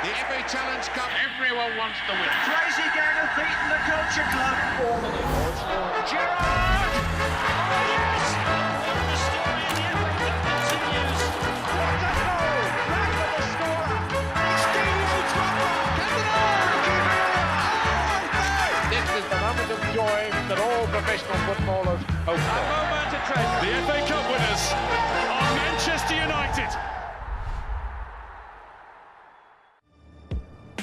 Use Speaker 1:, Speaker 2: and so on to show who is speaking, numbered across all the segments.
Speaker 1: The FA Challenge Cup, everyone wants to win.
Speaker 2: Crazy gang have beaten the Culture Club.
Speaker 3: Gerrard! Oh, yes! The story of the FA Cup continues.
Speaker 2: What a goal! Back for the scorer. Stevie Trumper.
Speaker 1: This is the moment of joy that all professional footballers hope
Speaker 3: A
Speaker 1: for.
Speaker 3: moment of treasure.
Speaker 4: The FA Cup winners are Manchester United.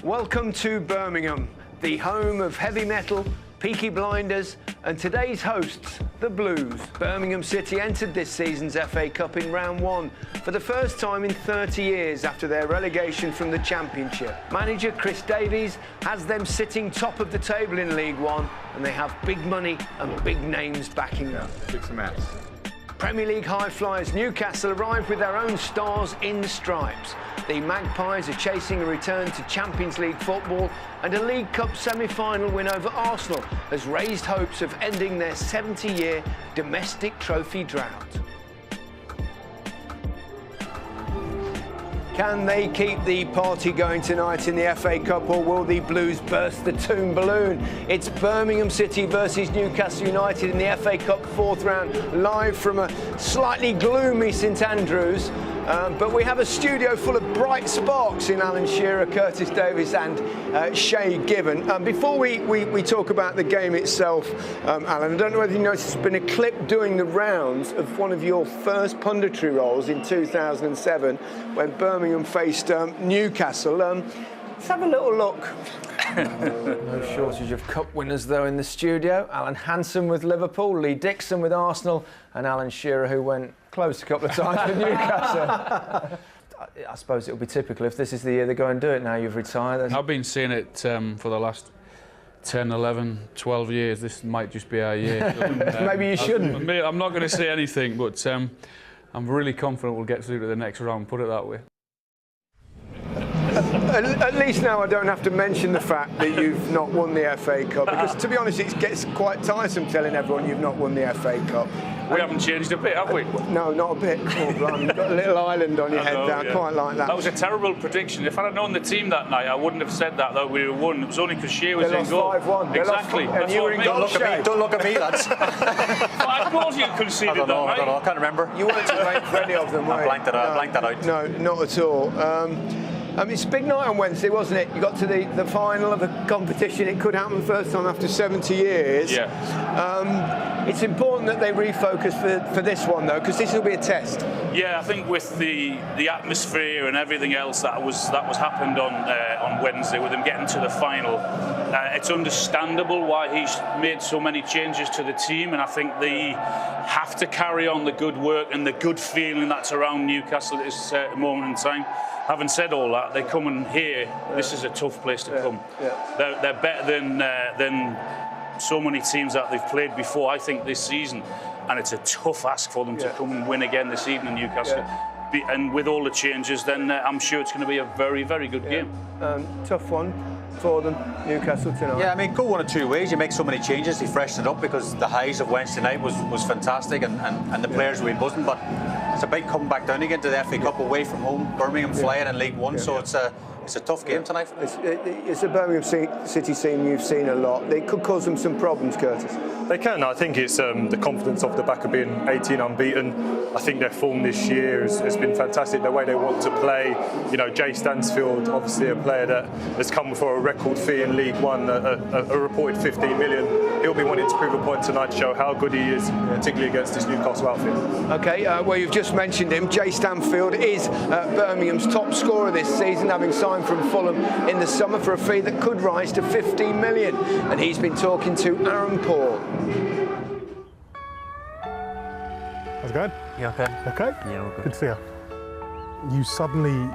Speaker 5: Welcome to Birmingham, the home of heavy metal, Peaky Blinders, and today's hosts, the Blues. Birmingham City entered this season's FA Cup in round one for the first time in 30 years after their relegation from the Championship. Manager Chris Davies has them sitting top of the table in League One, and they have big money and big names backing them.
Speaker 6: Six maths.
Speaker 5: Premier League high flyers Newcastle arrived with their own stars in the stripes. The Magpies are chasing a return to Champions League football, and a League Cup semi-final win over Arsenal has raised hopes of ending their 70-year domestic trophy drought. Can they keep the party going tonight in the FA Cup, or will the Blues burst the Toon balloon? It's Birmingham City versus Newcastle United in the FA Cup fourth round, live from a slightly gloomy St Andrews. But we have a studio full of bright sparks in Alan Shearer, Curtis Davis and Shay Given. Before we talk about the game itself, Alan, I don't know whether you noticed, there's been a clip doing the rounds of one of your first punditry roles in 2007 when Birmingham faced Newcastle. Let's have a little look. No shortage of cup winners, though, in the studio. Alan Hansen with Liverpool, Lee Dixon with Arsenal, and Alan Shearer, who went close a couple of times with Newcastle. I suppose it'll be typical if this is the year they go and do it now you've retired.
Speaker 4: I've been seeing it for the last 10, 11, 12 years. This might just be our year.
Speaker 5: Maybe you shouldn't.
Speaker 4: I'm not going to say anything, but I'm really confident we'll get through to the next round, put it that way.
Speaker 5: At least now I don't have to mention the fact that you've not won the FA Cup, because to be honest it gets quite tiresome telling everyone you've not won the FA Cup.
Speaker 4: We haven't changed a bit, have we?
Speaker 5: No, not a bit. Oh, blimey, you've got a little island on your head there,
Speaker 4: yeah.
Speaker 5: Quite like that.
Speaker 4: That was a terrible prediction. If I'd have known the team that night, I wouldn't have said that we would have won. It was only because Shea was in goal.
Speaker 5: They lost 5-1.
Speaker 4: Exactly.
Speaker 5: And you were in goal, Shay.
Speaker 6: Don't look at me, lads.
Speaker 4: 5 goals you conceded that night.
Speaker 6: I don't know. I can't remember.
Speaker 5: You weren't to blame for any of them, were you?
Speaker 6: I blanked that out.
Speaker 5: No, not at all. It's a big night on Wednesday, wasn't it? You got to the final of a competition. It could happen first time after 70 years.
Speaker 4: Yeah.
Speaker 5: It's important that they refocus for this one, though, because this will be a test.
Speaker 4: Yeah, I think with the atmosphere and everything else that was happened on Wednesday, with him getting to the final, it's understandable why he's made so many changes to the team, and I think they have to carry on the good work and the good feeling that's around Newcastle at this moment in time. Having said all that, they come in here. This is a tough place to come. Yeah. They're better than so many teams that they've played before, I think, this season, and it's a tough ask for them to come and win again this evening, Newcastle. And with all the changes, then I'm sure it's going to be a very, very good game.
Speaker 5: Tough one for them, Newcastle tonight.
Speaker 6: Yeah, I mean, go one of two ways. You make so many changes, you freshen it up, because the highs of Wednesday night was fantastic, and the players were buzzing, but it's a big comeback down again to the FA Cup away from home. Birmingham flying in League One, so it's a tough game tonight.
Speaker 5: It's a Birmingham City team you've seen a lot. They could cause them some problems, Curtis.
Speaker 7: They can. I think it's the confidence off the back of being 18 unbeaten. I think their form this year has been fantastic. The way they want to play. You know, Jay Stansfield, obviously a player that has come for a record fee in League One, a reported 15 million. He'll be wanting to prove a point tonight to show how good he is, particularly against this Newcastle outfit.
Speaker 5: Okay, well, you've just mentioned him. Jay Stansfield is Birmingham's top scorer this season, having signed from Fulham in the summer for a fee that could rise to 15 million. And he's been talking to Aaron Paul.
Speaker 8: How's it going?
Speaker 9: You okay?
Speaker 8: Okay?
Speaker 9: Yeah, all good.
Speaker 8: Good to see you. You suddenly,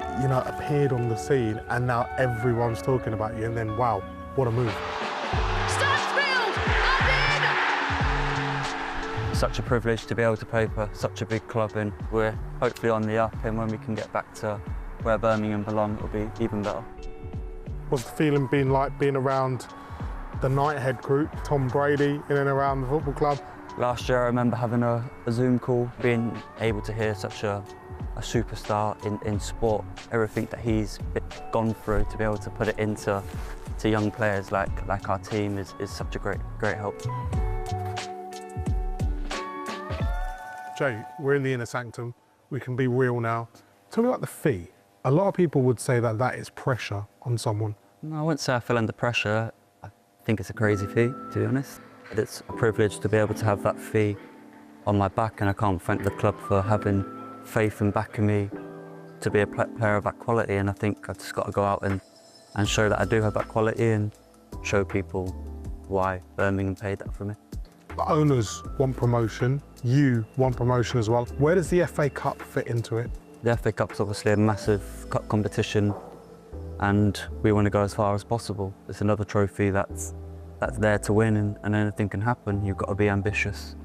Speaker 8: appeared on the scene, and now everyone's talking about you, and then, wow, what a move.
Speaker 3: Stansfield! And
Speaker 9: Such a privilege to be able to play for such a big club, and we're hopefully on the up, and when we can get back to where Birmingham belong, it'll be even better.
Speaker 8: What's the feeling been like being around the Knighthead group, Tom Brady, in and around the football club?
Speaker 9: Last year I remember having a Zoom call, being able to hear such a a superstar in sport. Everything that he's gone through, to be able to put it into young players like our team is such a great help.
Speaker 8: Jay, we're in the inner sanctum. We can be real now. Tell me about the fee. A lot of people would say that is pressure on someone.
Speaker 9: No, I wouldn't say I feel under pressure. I think it's a crazy fee, to be honest. It's a privilege to be able to have that fee on my back, and I can't thank the club for having faith and backing me to be a player of that quality. And I think I've just got to go out and show that I do have that quality and show people why Birmingham paid that for me.
Speaker 8: The owners want promotion, you want promotion as well. Where does the FA Cup fit into it?
Speaker 9: The FA Cup's obviously a massive cup competition, and we want to go as far as possible. It's another trophy that's there to win, and anything can happen. You've got to be ambitious.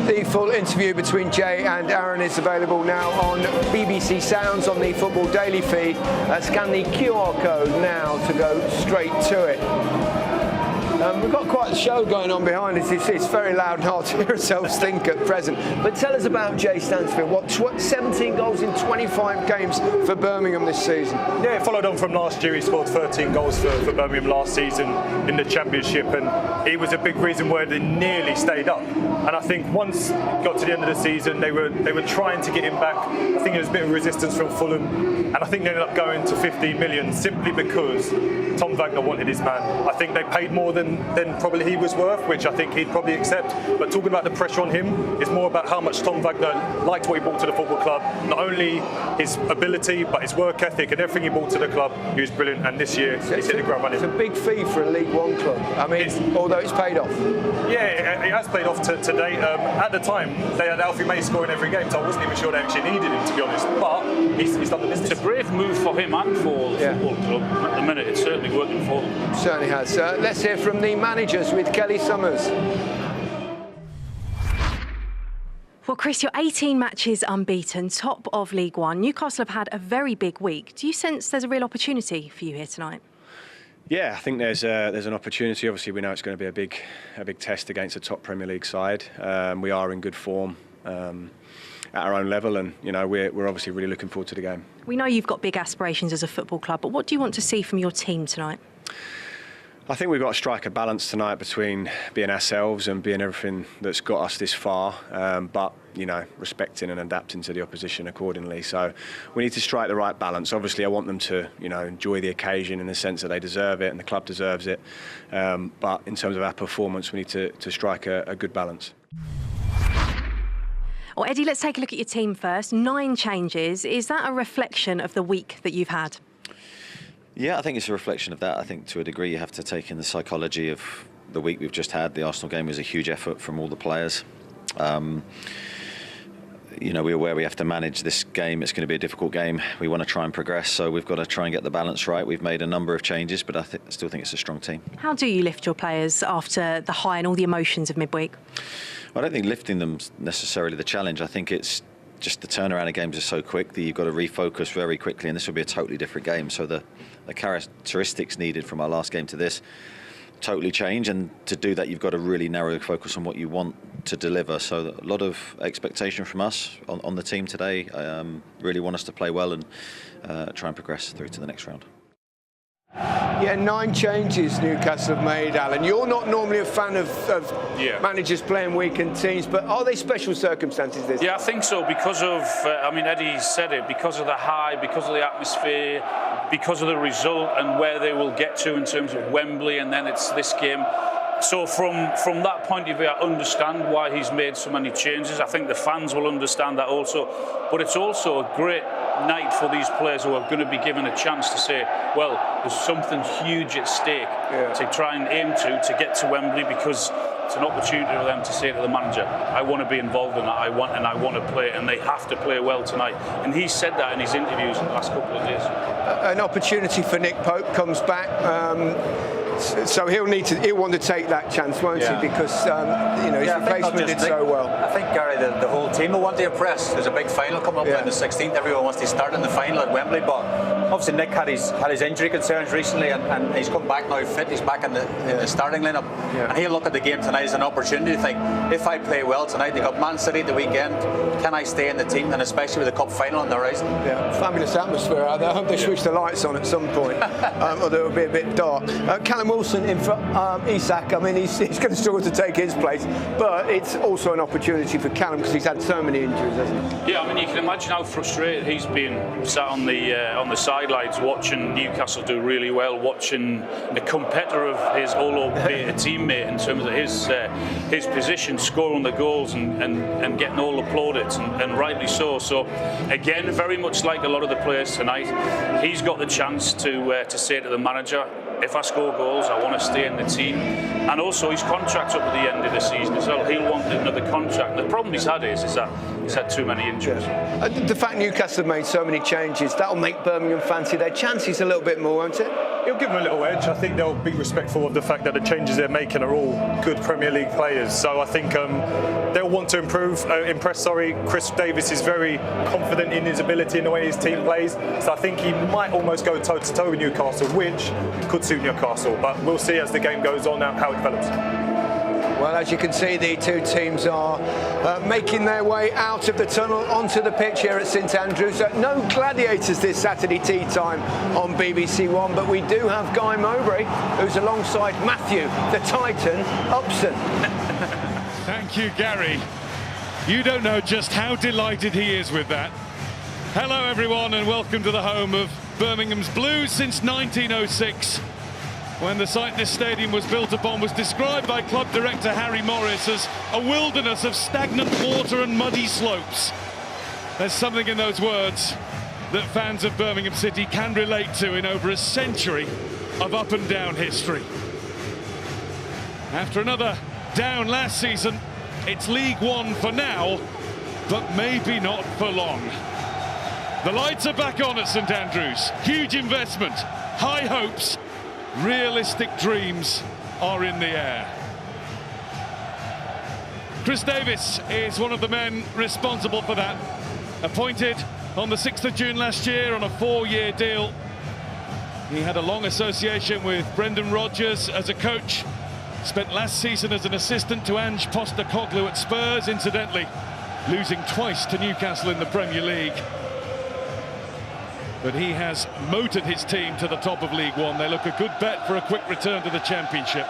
Speaker 5: The full interview between Jay and Aaron is available now on BBC Sounds on the Football Daily feed. Scan the QR code now to go straight to it. We've got quite a show going on behind us. It's very loud and hard to hear ourselves think at present. But tell us about Jay Stansfield. What 17 goals in 25 games for Birmingham this season?
Speaker 7: Yeah, followed on from last year. He scored 13 goals for Birmingham last season in the Championship, and it was a big reason why they nearly stayed up. And I think once it got to the end of the season, they were trying to get him back. I think there was a bit of resistance from Fulham, and I think they ended up going to 15 million simply because Tom Wagner wanted his man. I think they paid more than probably he was worth, which I think he'd probably accept. But talking about the pressure on him, it's more about how much Tom Wagner liked what he brought to the football club. Not only his ability, but his work ethic and everything he brought to the club. He was brilliant, and this year he's hit the ground running.
Speaker 5: It's a big fee for a League One club. I mean, although it's paid off.
Speaker 7: Yeah, it has paid off to date. At the time, they had Alfie May scoring every game, so I wasn't even sure they actually needed him, to be honest. But he's done the business.
Speaker 4: It's a brave move for him and for the football club. At the minute, it's certainly working for them.
Speaker 5: Certainly has. Let's hear from the managers with Kelly Summers.
Speaker 10: Well, Chris, you're 18 matches unbeaten, top of League One. Newcastle have had a very big week. Do you sense there's a real opportunity for you here tonight?
Speaker 11: Yeah, I think there's an opportunity. Obviously, we know it's going to be a big test against a top Premier League side. We are in good form at our own level, and we're obviously really looking forward to the game.
Speaker 10: We know you've got big aspirations as a football club, but what do you want to see from your team tonight?
Speaker 11: I think we've got to strike a balance tonight between being ourselves and being everything that's got us this far, but respecting and adapting to the opposition accordingly. So we need to strike the right balance. Obviously, I want them to enjoy the occasion in the sense that they deserve it and the club deserves it. But in terms of our performance, we need to strike a good balance.
Speaker 10: Well, Eddie, let's take a look at your team first. 9 changes. Is that a reflection of the week that you've had?
Speaker 12: Yeah, I think it's a reflection of that. I think to a degree you have to take in the psychology of the week we've just had. The Arsenal game was a huge effort from all the players. We're aware we have to manage this game. It's going to be a difficult game. We want to try and progress, so we've got to try and get the balance right. We've made a number of changes, but I still think it's a strong team.
Speaker 10: How do you lift your players after the high and all the emotions of midweek?
Speaker 12: I don't think lifting them's necessarily the challenge. I think it's just the turnaround of games is so quick that you've got to refocus very quickly, and this will be a totally different game. So the characteristics needed from our last game to this totally change, and to do that you've got to really narrow focus on what you want to deliver. So a lot of expectation from us on the team today. Really want us to play well and try and progress through to the next round.
Speaker 5: Yeah, 9 changes Newcastle have made, Alan. You're not normally a fan of managers playing weakened teams, but are they special circumstances this time?
Speaker 4: I think so, because of, Eddie said it, because of the high, because of the atmosphere, because of the result and where they will get to in terms of Wembley, and then it's this game. So from that point of view, I understand why he's made so many changes. I think the fans will understand that also. But it's also a great night for these players who are going to be given a chance to say, well, there's something huge at stake to try and aim to get to Wembley, because it's an opportunity for them to say to the manager, I want to be involved in that, I want to play, and they have to play well tonight. And he said that in his interviews in the last couple of days.
Speaker 5: An opportunity for Nick Pope comes back. So he'll want to take that chance, won't he? Because his replacement did so well.
Speaker 6: I think, Gary, the whole team will want to impress. There's a big final coming up on the 16th. Everyone wants to start in the final at Wembley, but obviously Nick had his injury concerns recently, and he's come back now fit. He's back in the starting lineup, and he'll look at the game tonight as an opportunity to think, if I play well tonight, they got Man City the weekend, can I stay in the team? And especially with the cup final on the horizon. Yeah,
Speaker 5: fabulous atmosphere out there. I hope they switch the lights on at some point, although it'll be a bit dark. Callum Wilson in for Isak. I mean, he's going to struggle to take his place, but it's also an opportunity for Callum because he's had so many injuries, hasn't he?
Speaker 4: Yeah, I mean, you can imagine how frustrated he's been sat on the sidelines watching Newcastle do really well, watching a competitor of his, albeit a teammate in terms of his position, scoring the goals and getting all the plaudits, and rightly so. So again, very much like a lot of the players tonight, he's got the chance to say to the manager, if I score goals, I want to stay in the team. And also his contract's up at the end of the season as well. He'll want another contract. The problem he's had is that he's had too many injuries.
Speaker 5: The fact Newcastle have made so many changes, that'll make Birmingham fancy their chances a little bit more, won't it?
Speaker 7: It'll give them a little edge. I think they'll be respectful of the fact that the changes they're making are all good Premier League players. So I think they'll want to impress. Chris Davis is very confident in his ability in the way his team plays. So I think he might almost go toe-to-toe with Newcastle, which could suit Newcastle. But we'll see as the game goes on how it develops.
Speaker 5: Well, as you can see, the two teams are making their way out of the tunnel onto the pitch here at St Andrews. No gladiators this Saturday tea time on BBC One, but we do have Guy Mowbray, who's alongside Matthew, the Titan, Upson.
Speaker 13: Thank you, Gary. You don't know just how delighted he is with that. Hello, everyone, and welcome to the home of Birmingham's Blues since 1906. When the site this stadium was built upon was described by club director Harry Morris as a wilderness of stagnant water and muddy slopes. There's something in those words that fans of Birmingham City can relate to in over a century of up and down history. After another down last season, it's League One for now, but maybe not for long. The lights are back on at St Andrews. Huge investment, high hopes, realistic dreams are in the air. Chris Davis is one of the men responsible for that. Appointed on the 6th of June last year on a 4-year deal. He had a long association with Brendan Rodgers as a coach. Spent last season as an assistant to Ange Postecoglou at Spurs, incidentally losing twice to Newcastle in the Premier League. But he has motored his team to the top of League One. They look a good bet for a quick return to the Championship.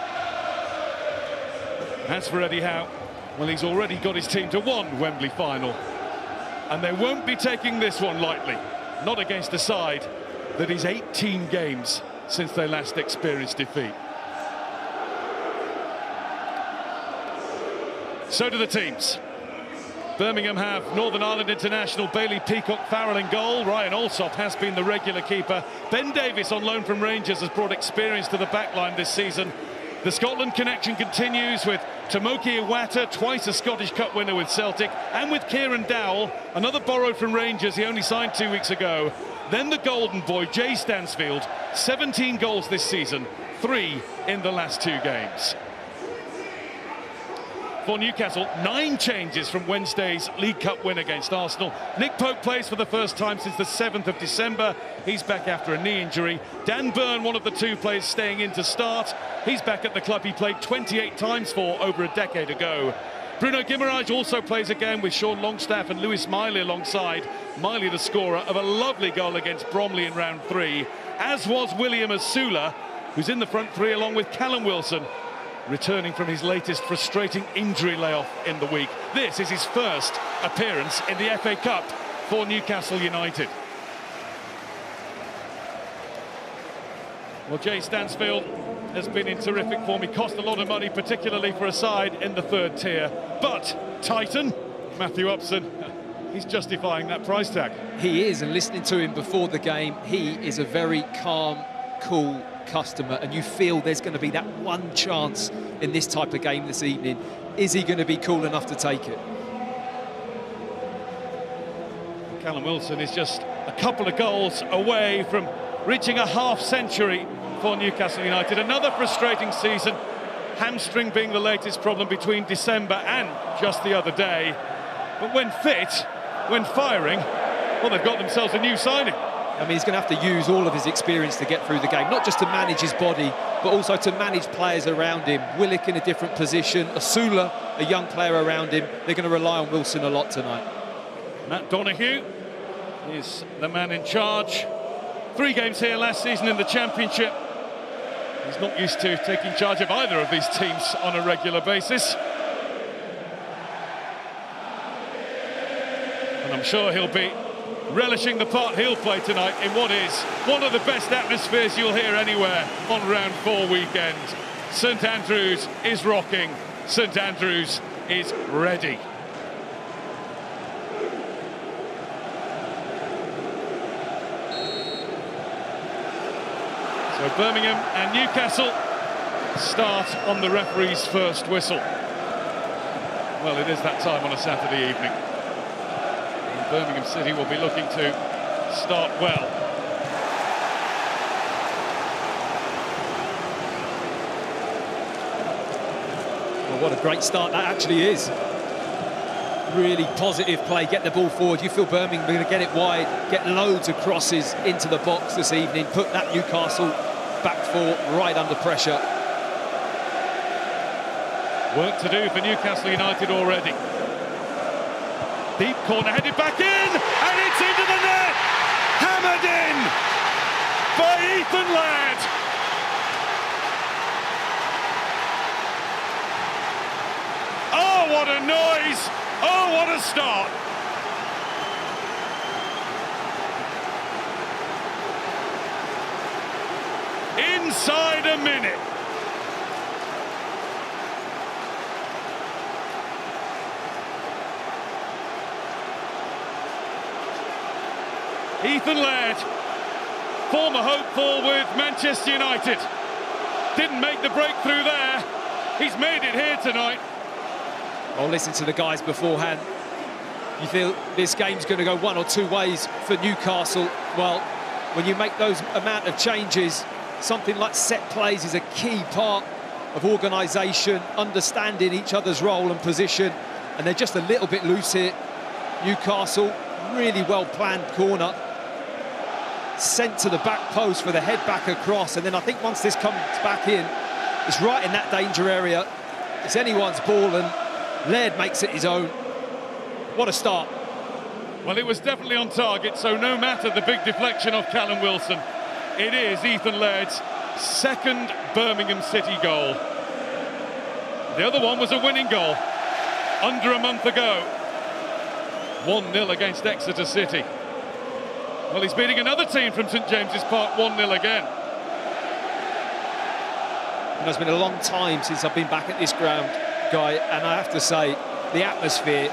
Speaker 13: As for Eddie Howe, well, he's already got his team to one Wembley final. And they won't be taking this one lightly. Not against a side that is 18 games since they last experienced defeat. So do the teams. Birmingham have Northern Ireland international Bailey Peacock-Farrell in goal. Ryan Alsop has been the regular keeper. Ben Davies on loan from Rangers has brought experience to the backline this season. The Scotland connection continues with Tomoki Iwata, twice a Scottish Cup winner with Celtic, and with Kieran Dowell, another borrowed from Rangers, he only signed 2 weeks ago. Then the golden boy, Jay Stansfield, 17 goals this season, 3 in the last 2 games. For Newcastle, 9 changes from Wednesday's League Cup win against Arsenal. Nick Pope plays for the first time since the 7th of December. He's back after a knee injury. Dan Burn, one of the 2 players staying in to start. He's back at the club he played 28 times for over a decade ago. Bruno Guimaraes also plays again with Sean Longstaff and Lewis Miley alongside. Miley the scorer of a lovely goal against Bromley in round 3, as was William Asula, who's in the front 3 along with Callum Wilson, returning from his latest frustrating injury layoff in the week. This is his first appearance in the FA Cup for Newcastle United. Well, Jay Stansfield has been in terrific form. He cost a lot of money, particularly for a side in the 3rd tier. But Titan, Matthew Upson, he's justifying that price tag.
Speaker 14: He is, and listening to him before the game, he is a very calm, cool customer, and you feel there's going to be that one chance in this type of game this evening. Is he going to be cool enough to take it? Callum Wilson is just a couple of goals away from reaching a half-century
Speaker 13: for Newcastle United. Another frustrating season, hamstring being the latest problem between December and just the other day. But when fit, when firing, well, they've got themselves a new signing.
Speaker 14: I mean, he's going to have to use all of his experience to get through the game, not just to manage his body, but also to manage players around him. Willock in a different position, Asula, a young player around him. They're going to rely on Wilson a lot tonight.
Speaker 13: Matt Donoghue is the man in charge. 3 games here last season in the Championship. He's not used to taking charge of either of these teams on a regular basis. And I'm sure he'll be relishing the part he'll play tonight in what is one of the best atmospheres you'll hear anywhere on round 4 weekend. St Andrews is rocking. St Andrews is ready. So Birmingham and Newcastle start on the referee's first whistle. Well, it is that time on a Saturday evening. And Birmingham City will be looking to start well.
Speaker 14: Well, what a great start that actually is. Really positive play, get the ball forward. You feel Birmingham are going to get it wide, get loads of crosses into the box this evening, put that Newcastle back four right under pressure.
Speaker 13: Work to do for Newcastle United already. Deep corner headed back in, and it's into the net! Hammered in by Ethan Laird. Oh, what a noise! Oh, what a start! Inside a minute. Ethan Laird, former hopeful with Manchester United, didn't make the breakthrough there. He's made it here tonight.
Speaker 14: Well, listen to the guys beforehand. You feel this game's going to go one or two ways for Newcastle. Well, when you make those amount of changes, something like set plays is a key part of organisation, understanding each other's role and position, and they're just a little bit loose here. Newcastle, really well-planned corner, sent to the back post for the head back across, and then I think once this comes back in, it's right in that danger area. It's anyone's ball, and Laird makes it his own. What a start.
Speaker 13: Well, it was definitely on target, so no matter the big deflection of Callum Wilson, it is Ethan Laird's second Birmingham City goal. The other one was a winning goal under a month ago. 1-0 against Exeter City. Well, he's beating another team from St James's Park 1-0 again.
Speaker 14: And it's been a long time since I've been back at this ground, Guy, and I have to say the atmosphere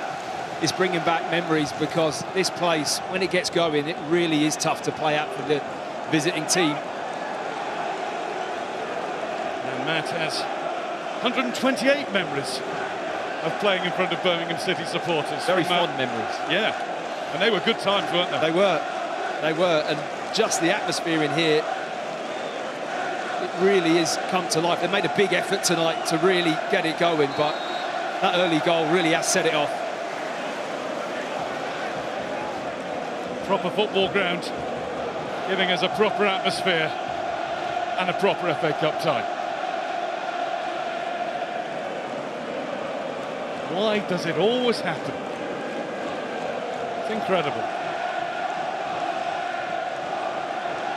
Speaker 14: is bringing back memories, because this place, when it gets going, it really is tough to play out for the visiting team.
Speaker 13: And Matt has 128 memories of playing in front of Birmingham City supporters.
Speaker 14: Very fond memories.
Speaker 13: Yeah, and they were good times, weren't they?
Speaker 14: They were, and just the atmosphere in here, it really has come to life. They made a big effort tonight to really get it going, but that early goal really has set it off.
Speaker 13: Proper football ground, giving us a proper atmosphere and a proper FA Cup tie. Why does it always happen? It's incredible.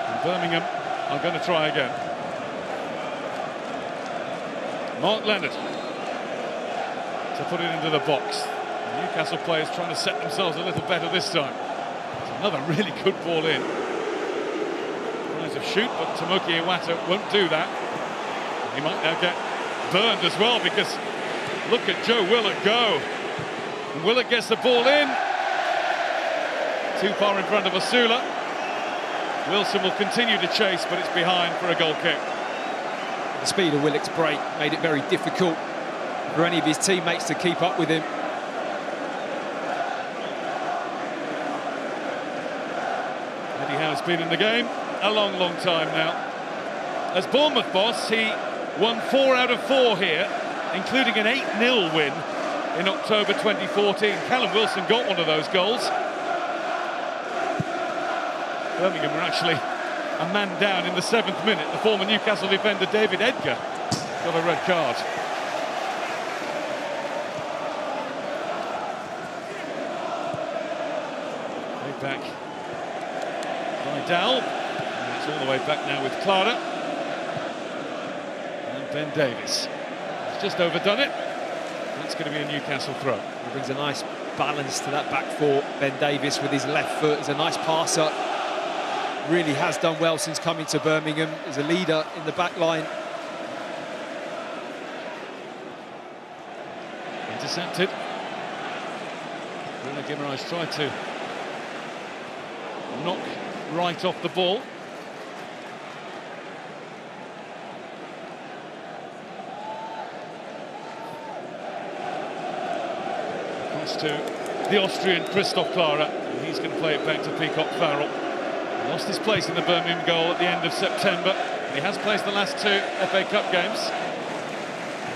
Speaker 13: And Birmingham are going to try again. Mark Leonard to put it into the box. The Newcastle players trying to set themselves a little better this time. It's another really good ball in. Tries to shoot, but Tomoki Iwata won't do that. He might now get burned as well, because look at Joe Willock go. And Willock gets the ball in. Too far in front of Asula. Wilson will continue to chase, but it's behind for a goal kick.
Speaker 14: The speed of Willock's break made it very difficult for any of his teammates to keep up with him.
Speaker 13: Eddie Howe's been in the game a long, long time now. as Bournemouth boss, he won 4 out of 4 here, including an 8-0 win in October 2014. Callum Wilson got one of those goals. Birmingham were actually a man down in the 7th minute. The former Newcastle defender David Edgar got a red card. Way back by Dal. And it's all the way back now with Clara. And Ben Davies. He's just overdone it. That's going to be a Newcastle throw.
Speaker 14: He brings a nice balance to that back four. Ben Davies with his left foot is a nice passer. Really has done well since coming to Birmingham. He's a leader in the back line.
Speaker 13: Intercepted. Bruno Guimaraes tried to knock right off the ball. Across to the Austrian Christoph Clara. And he's going to play it back to Peacock Farrell. He lost his place in the Birmingham goal at the end of September. He has played the last 2 FA Cup games.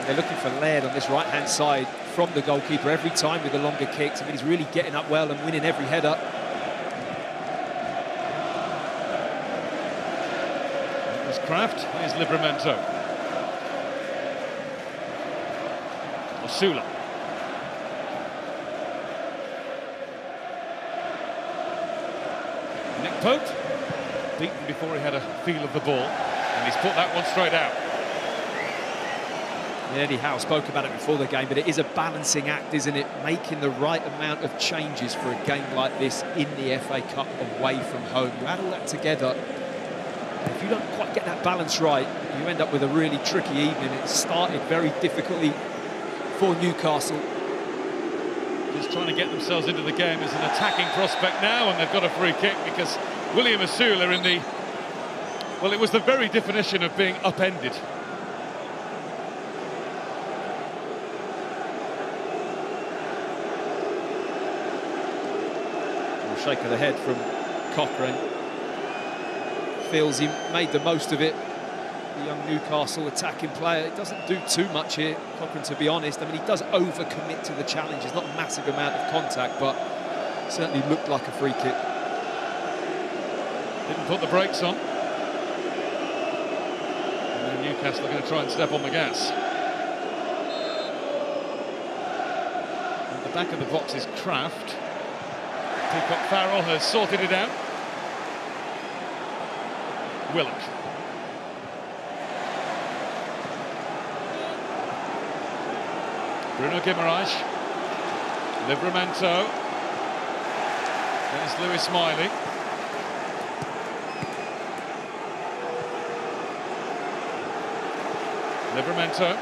Speaker 14: They're looking for Laird on this right-hand side from the goalkeeper every time with the longer kicks. I mean, he's really getting up well and winning every header.
Speaker 13: There's Kraft, here's Livramento. Osula. Nick Pope, beaten before he had a feel of the ball, and he's put that one straight out.
Speaker 14: Eddie Howe spoke about it before the game, but it is a balancing act, isn't it? Making the right amount of changes for a game like this in the FA Cup away from home. You add all that together, and if you don't quite get that balance right, you end up with a really tricky evening. It started very difficultly for Newcastle.
Speaker 13: Just trying to get themselves into the game as an attacking prospect now, and they've got a free kick because William Osula in the... Well, it was the very definition of being upended.
Speaker 14: Shake of the head from Cochrane. Feels he made the most of it. The young Newcastle attacking player. It doesn't do too much here, Cochrane, to be honest. I mean, he does overcommit to the challenge. It's not a massive amount of contact, but certainly looked like a free kick.
Speaker 13: Didn't put the brakes on. And then Newcastle are going to try and step on the gas. At the back of the box is Kraft. Peacock Farrell has sorted it out. Willock. Bruno Guimaraes. Livramento. There's Lewis Smiley. Livramento.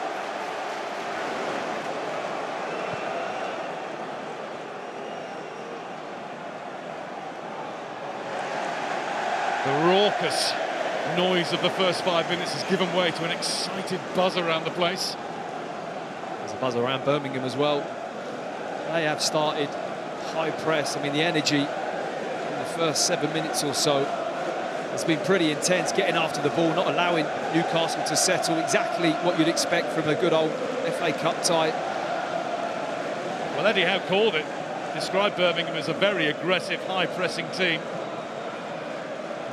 Speaker 13: The raucous noise of the first 5 minutes has given way to an excited buzz around the place.
Speaker 14: There's a buzz around Birmingham as well. They have started high press. I mean, the energy in the first 7 minutes or so has been pretty intense, getting after the ball, not allowing Newcastle to settle. Exactly what you'd expect from a good old FA Cup tie.
Speaker 13: Well, Eddie Howe called it. Described Birmingham as a very aggressive, high-pressing team.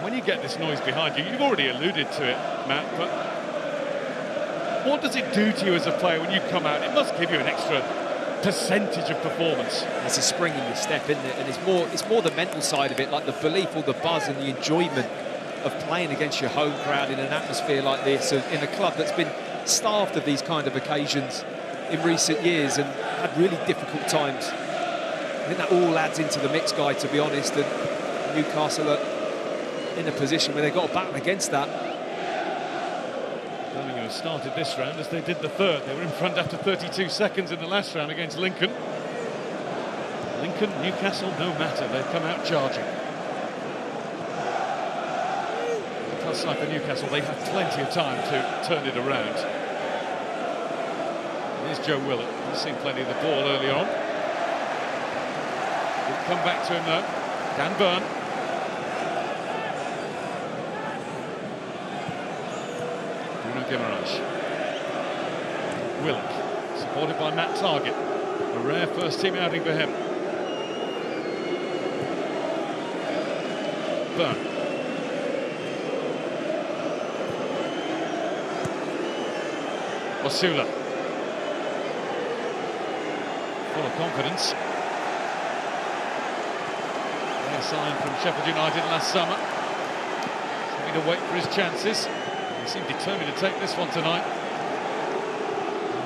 Speaker 13: When you get this noise behind you, you've already alluded to it, Matt, but what does it do to you as a player when you come out? It must give you an extra percentage of performance.
Speaker 14: There's a spring in your step, isn't it? And it's more the mental side of it, like the belief or the buzz and the enjoyment of playing against your home crowd in an atmosphere like this, in a club that's been starved of these kind of occasions in recent years and had really difficult times. I think that all adds into the mix, Guy, to be honest, and Newcastle are in a position where they've got to battle against that.
Speaker 13: Birmingham started this round as they did the third. They were in front after 32 seconds in the last round against Lincoln. Lincoln, Newcastle, no matter, they've come out charging. The plus side for Newcastle, they have plenty of time to turn it around. Here's Joe Willett. He's seen plenty of the ball earlier on. We'll come back to him though. Dan Burn. Guimaraes. Willock, supported by Matt Targett. A rare first-team outing for him. Burn. Osula. Full of confidence. A sign from Sheffield United last summer. He's having to wait for his chances. He seemed determined to take this one tonight.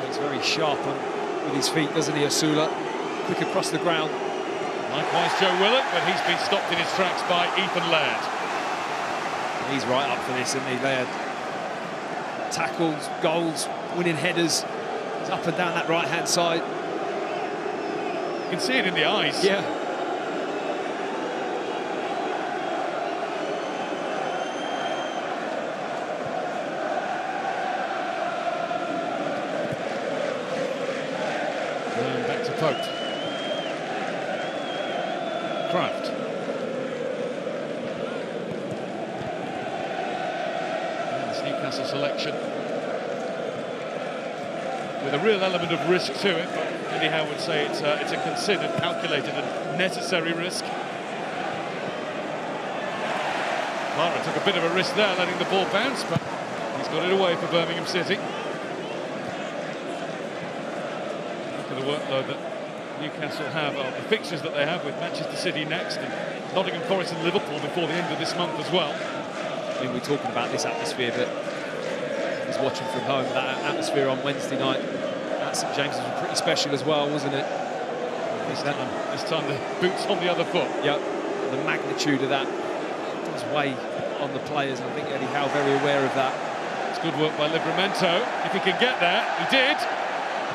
Speaker 14: He's very sharp with his feet, doesn't he, Osula? Quick across the ground.
Speaker 13: Likewise Joe Willock, but he's been stopped in his tracks by Ethan Laird.
Speaker 14: He's right up for this, isn't he, Laird? Tackles, goals, winning headers. He's up and down that right-hand side.
Speaker 13: You can see it in the eyes.
Speaker 14: Yeah.
Speaker 13: And back to Pope. Kraft. And this Newcastle selection with a real element of risk to it, but Eddie Howe would say it's a considered, calculated and necessary risk. Clara took a bit of a risk there, letting the ball bounce, but he's got it away for Birmingham City. Look at the workload that Newcastle have, the fixtures that they have with Manchester City next, and Nottingham Forest and Liverpool before the end of this month as well.
Speaker 14: I mean, we're talking about this atmosphere, but I was watching from home. That atmosphere on Wednesday night at St James's was pretty special as well, wasn't it?
Speaker 13: This time the boots on the other foot.
Speaker 14: Yep, the magnitude of that does weigh on the players, and I think Eddie Howe very aware of that.
Speaker 13: It's good work by Livramento. If he can get there, he did.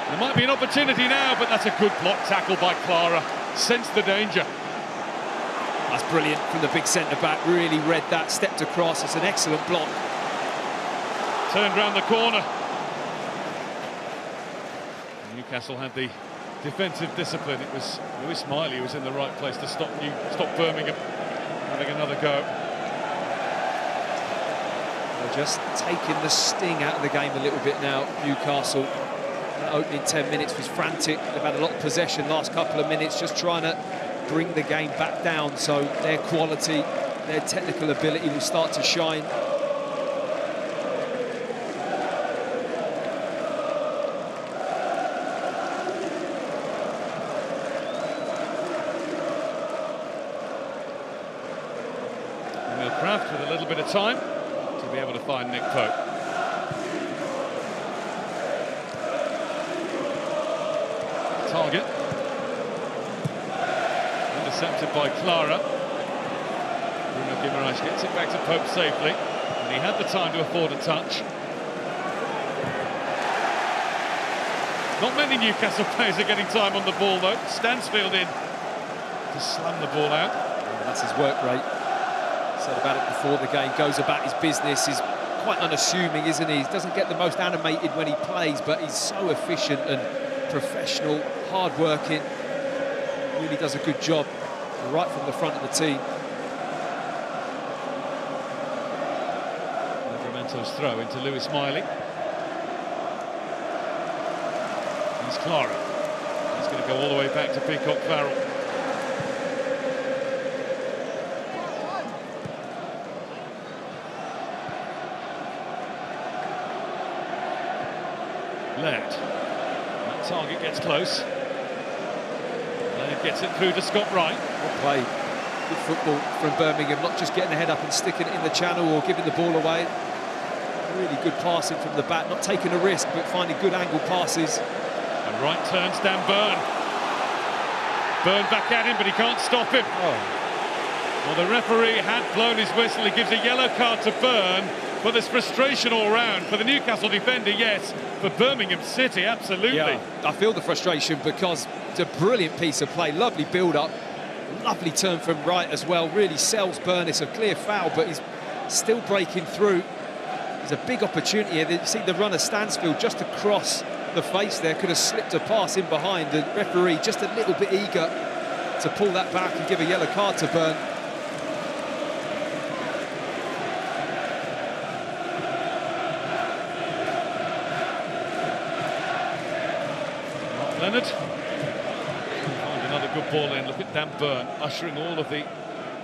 Speaker 13: There might be an opportunity now, but that's a good block tackle by Clara. Sensed the danger.
Speaker 14: That's brilliant from the big centre-back. Really read that, stepped across. It's an excellent block.
Speaker 13: Turned round the corner. Newcastle had the defensive discipline. It was Lewis Smiley who was in the right place to stop Birmingham having another go.
Speaker 14: They're just taking the sting out of the game a little bit now, Newcastle. That opening 10 minutes was frantic. They've had a lot of possession last couple of minutes, just trying to bring the game back down so their quality, their technical ability will start to shine.
Speaker 13: Emil Kraft with a little bit of time to be able to find Nick Pope. Target. Intercepted by Clara. Bruno Guimaraes gets it back to Pope safely, and he had the time to afford a touch. Not many Newcastle players are getting time on the ball though. Stansfield in to slam the ball out.
Speaker 14: Yeah, that's his work rate. Said about it before the game. Goes about his business. He's quite unassuming, isn't he? He doesn't get the most animated when he plays, but he's so efficient and professional, hard-working. Really does a good job right from the front of the team.
Speaker 13: Livramento's throw into Lewis Smiley. He's Clara. He's going to go all the way back to Peacock Farrell. Laird. That target gets close. Laird gets it through to Scott Wright.
Speaker 14: Good play. Good football from Birmingham, not just getting the head up and sticking it in the channel or giving the ball away. Really good passing from the back, not taking a risk, but finding good angle passes.
Speaker 13: And Wright turns down Byrne. Byrne back at him, but he can't stop him.
Speaker 14: Oh.
Speaker 13: Well, the referee had blown his whistle. He gives a yellow card to Byrne, but there's frustration all round. For the Newcastle defender, yes. For Birmingham City, absolutely.
Speaker 14: Yeah, I feel the frustration because it's a brilliant piece of play. Lovely build-up. Lovely turn from Wright as well. Really sells Byrne. It's a clear foul, but he's still breaking through. There's a big opportunity here. You see the runner Stansfield just across the face there. Could have slipped a pass in behind. The referee just a little bit eager to pull that back and give a yellow card to Byrne.
Speaker 13: Leonard. Find another good ball in. Look at Dan Burn ushering all of the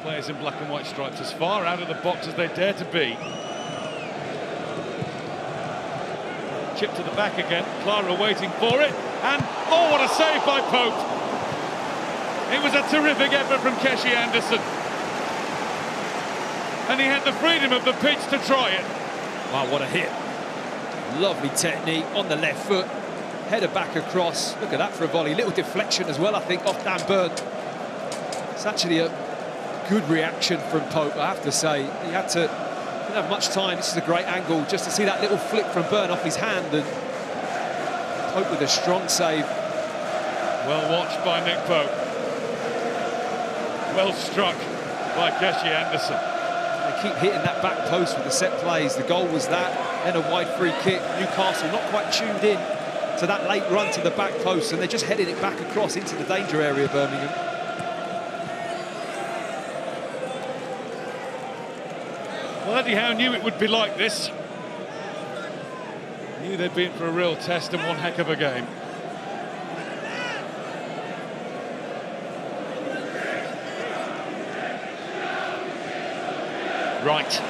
Speaker 13: players in black and white stripes as far out of the box as they dare to be. Chip to the back again. Clara waiting for it. And, oh, what a save by Pope. It was a terrific effort from Keshi Anderson. And he had the freedom of the pitch to try it.
Speaker 14: Wow, what a hit. Lovely technique on the left foot. Header back across. Look at that for a volley. Little deflection as well, I think, off Dan Burn. It's actually a good reaction from Pope, I have to say. He didn't have much time. This is a great angle just to see that little flick from Burn off his hand, and Pope with a strong save.
Speaker 13: Well watched by Nick Pope. Well struck by Keshi Anderson.
Speaker 14: They keep hitting that back post with the set plays. The goal was that, then a wide free kick. Newcastle not quite tuned in to that late run to the back post, and they're just heading it back across into the danger area, Birmingham.
Speaker 13: Well, Eddie Howe knew it would be like this. Knew they'd been for a real test and one heck of a game. Wright.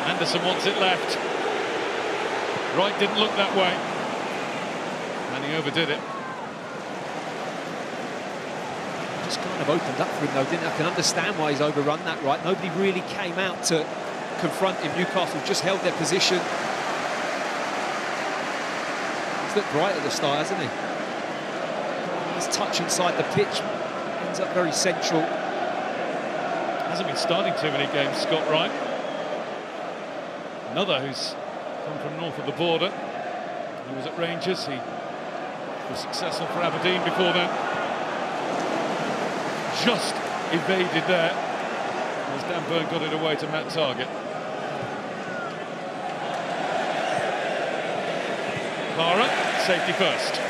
Speaker 13: Anderson wants it left. Wright didn't look that way. And he overdid it.
Speaker 14: Just kind of opened up for him, though, didn't it? I can understand why he's overrun that right. Nobody really came out to confront him. Newcastle just held their position. He's looked bright at the start, hasn't he? His touch inside the pitch ends up very central.
Speaker 13: Hasn't been starting too many games, Scott Wright. Another who's come from north of the border. He was at Rangers. He was successful for Aberdeen before then. Just evaded there as Dan Burn got it away to Matt Targett. Clara, safety first.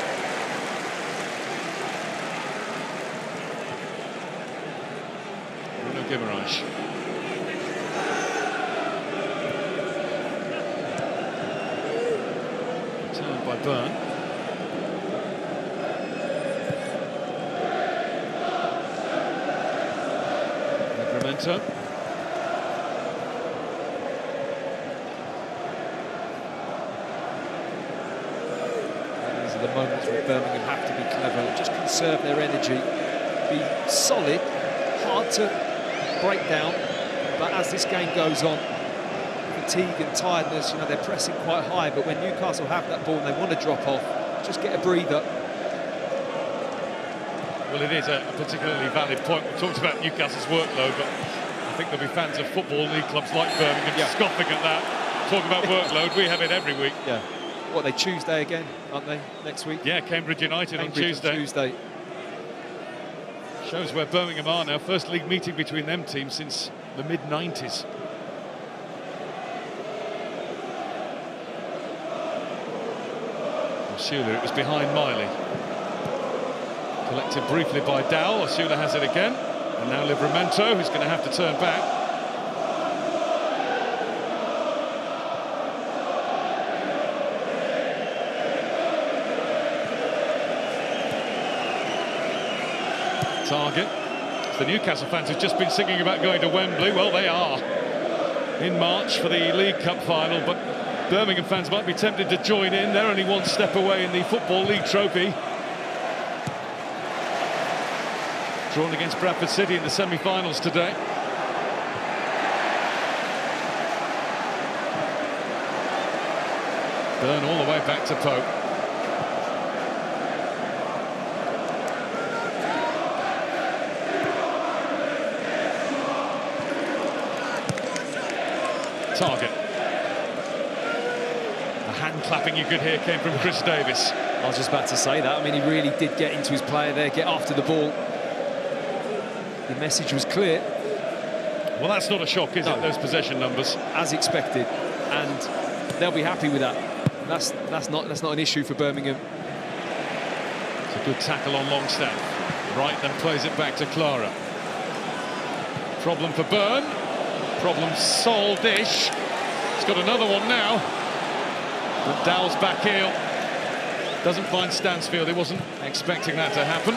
Speaker 13: Bruno Guimaraes. Returned by Burn. Livramento. These are the moments where Birmingham have to be clever, just conserve their energy, be solid, hard to break down, but as this game goes on, fatigue and tiredness, you know, they're pressing quite high, but when Newcastle have that ball and they want to drop off, just get a breather. Well, it is a particularly valid point. We talked about Newcastle's workload, but I think there'll be fans of football league clubs like Birmingham scoffing at that. Talk about workload, we have it every week.
Speaker 14: Yeah. What, they Tuesday again, aren't they, next week?
Speaker 13: Yeah, Cambridge United on Tuesday. Shows where Birmingham are now. First league meeting between them teams since the mid-90s. Osula, it was behind Miley. Collected briefly by Dowell. Osula has it again. And now Livramento, who's going to have to turn back. Target. The Newcastle fans have just been singing about going to Wembley. Well, they are in March for the League Cup final, but Birmingham fans might be tempted to join in. They're only one step away in the Football League trophy. Drawn against Bradford City in the semi-finals today. Burn all the way back to Pope. Target. The hand clapping you could hear came from Chris Davis.
Speaker 14: I was just about to say that. I mean, he really did get into his player there, get after the ball. The message was clear.
Speaker 13: Well, that's not a shock, is it, those possession numbers?
Speaker 14: As expected, and they'll be happy with that. That's not an issue for Birmingham.
Speaker 13: It's a good tackle on Longstaff. Wright then plays it back to Clara. Problem for Burn. Problem solved-ish. He's got another one now. But Dowell's back heel. Doesn't find Stansfield. He wasn't expecting that to happen.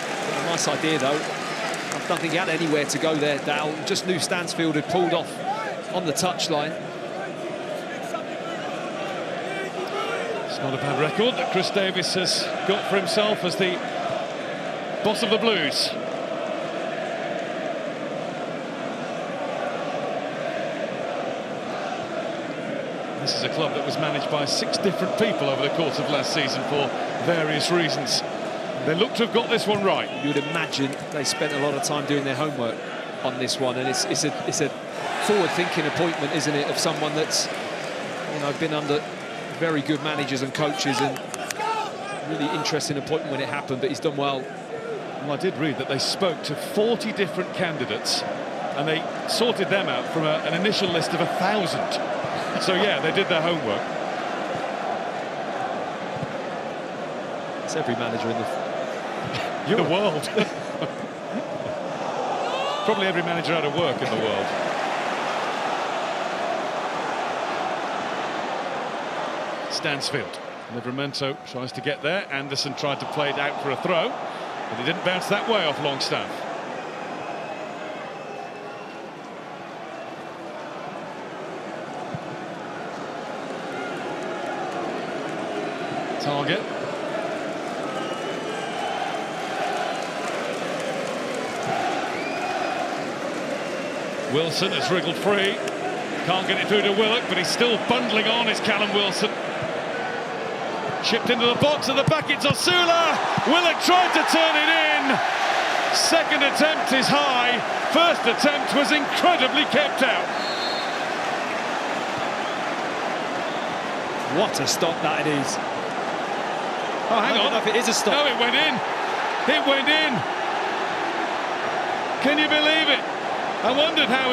Speaker 14: Nice idea, though. I don't think he had anywhere to go there, Dow. Just knew Stansfield had pulled off on the touchline.
Speaker 13: It's not a bad record that Chris Davis has got for himself as the boss of the Blues. This is a club that was managed by 6 different people over the course of last season for various reasons. They look to have got this one right.
Speaker 14: You would imagine they spent a lot of time doing their homework on this one, and it's a forward-thinking appointment, isn't it, of someone that's, you know, been under very good managers and coaches, and really interesting appointment when it happened, but he's done well.
Speaker 13: Well, I did read that they spoke to 40 different candidates and they sorted them out from an initial list of 1,000. So yeah, they did their homework.
Speaker 14: It's every manager in
Speaker 13: the world. Probably every manager out of work in the world. Stansfield. Livramento tries to get there. Anderson tried to play it out for a throw, but he didn't bounce that way off Longstaff. Target. Wilson has wriggled free. Can't get it through to Willock, but he's still bundling on, is Callum Wilson. Chipped into the box at the back, it's Osula. Willock tried to turn it in. Second attempt is high. First attempt was incredibly kept out.
Speaker 14: What a stop that it is.
Speaker 13: Oh, hang on.
Speaker 14: I don't know if it is a stop.
Speaker 13: No, it went in. It went in. Can you believe it? I wondered how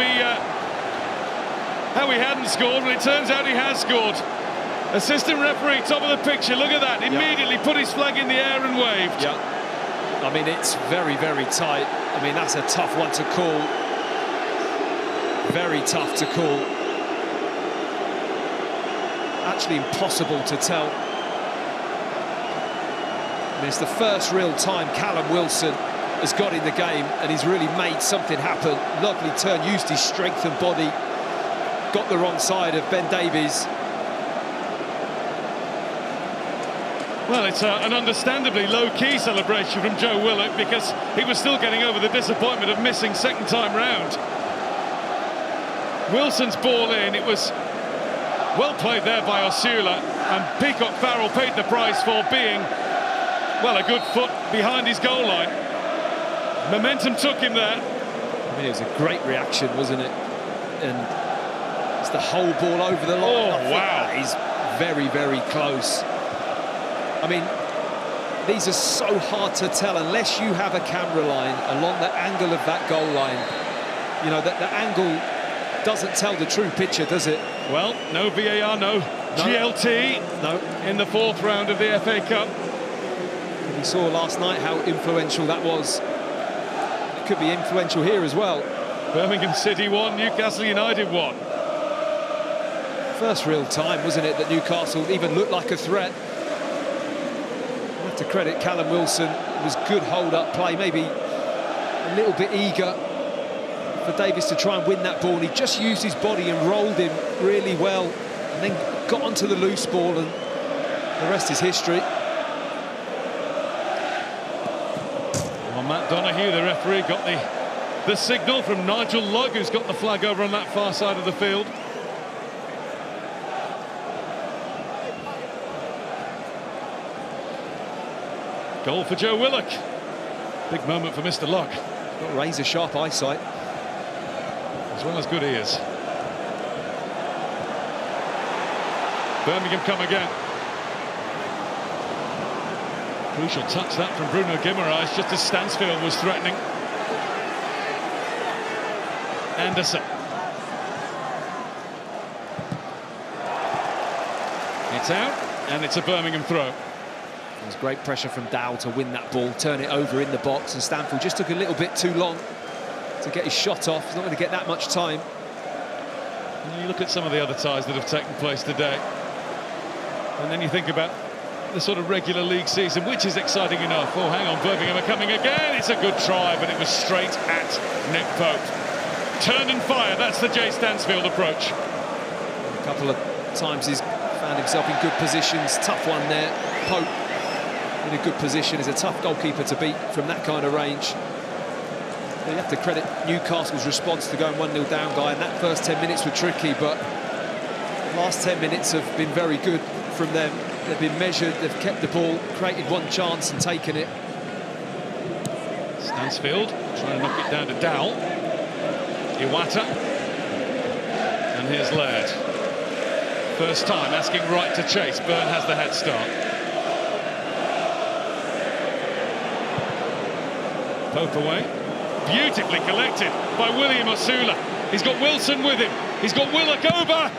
Speaker 13: he hadn't scored, but it turns out he has scored. Assistant referee, top of the picture, look at that. Immediately put his flag in the air and waved.
Speaker 14: Yeah. I mean, it's very, very tight. I mean, that's a tough one to call. Very tough to call. Actually impossible to tell. I mean, it's the first real time Callum Wilson has got in the game, and he's really made something happen. Lovely turn, used his strength and body. Got the wrong side of Ben Davies.
Speaker 13: Well, it's an understandably low-key celebration from Joe Willock, because he was still getting over the disappointment of missing second time round. Wilson's ball in, it was well played there by Osula, and Peacock Farrell paid the price for being, well, a good foot behind his goal line. Momentum took him there.
Speaker 14: I mean, it was a great reaction, wasn't it? And it's the whole ball over the line.
Speaker 13: Oh, wow.
Speaker 14: That is very, very close. I mean, these are so hard to tell unless you have a camera line along the angle of that goal line. You know, that the angle doesn't tell the true picture, does it?
Speaker 13: Well, no VAR, no GLT.
Speaker 14: No.
Speaker 13: In the 4th round of the FA Cup.
Speaker 14: We saw last night how influential that was. It could be influential here as well.
Speaker 13: Birmingham City won, Newcastle United won.
Speaker 14: First real time, wasn't it, that Newcastle even looked like a threat. To credit Callum Wilson, it was good hold-up play, maybe a little bit eager for Davis to try and win that ball. He just used his body and rolled him really well, and then got onto the loose ball, and the rest is history.
Speaker 13: Well, Matt Donoghue, the referee, got the signal from Nigel Lugg, who's got the flag over on that far side of the field. Goal for Joe Willock. Big moment for Mr. Locke.
Speaker 14: Got razor-sharp eyesight.
Speaker 13: As well as good ears. Birmingham come again. Crucial touch that from Bruno Guimaraes, just as Stansfield was threatening. Anderson. It's out, and it's a Birmingham throw.
Speaker 14: There's great pressure from Dow to win that ball, turn it over in the box, and Stanfield just took a little bit too long to get his shot off. He's not going to get that much time.
Speaker 13: And you look at some of the other ties that have taken place today, and then you think about the sort of regular league season, which is exciting enough. Oh, hang on, Birmingham are coming again. It's a good try, but it was straight at Nick Pope. Turn and fire, that's the Jay Stansfield approach.
Speaker 14: A couple of times he's found himself in good positions. Tough one there. Pope in a good position. Is a tough goalkeeper to beat from that kind of range. You have to credit Newcastle's response to going 1-0 down, Guy, and that first 10 minutes were tricky, but the last 10 minutes have been very good from them. They've been measured, they've kept the ball, created one chance and taken it.
Speaker 13: Stansfield trying to knock it down to Dowell. Iwata. And here's Laird. First time asking right to chase. Byrne has the head start. Pope away. Beautifully collected by William Osula. He's got Wilson with him. He's got Willock over.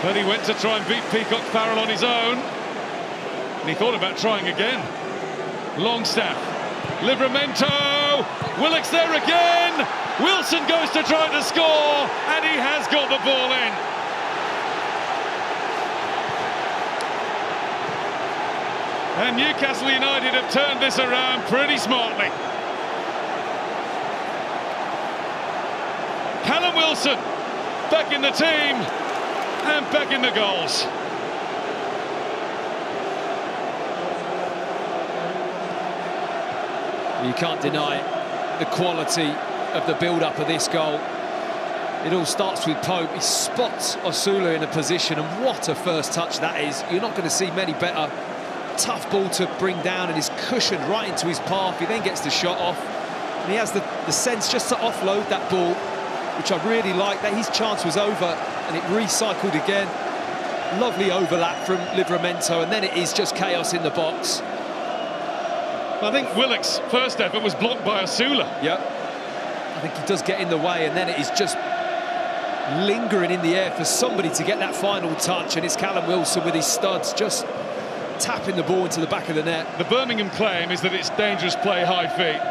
Speaker 13: But he went to try and beat Peacock Farrell on his own. And he thought about trying again. Longstaff. Livramento. Willock's there again. Wilson goes to try to score. And he has got the ball in. And Newcastle United have turned this around pretty smartly. Callum Wilson back in the team and back in the goals.
Speaker 14: You can't deny the quality of the build-up of this goal. It all starts with Pope. He spots Osula in a position, and what a first touch that is. You're not going to see many better. Tough ball to bring down, and is cushioned right into his path. He then gets the shot off, and he has the sense just to offload that ball, which I really like. That his chance was over, and it recycled again. Lovely overlap from Livramento, and then it is just chaos in the box.
Speaker 13: I think Willock's first effort was blocked by Osula.
Speaker 14: Yep. I think he does get in the way, and then it is just lingering in the air for somebody to get that final touch, and it's Callum Wilson with his studs just tapping the ball into the back of the net.
Speaker 13: The Birmingham claim is that it's dangerous play, high feet.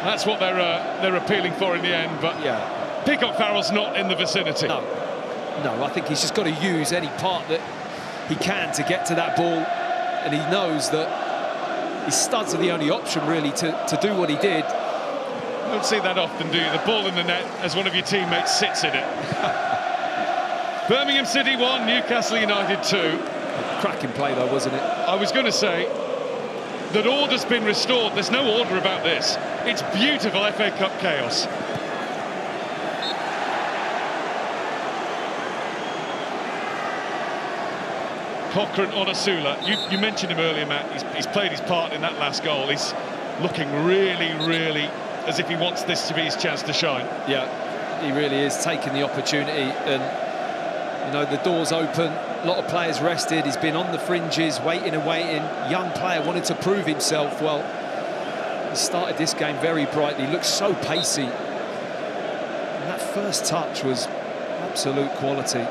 Speaker 13: That's what they're appealing for in the end, but
Speaker 14: yeah,
Speaker 13: Peacock Farrell's not in the vicinity.
Speaker 14: No, I think he's just got to use any part that he can to get to that ball, and he knows that his studs are the only option really to do what he did.
Speaker 13: You don't see that often, do you? The ball in the net as one of your teammates sits in it. Birmingham City 1, Newcastle United 2.
Speaker 14: Cracking play though, wasn't it?
Speaker 13: I was going to say that order's been restored. There's no order about this. It's beautiful FA Cup chaos. Cochrane on Osula. You mentioned him earlier, Matt. He's played his part in that last goal. He's looking really, really as if he wants this to be his chance to shine.
Speaker 14: Yeah, he really is taking the opportunity, and you know, the door's open. A lot of players rested. He's been on the fringes, waiting and waiting. Young player wanted to prove himself. Well, he started this game very brightly. Looks so pacey. And that first touch was absolute quality.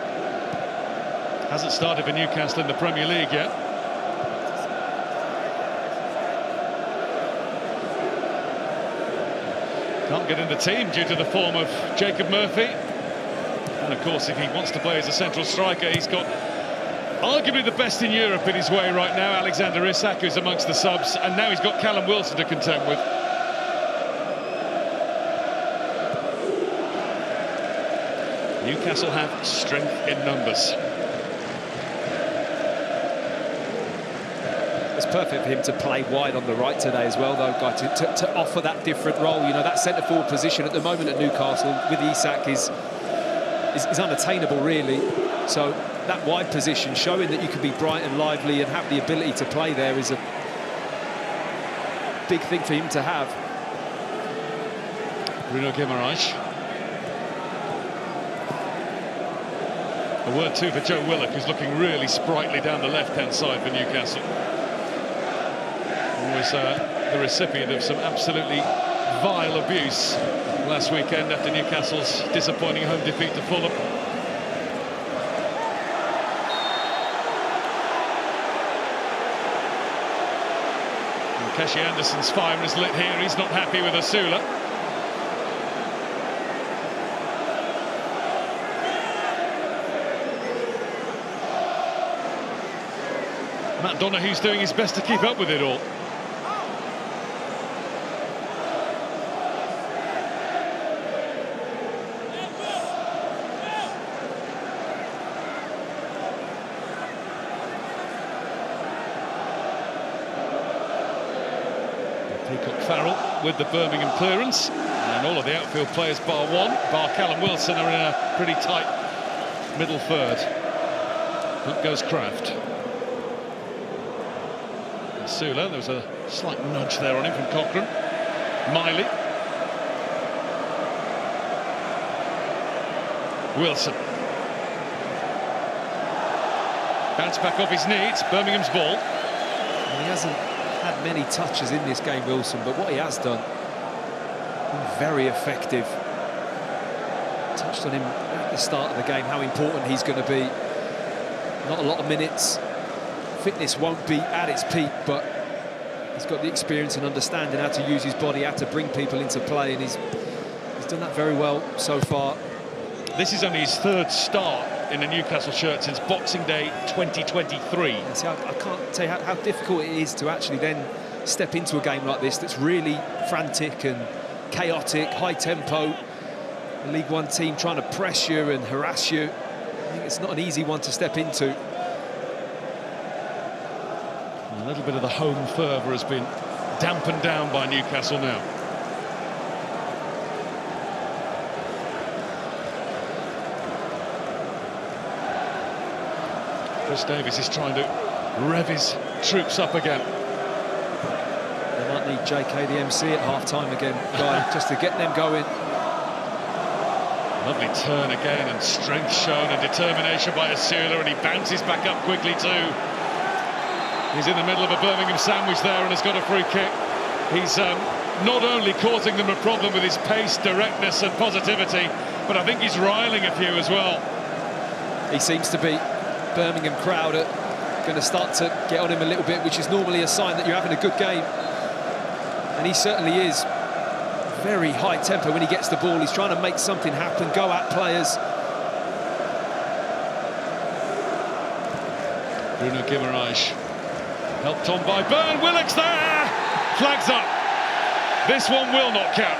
Speaker 13: Hasn't started for Newcastle in the Premier League yet. Can't get in the team due to the form of Jacob Murphy. And of course, if he wants to play as a central striker, he's got arguably the best in Europe in his way right now. Alexander Isak, who's amongst the subs, and now he's got Callum Wilson to contend with. Newcastle have strength in numbers.
Speaker 14: It's perfect for him to play wide on the right today as well, though, Guy, to offer that different role. You know, that centre-forward position at the moment at Newcastle with Isak is unattainable, really. So that wide position, showing that you can be bright and lively and have the ability to play there, is a big thing for him to have.
Speaker 13: Bruno Guimaraes. A word too for Joe Willock, who's looking really sprightly down the left-hand side for Newcastle. Always the recipient of some absolutely vile abuse last weekend after Newcastle's disappointing home defeat to Fulham. Keshi Anderson's fire is lit here. He's not happy with Osula. Matt Donohue's doing his best to keep up with it all. Farrell with the Birmingham clearance, and all of the outfield players bar one, bar Callum Wilson, are in a pretty tight middle third. Up goes Kraft. And Sula, there was a slight nudge there on him from Cochrane. Miley. Wilson. Bounce back off his knee, it's Birmingham's ball.
Speaker 14: And he hasn't had many touches in this game, Wilson, but what he has done, very effective. Touched on him at the start of the game, how important he's going to be. Not a lot of minutes. Fitness won't be at its peak, but he's got the experience and understanding how to use his body, how to bring people into play, and he's done that very well so far.
Speaker 13: This is only his third start in a Newcastle shirt since Boxing Day 2023.
Speaker 14: See, I can't tell you how difficult it is to actually then step into a game like this that's really frantic and chaotic, high tempo. The League One team trying to press you and harass you. I think it's not an easy one to step into.
Speaker 13: A little bit of the home fervour has been dampened down by Newcastle now. Chris Davies is trying to rev his troops up again.
Speaker 14: They might need JK the MC at half-time again, Guy, just to get them going.
Speaker 13: Lovely turn again, and strength shown and determination by Asula, and he bounces back up quickly too. He's in the middle of a Birmingham sandwich there and has got a free kick. He's not only causing them a problem with his pace, directness and positivity, but I think he's riling a few as well.
Speaker 14: He seems to be. Birmingham crowd are going to start to get on him a little bit, which is normally a sign that you're having a good game. And he certainly is. Very high tempo when he gets the ball. He's trying to make something happen, go at players.
Speaker 13: Bruno Guimaraes helped on by Byrne. Willock's there! Flags up. This one will not count.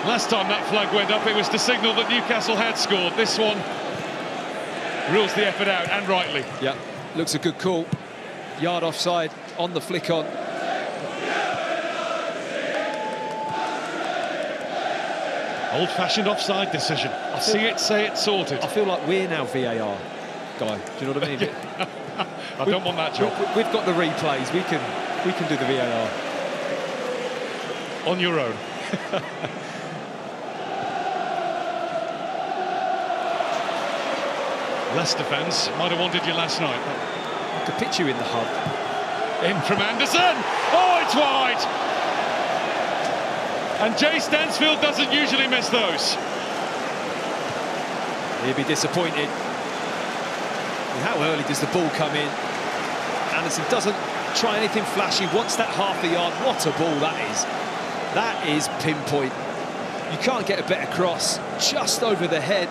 Speaker 13: Last time that flag went up, it was to signal that Newcastle had scored. This one rules the effort out, and rightly.
Speaker 14: Yeah, looks a good call. Yard offside on the flick on.
Speaker 13: Old-fashioned offside decision. See it, say it, sorted.
Speaker 14: I feel like we're now VAR, Guy. Do you know what I mean?
Speaker 13: I don't want that job.
Speaker 14: We've got the replays. We can do the VAR.
Speaker 13: On your own. Leicester fans might have wanted you last night.
Speaker 14: I could picture you in the hub.
Speaker 13: In from Anderson. Oh, it's wide. And Jay Stansfield doesn't usually miss those.
Speaker 14: He'll be disappointed. And how early does the ball come in? Anderson doesn't try anything flashy. Wants that half a yard. What a ball that is. That is pinpoint. You can't get a better cross. Just over the head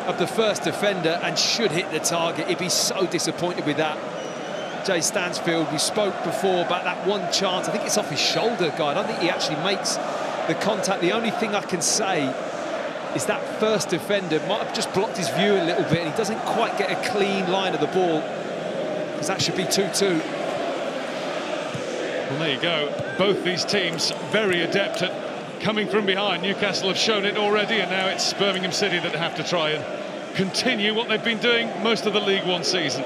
Speaker 14: of the first defender and should hit the target. He'd be so disappointed with that. Jay Stansfield, we spoke before about that one chance. I think it's off his shoulder, Guy. I don't think he actually makes the contact. The only thing I can say is that first defender might have just blocked his view a little bit, and he doesn't quite get a clean line of the ball, because that should be 2-2.
Speaker 13: Well, there you go. Both these teams very adept at coming from behind. Newcastle have shown it already, and now it's Birmingham City that have to try and continue what they've been doing most of the League One season.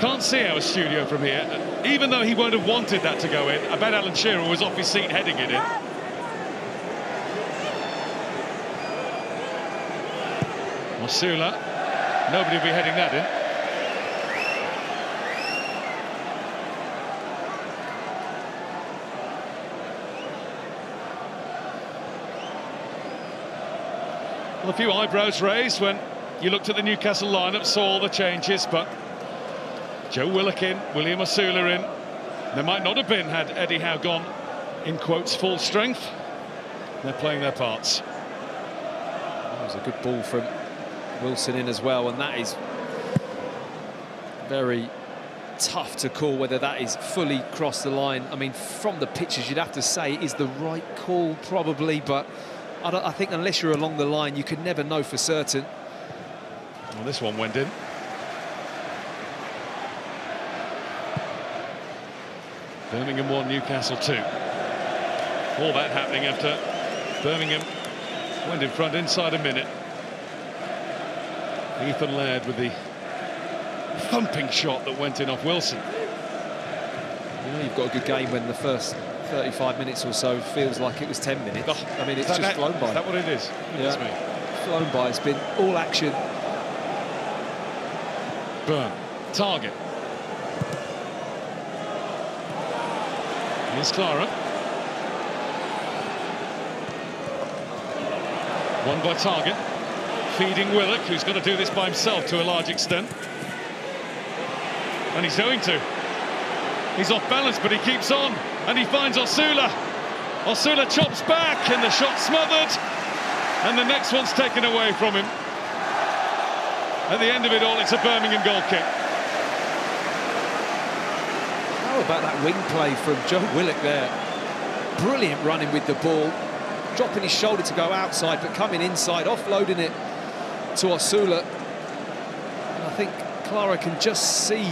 Speaker 13: Can't see our studio from here. Even though he won't have wanted that to go in, I bet Alan Shearer was off his seat heading it in. Masula, nobody will be heading that in. Well, a few eyebrows raised when you looked at the Newcastle lineup, saw all the changes, but Joe Willock in, William Asula in. There might not have been had Eddie Howe gone in quotes full strength. They're playing their parts.
Speaker 14: That was a good ball from Wilson in as well, and that is very tough to call whether that is fully crossed the line. I mean, from the pictures, you'd have to say it is the right call, probably, but I think unless you're along the line, you could never know for certain.
Speaker 13: Well, this one went in. Birmingham 1, Newcastle 2. All that happening after Birmingham went in front inside a minute. Ethan Laird with the thumping shot that went in off Wilson.
Speaker 14: You know, you've got a good game when the first 35 minutes or so feels like it was 10 minutes.
Speaker 13: Oh,
Speaker 14: I mean, it's just flown by.
Speaker 13: Is that what it is?
Speaker 14: Yeah, flown by. It's been all action.
Speaker 13: Burn. Target. Here's Clara. One by Target. Feeding Willock, who's got to do this by himself to a large extent. And he's going to. He's off balance, but he keeps on. And he finds Osula. Osula chops back, and the shot smothered. And the next one's taken away from him. At the end of it all, it's a Birmingham goal kick.
Speaker 14: How about that wing play from Joe Willock there? Brilliant running with the ball. Dropping his shoulder to go outside, but coming inside, offloading it to Osula. And I think Clara can just see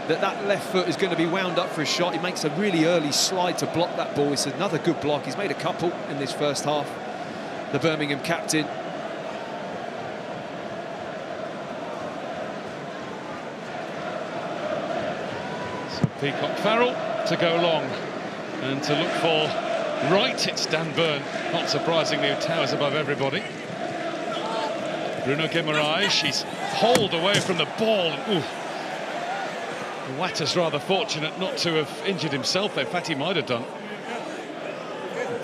Speaker 14: that left foot is going to be wound up for a shot. He makes a really early slide to block that ball. It's another good block. He's made a couple in this first half. The Birmingham captain.
Speaker 13: So Peacock Farrell to go long and to look for right. It's Dan Burn, not surprisingly, who towers above everybody. Bruno Guimaraes, she's hauled away from the ball. Ooh. Watta's rather fortunate not to have injured himself. In fact, he might have done.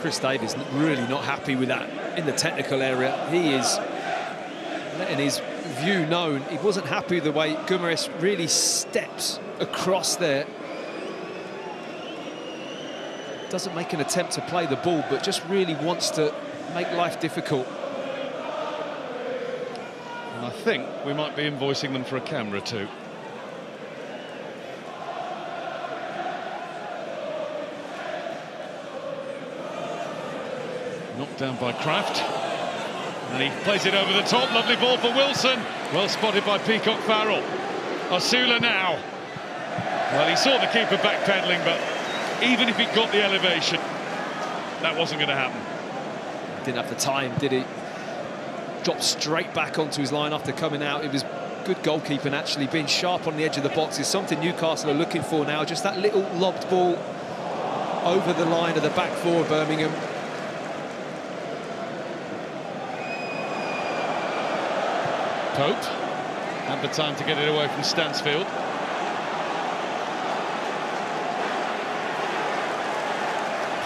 Speaker 14: Chris Davies really not happy with that in the technical area. He is letting his view known. He wasn't happy with the way Guimaraes really steps across there. Doesn't make an attempt to play the ball, but just really wants to make life difficult.
Speaker 13: And I think we might be invoicing them for a camera too. Knocked down by Kraft. And he plays it over the top. Lovely ball for Wilson. Well spotted by Peacock Farrell. Osula now. Well, he saw the keeper backpedaling, but even if he got the elevation, that wasn't going to happen.
Speaker 14: Didn't have the time, did he? Dropped straight back onto his line after coming out. It was good goalkeeping, actually. Being sharp on the edge of the box is something Newcastle are looking for now. Just that little lobbed ball over the line of the back four of Birmingham.
Speaker 13: Pope had the time to get it away from Stansfield.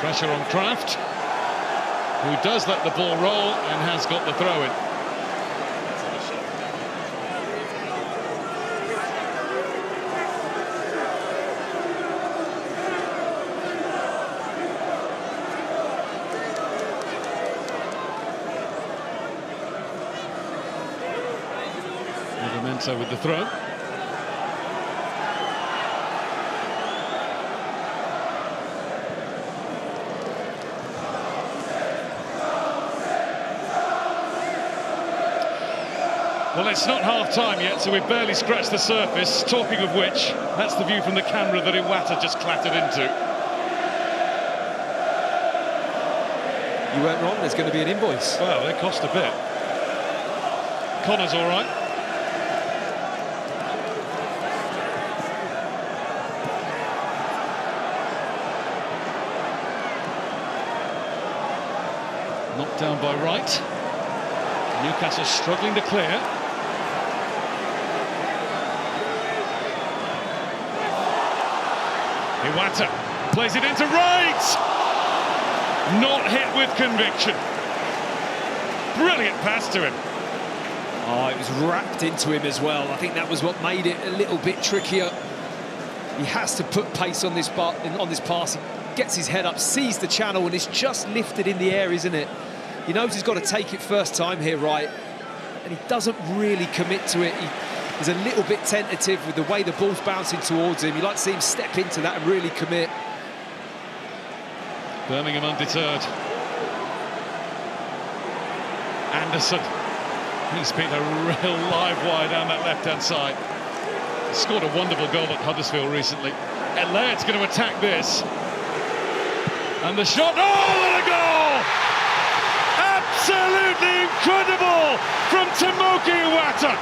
Speaker 13: Pressure on Kraft, who does let the ball roll and has got the throw-in. Livramento with the throw. Well, it's not half-time yet, so we've barely scratched the surface. Talking of which, that's the view from the camera that Iwata just clattered into.
Speaker 14: You weren't wrong, there's going to be an invoice.
Speaker 13: Well, they cost a bit. Connor's all right. Knocked down by Wright. Newcastle struggling to clear. Iwata plays it into Wright. Not hit with conviction. Brilliant pass to him.
Speaker 14: Oh, it was wrapped into him as well. I think that was what made it a little bit trickier. He has to put pace on this pass. He gets his head up, sees the channel, and it's just lifted in the air, isn't it? He knows he's got to take it first time here, right? And he doesn't really commit to it. He's a little bit tentative with the way the ball's bouncing towards him. You like to see him step into that and really commit.
Speaker 13: Birmingham undeterred. Anderson. He's been a real live wire down that left-hand side. He scored a wonderful goal at Huddersfield recently. Ellaird's going to attack this. And the shot, oh, what a goal! Absolutely incredible from Tomoki Iwata.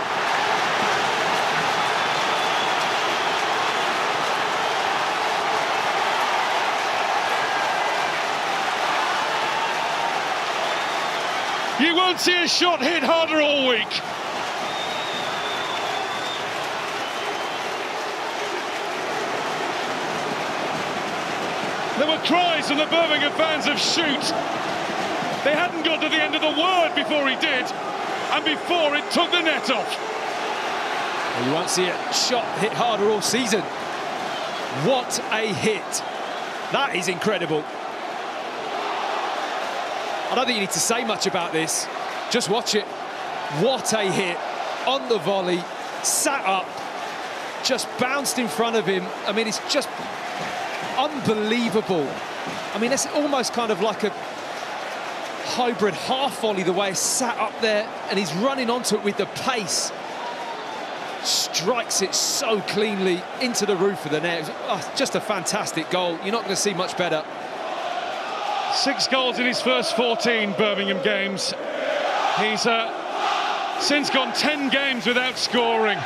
Speaker 13: You won't see a shot hit harder all week. There were cries from the Birmingham fans of shoot. They hadn't got to the end of the word before he did, and before it took the net off.
Speaker 14: Well, you won't see a shot hit harder all season. What a hit. That is incredible. I don't think you need to say much about this. Just watch it. What a hit. On the volley, sat up, just bounced in front of him. I mean, it's just unbelievable. I mean, it's almost kind of like a hybrid half volley, the way it's sat up there, and he's running onto it with the pace. Strikes it so cleanly into the roof of the net. Just a fantastic goal. You're not going to see much better.
Speaker 13: 6 goals in his first 14 Birmingham games. He's since gone 10 games without scoring.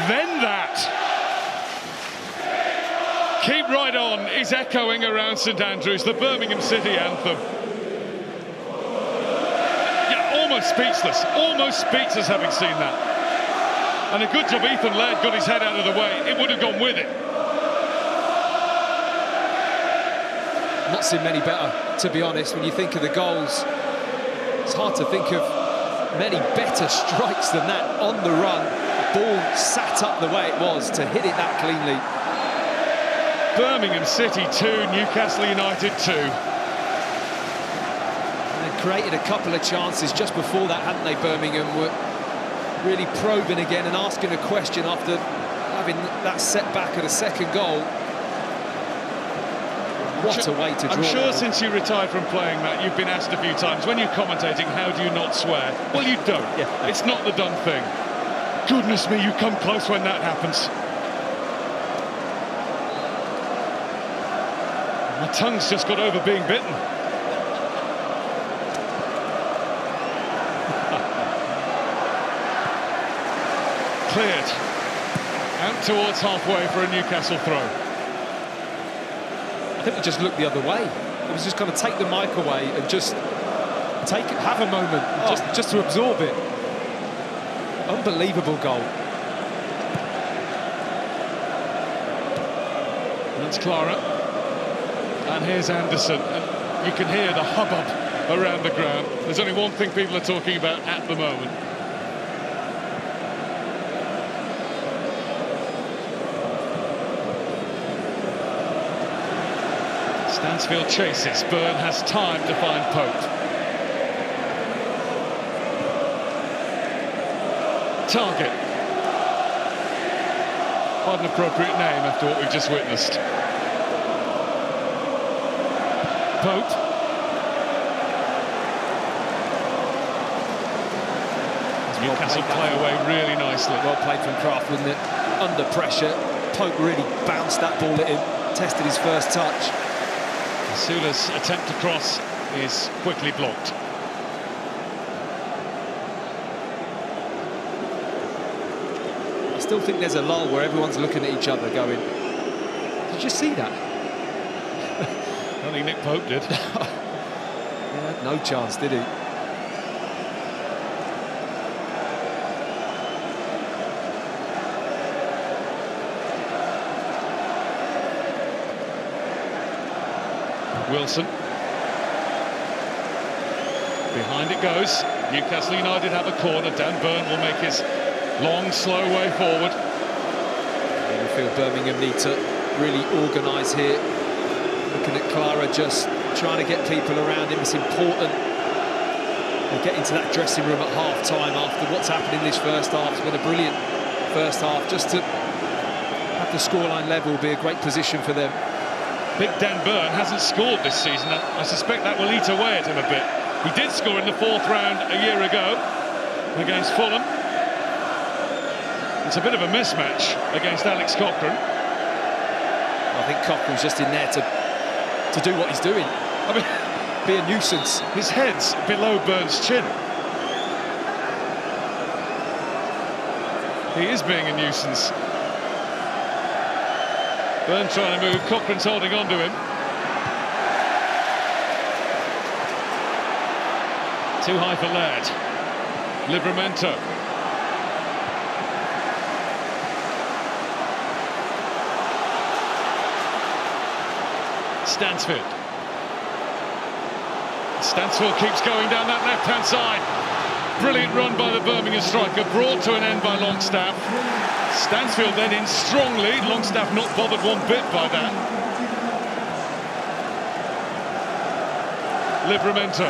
Speaker 13: Then that. Keep right on is echoing around St Andrews, the Birmingham City anthem. Yeah, almost speechless having seen that. And a good job Ethan Laird got his head out of the way. It would have gone with it.
Speaker 14: Not seen many better, to be honest. When you think of the goals, it's hard to think of many better strikes than that on the run. The ball sat up the way it was to hit it that cleanly.
Speaker 13: Birmingham City 2, Newcastle United 2.
Speaker 14: And they created a couple of chances just before that, hadn't they? Birmingham were really probing again and asking a question after having that setback of the second goal. What a way to draw.
Speaker 13: I'm sure since you retired from playing, Matt, you've been asked a few times, when you're commentating, how do you not swear? Well, you don't. Yeah. It's not the done thing. Goodness me, you come close when that happens. My tongue's just got over being bitten. Cleared. Out towards halfway for a Newcastle throw.
Speaker 14: I think he just looked the other way. He was just going to take the mic away and just have a moment, just to absorb it. Unbelievable goal.
Speaker 13: That's Clara. And here's Anderson. And you can hear the hubbub around the ground. There's only one thing people are talking about at the moment. Stansfield chases. Byrne has time to find Pope. Target. Quite an appropriate name after what we've just witnessed. Pope. Newcastle play away really nicely.
Speaker 14: Well played from Kraft, wasn't it? Under pressure, Pope really bounced that ball at him, tested his first touch.
Speaker 13: Sula's attempt to cross is quickly blocked.
Speaker 14: I still think there's a lull where everyone's looking at each other going, did you see that?
Speaker 13: I don't think Nick Pope did.
Speaker 14: Yeah, no chance, did he?
Speaker 13: Wilson. Behind it goes. Newcastle United have a corner. Dan Byrne will make his long, slow way forward.
Speaker 14: I feel Birmingham need to really organise here. Looking at Clara just trying to get people around him. It's important They get into that dressing room at half-time after what's happened in this first half. It's been a brilliant first half. Just to have the scoreline level be a great position for them.
Speaker 13: Big Dan Burn hasn't scored this season. I suspect that will eat away at him a bit. He did score in the 4th round a year ago against Fulham. It's a bit of a mismatch against Alex Cochrane.
Speaker 14: I think Cochrane's just in there to do what he's doing. I mean, be a nuisance.
Speaker 13: His head's below Burn's chin. He is being a nuisance. Burn trying to move, Cochrane's holding on to him. Too high for Laird. Livramento. Stansfield. Stansfield keeps going down that left-hand side. Brilliant run by the Birmingham striker, brought to an end by Longstaff. Stansfield then in strongly. Longstaff not bothered one bit by that. Livramento.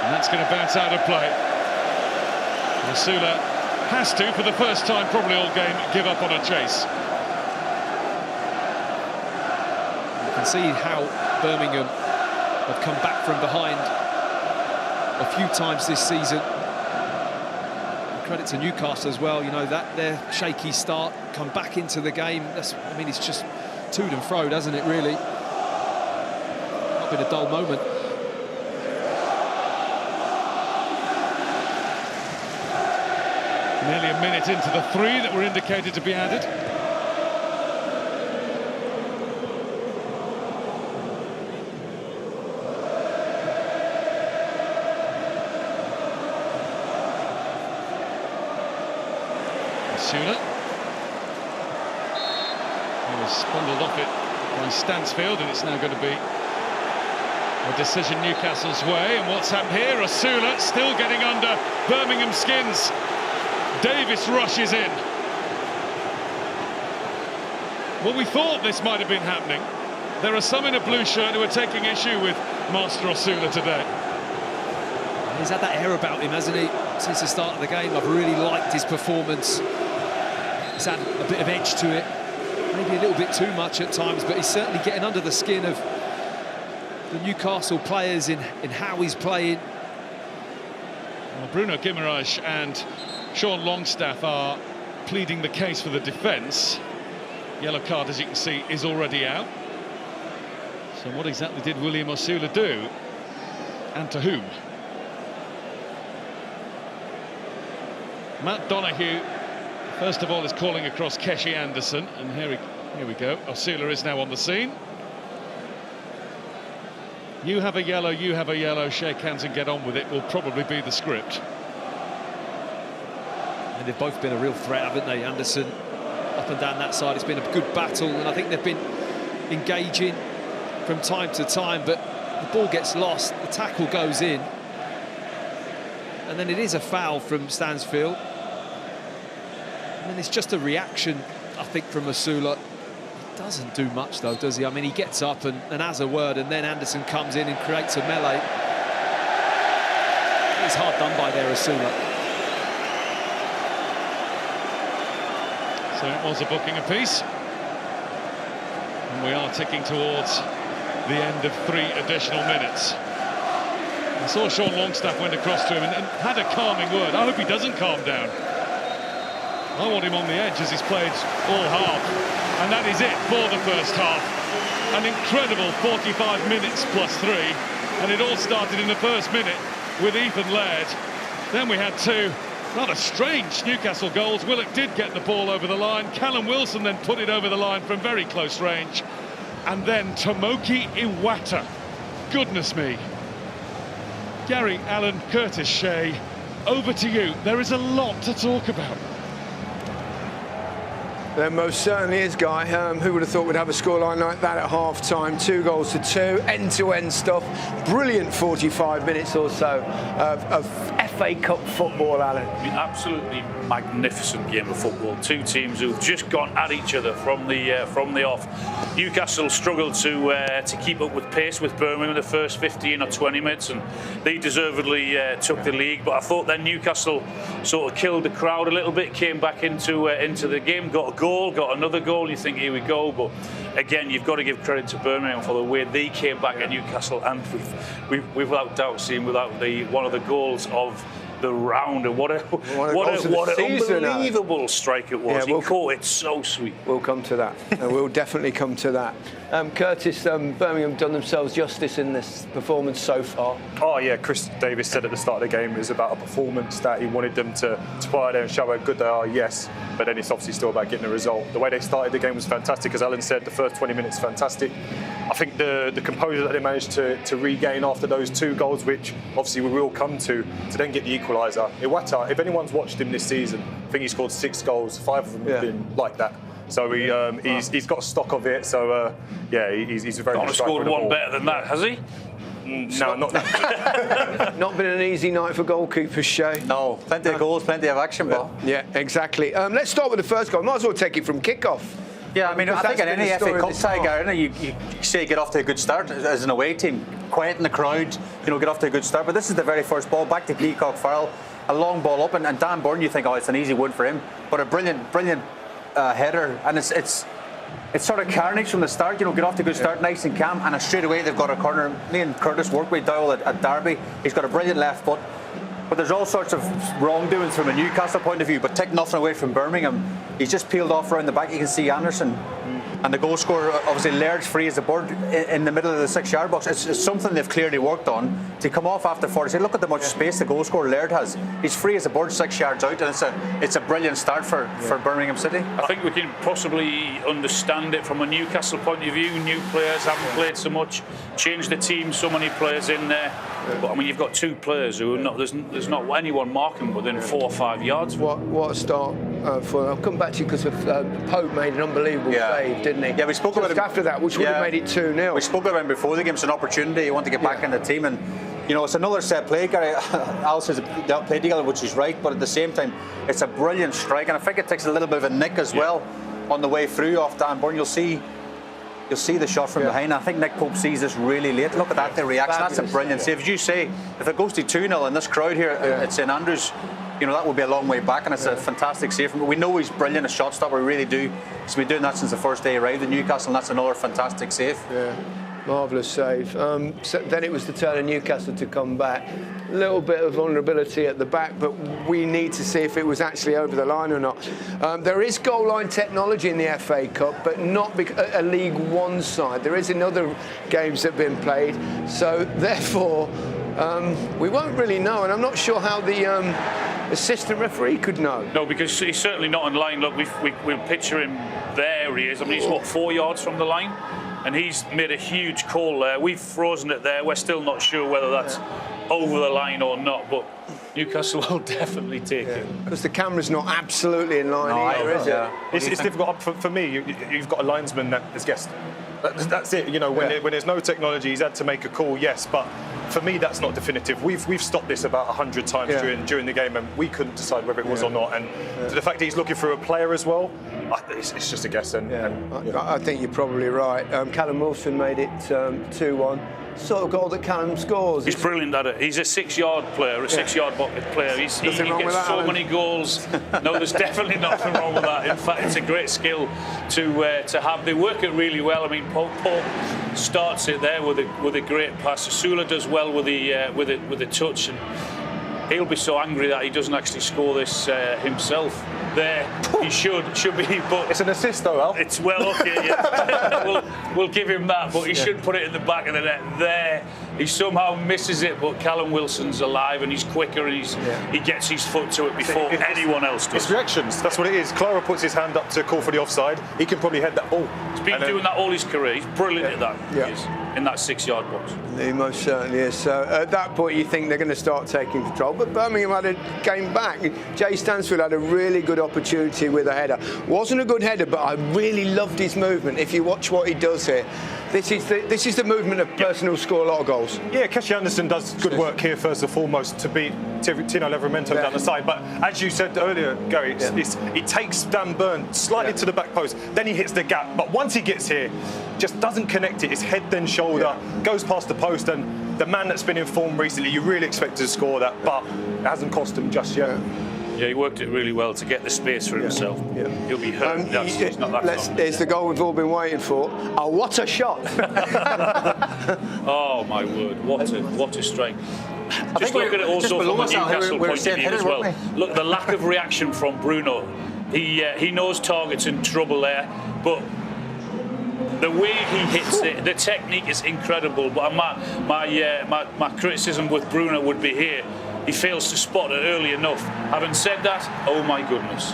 Speaker 13: And that's going to bounce out of play. Rasula has to, for the first time probably all game, give up on a chase.
Speaker 14: You can see how Birmingham have come back from behind a few times this season. Credit to Newcastle as well, you know, that their shaky start, come back into the game. I mean, it's just toed and froed, hasn't it, really? Not been a dull moment.
Speaker 13: Nearly a minute into the 3 that were indicated to be added. He was spundled off it by Stansfield, and it's now going to be a decision Newcastle's way. And what's happened here? Rasula still getting under Birmingham's skins. Davis rushes in. Well, we thought this might have been happening. There are some in a blue shirt who are taking issue with Master Rasula today.
Speaker 14: He's had that air about him, hasn't he, since the start of the game. I've really liked his performance. He's had a bit of edge to it, maybe a little bit too much at times, but he's certainly getting under the skin of the Newcastle players in how he's playing.
Speaker 13: Well, Bruno Guimaraes and Sean Longstaff are pleading the case for the defence. Yellow card, as you can see, is already out. So what exactly did William Osula do? And to whom? Matt Donahue, first of all, is calling across Keshi Anderson, and here we go. Osula is now on the scene. You have a yellow, shake hands and get on with it will probably be the script.
Speaker 14: And they've both been a real threat, haven't they? Anderson up and down that side. It's been a good battle, and I think they've been engaging from time to time, but the ball gets lost, the tackle goes in, and then it is a foul from Stansfield. And then it's just a reaction, I think, from Osula. He doesn't do much, though, does he? I mean, he gets up and has a word, and then Anderson comes in and creates a melee. It's hard done by there, Osula.
Speaker 13: So it was a booking apiece. And we are ticking towards the end of 3 additional minutes. I saw Sean Longstaff went across to him and had a calming word. I hope he doesn't calm down. I want him on the edge as he's played all half. And that is it for the first half. An incredible 45 minutes plus 3. And it all started in the first minute with Ethan Laird. Then we had 2 rather strange Newcastle goals. Willock did get the ball over the line. Callum Wilson then put it over the line from very close range. And then Tomoki Iwata. Goodness me. Gary, Allen, Curtis Shea, over to you. There is a lot to talk about.
Speaker 5: There most certainly is, Guy. Who would have thought we'd have a scoreline like that at half-time? 2-2, end-to-end stuff. Brilliant 45 minutes or so of FA Cup football, Alan.
Speaker 4: I mean, absolutely magnificent game of football. Two teams who've just gone at each other from the off. Newcastle struggled to keep up with pace with Birmingham in the first 15 or 20 minutes, and they deservedly took the lead. But I thought then Newcastle sort of killed the crowd a little bit, came back into the game, got a goal, got another goal. You think, here we go, but again, you've got to give credit to Birmingham for the way they came back at Newcastle, and we've without doubt seen one of the goals of the round, and what an unbelievable strike it was.
Speaker 5: Yeah,
Speaker 4: he caught it so sweet.
Speaker 5: We'll come to that. We'll definitely come to that. Curtis, Birmingham done themselves justice in this performance so far.
Speaker 7: Oh yeah, Chris Davis said at the start of the game it was about a performance, that he wanted them to play there and show how good they are, yes, but then it's obviously still about getting a result. The way they started the game was fantastic, as Alan said. The first 20 minutes fantastic. I think the composure that they managed to regain after those 2 goals, which obviously we will come to then get the equaliser. Iwata, if anyone's watched him this season, I think he scored 6 goals, 5 of them have been like that. So he's got stock of it. So he's a very good striker.
Speaker 4: Scored one better than that, has he?
Speaker 7: No, not that.
Speaker 5: Not been an easy night for goalkeepers, Shay.
Speaker 6: No, plenty of goals, plenty of action, Bob.
Speaker 5: Yeah, exactly. Let's start with the first goal. Might as well take it from kickoff.
Speaker 6: Yeah, I mean, I think in any FA Cup tie, Gary, you say get off to a good start as an away team, quieten the crowd, get off to a good start. But this is the very first ball, back to Peacock Farrell, a long ball up, and Dan Burn, you think, it's an easy win for him, but a brilliant header, and it's sort of carnage from the start. Get off to a good start, nice and calm, and straight away they've got a corner. Me and Curtis worked with Dowell at Derby. He's got a brilliant left foot. But there's all sorts of wrongdoings from a Newcastle point of view, but take nothing away from Birmingham. He's just peeled off around the back. You can see Anderson. And the goal scorer, obviously, Laird's free as a bird in the middle of the 6-yard box. It's something they've clearly worked on. To come off after 40, look at the much space the goal scorer Laird has. He's free as a bird 6 yards out, and it's a brilliant start for Birmingham City.
Speaker 4: I think we can possibly understand it from a Newcastle point of view. New players haven't played so much, changed the team, so many players in there. But I mean, you've got 2 players who are not. There's not anyone marking within 4 or 5 yards.
Speaker 5: What a start for. I'll come back to you because Pope made an unbelievable save, didn't he?
Speaker 6: Yeah, we spoke about it
Speaker 5: after that, which would have made it 2-0.
Speaker 6: We spoke about him before the game. It's an opportunity. You want to get back in the team, and it's another set play. Gary, Al says they'll play together, which is right, but at the same time, it's a brilliant strike, and I think it takes a little bit of a nick as well on the way through off Dan Burn. You'll see the shot from behind. I think Nick Pope sees this really late. Look at that, the reaction. That's a brilliant save. As you say, if it goes to 2-0 in this crowd here at St Andrews, that would be a long way back, and it's a fantastic save. But we know he's brilliant, a shot stopper, we really do. He's been doing that since the first day he arrived in Newcastle, and that's another fantastic save.
Speaker 5: Yeah, marvellous save. So then it was the turn of Newcastle to come back. A little bit of vulnerability at the back, but we need to see if it was actually over the line or not. There is goal line technology in the FA Cup, but not a League One side. There is in other games that have been played, so therefore we won't really know, and I'm not sure how the assistant referee could know.
Speaker 4: No, because he's certainly not on line. Look, we'll picture him there. He is. I mean, he's 4 yards from the line, and he's made a huge call there. We've frozen it there. We're still not sure whether that's over the line or not, but Newcastle will definitely take it.
Speaker 5: Because the camera's not absolutely in line either, is it?
Speaker 7: It's difficult. For me, you've got a linesman that has guessed. That's it. When there's no technology, he's had to make a call, yes, but for me, that's not definitive. We've stopped this about 100 times during the game, and we couldn't decide whether it was or not. And the fact that he's looking for a player as well, it's just a guess.
Speaker 5: I think you're probably right. Callum Wilson made it 2-1. Sort of goal that Callum scores.
Speaker 4: He's brilliant at it. He's a 6-yard player, a 6-yard bucket player. He gets so many goals. No, there's definitely nothing wrong with that. In fact, it's a great skill to have. They work it really well. I mean, Pope starts it there with a great pass. Sula does well with the touch, and he'll be so angry that he doesn't actually score this himself. There, he should be, but
Speaker 7: it's an assist though, Al.
Speaker 4: It's okay. Yeah. we'll give him that, but he should put it in the back of the net. There, he somehow misses it, but Callum Wilson's alive and he's quicker, and he gets his foot to it before anyone else does.
Speaker 7: It's reactions. That's what it is. Clara puts his hand up to call for the offside. He can probably head that ball.
Speaker 4: He's been doing that all his career. He's brilliant at that. He is, in that 6-yard box.
Speaker 5: He most certainly is. So at that point, you think they're going to start taking control. But Birmingham had a game back. Jay Stansfield had a really good opportunity with a header. Wasn't a good header, but I really loved his movement. If you watch what he does here, this is the movement of person who'll score a lot of goals.
Speaker 7: Yeah, Keshi Anderson does good work here first and foremost to beat Tino Livramento down the side. But as you said earlier, Gary, he takes Dan Burn slightly to the back post, then he hits the gap. But once he gets here, just doesn't connect it. It's head then shoulder, goes past the post, and the man that's been in form recently, you really expect to score that, but it hasn't cost him just yet.
Speaker 4: Yeah, he worked it really well to get the space for himself. He'll be hurt. He's not that long.
Speaker 5: Here's the goal we've all been waiting for. Oh, what a shot!
Speaker 4: Oh my word! What a strike! Just look at it also from the Newcastle point of view as well. Look, the lack of reaction from Bruno. He knows target's in trouble there, but the way he hits it, the technique is incredible. But my criticism with Bruno would be here. He fails to spot it early enough. Having said that, oh my goodness.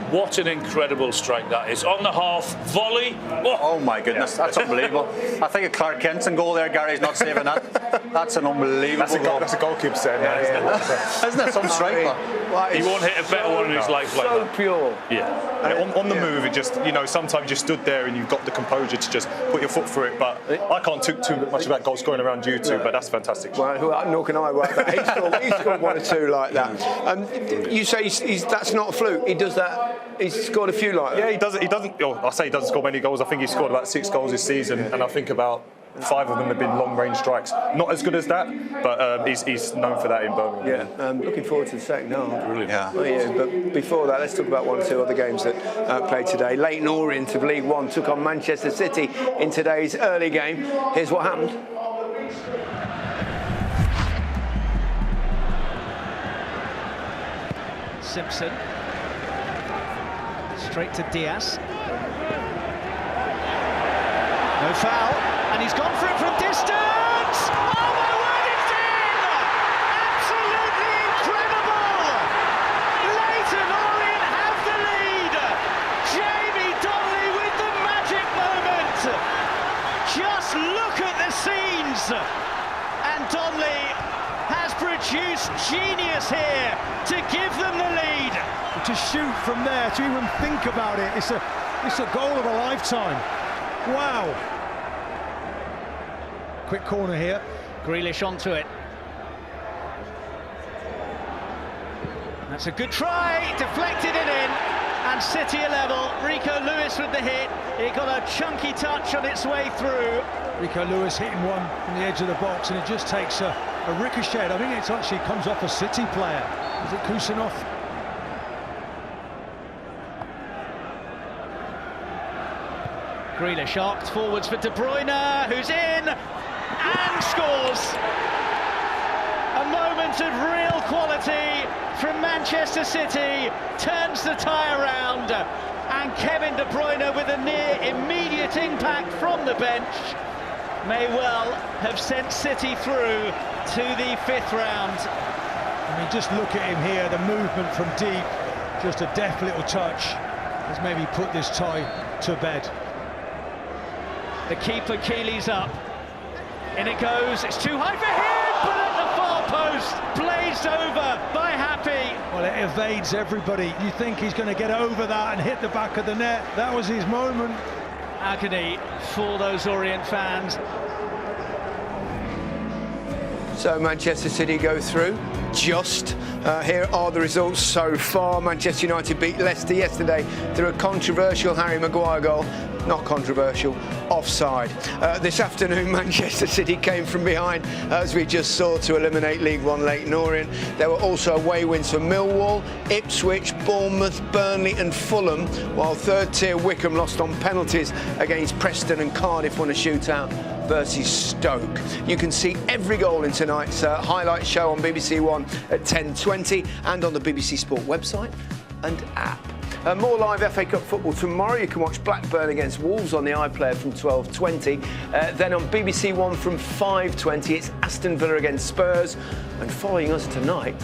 Speaker 4: What an incredible strike that is. On the half, volley.
Speaker 6: Oh my goodness, that's unbelievable. I think a Clark Kenton goal there, Gary's not saving that. That's an unbelievable goal.
Speaker 7: That's a goalkeeper saying that, isn't it?
Speaker 6: Isn't that some strike?
Speaker 4: He won't hit a better one in his life like that.
Speaker 5: So pure.
Speaker 7: Yeah. On the move, it just, sometimes you stood there and you've got the composure to just put your foot through it. But I can't talk too much about goal scoring around you two, but that's fantastic.
Speaker 5: Well, nor can I. He's scored one or two like that. You say that's not a fluke. He does that. He's scored a few like that.
Speaker 7: Yeah, he doesn't. I say he doesn't score many goals. I think he's scored about 6 goals this season, and I think about 5 of them have been long-range strikes. Not as good as that, but he's known for that in Birmingham.
Speaker 5: Yeah, looking forward to the second half.
Speaker 4: Brilliant.
Speaker 5: Yeah. Oh, yeah. But before that, let's talk about 1 or 2 other games that played today. Leyton Orient of League One took on Manchester City in today's early game. Here's what happened.
Speaker 2: Simpson. Straight to Diaz. No foul, and he's gone for it from distance! Oh my word, it's in! Absolutely incredible! Leyton Orient have the lead! Jamie Donnelly with the magic moment! Just look at the scenes! And Donnelly has produced genius here to give them the lead.
Speaker 15: To shoot from there, to even think about it, it's a goal of a lifetime. Wow. Quick corner here.
Speaker 2: Grealish onto it. That's a good try, deflected it in, and City are level. Rico Lewis with the hit. It got a chunky touch on its way through.
Speaker 15: Rico Lewis hitting one from the edge of the box, and it just takes a ricochet. I think it actually comes off a City player. Is it Kusanov?
Speaker 2: Grealish arced forwards for De Bruyne, who's in and scores. A moment of real quality from Manchester City, turns the tie around, and Kevin De Bruyne with a near immediate impact from the bench may well have sent City through to the 5th round.
Speaker 15: I mean, just look at him here, the movement from deep, just a deft little touch has maybe put this tie to bed.
Speaker 2: The keeper Keely's up. In it goes, it's too high for him, but at the far post, blazed over by Happy.
Speaker 15: Well, it evades everybody. You think he's going to get over that and hit the back of the net. That was his moment.
Speaker 2: Agony for those Orient fans.
Speaker 5: So Manchester City go through. Here are the results so far. Manchester United beat Leicester yesterday through a controversial Harry Maguire goal. Not controversial, offside. This afternoon, Manchester City came from behind, as we just saw, to eliminate League One Leyton Orient. There were also away wins for Millwall, Ipswich, Bournemouth, Burnley and Fulham, while third-tier Wickham lost on penalties against Preston, and Cardiff won a shootout versus Stoke. You can see every goal in tonight's highlight show on BBC One at 10:20 and on the BBC Sport website and app. More live FA Cup football tomorrow. You can watch Blackburn against Wolves on the iPlayer from 12:20. Then on BBC One from 5:20, it's Aston Villa against Spurs. And following us tonight...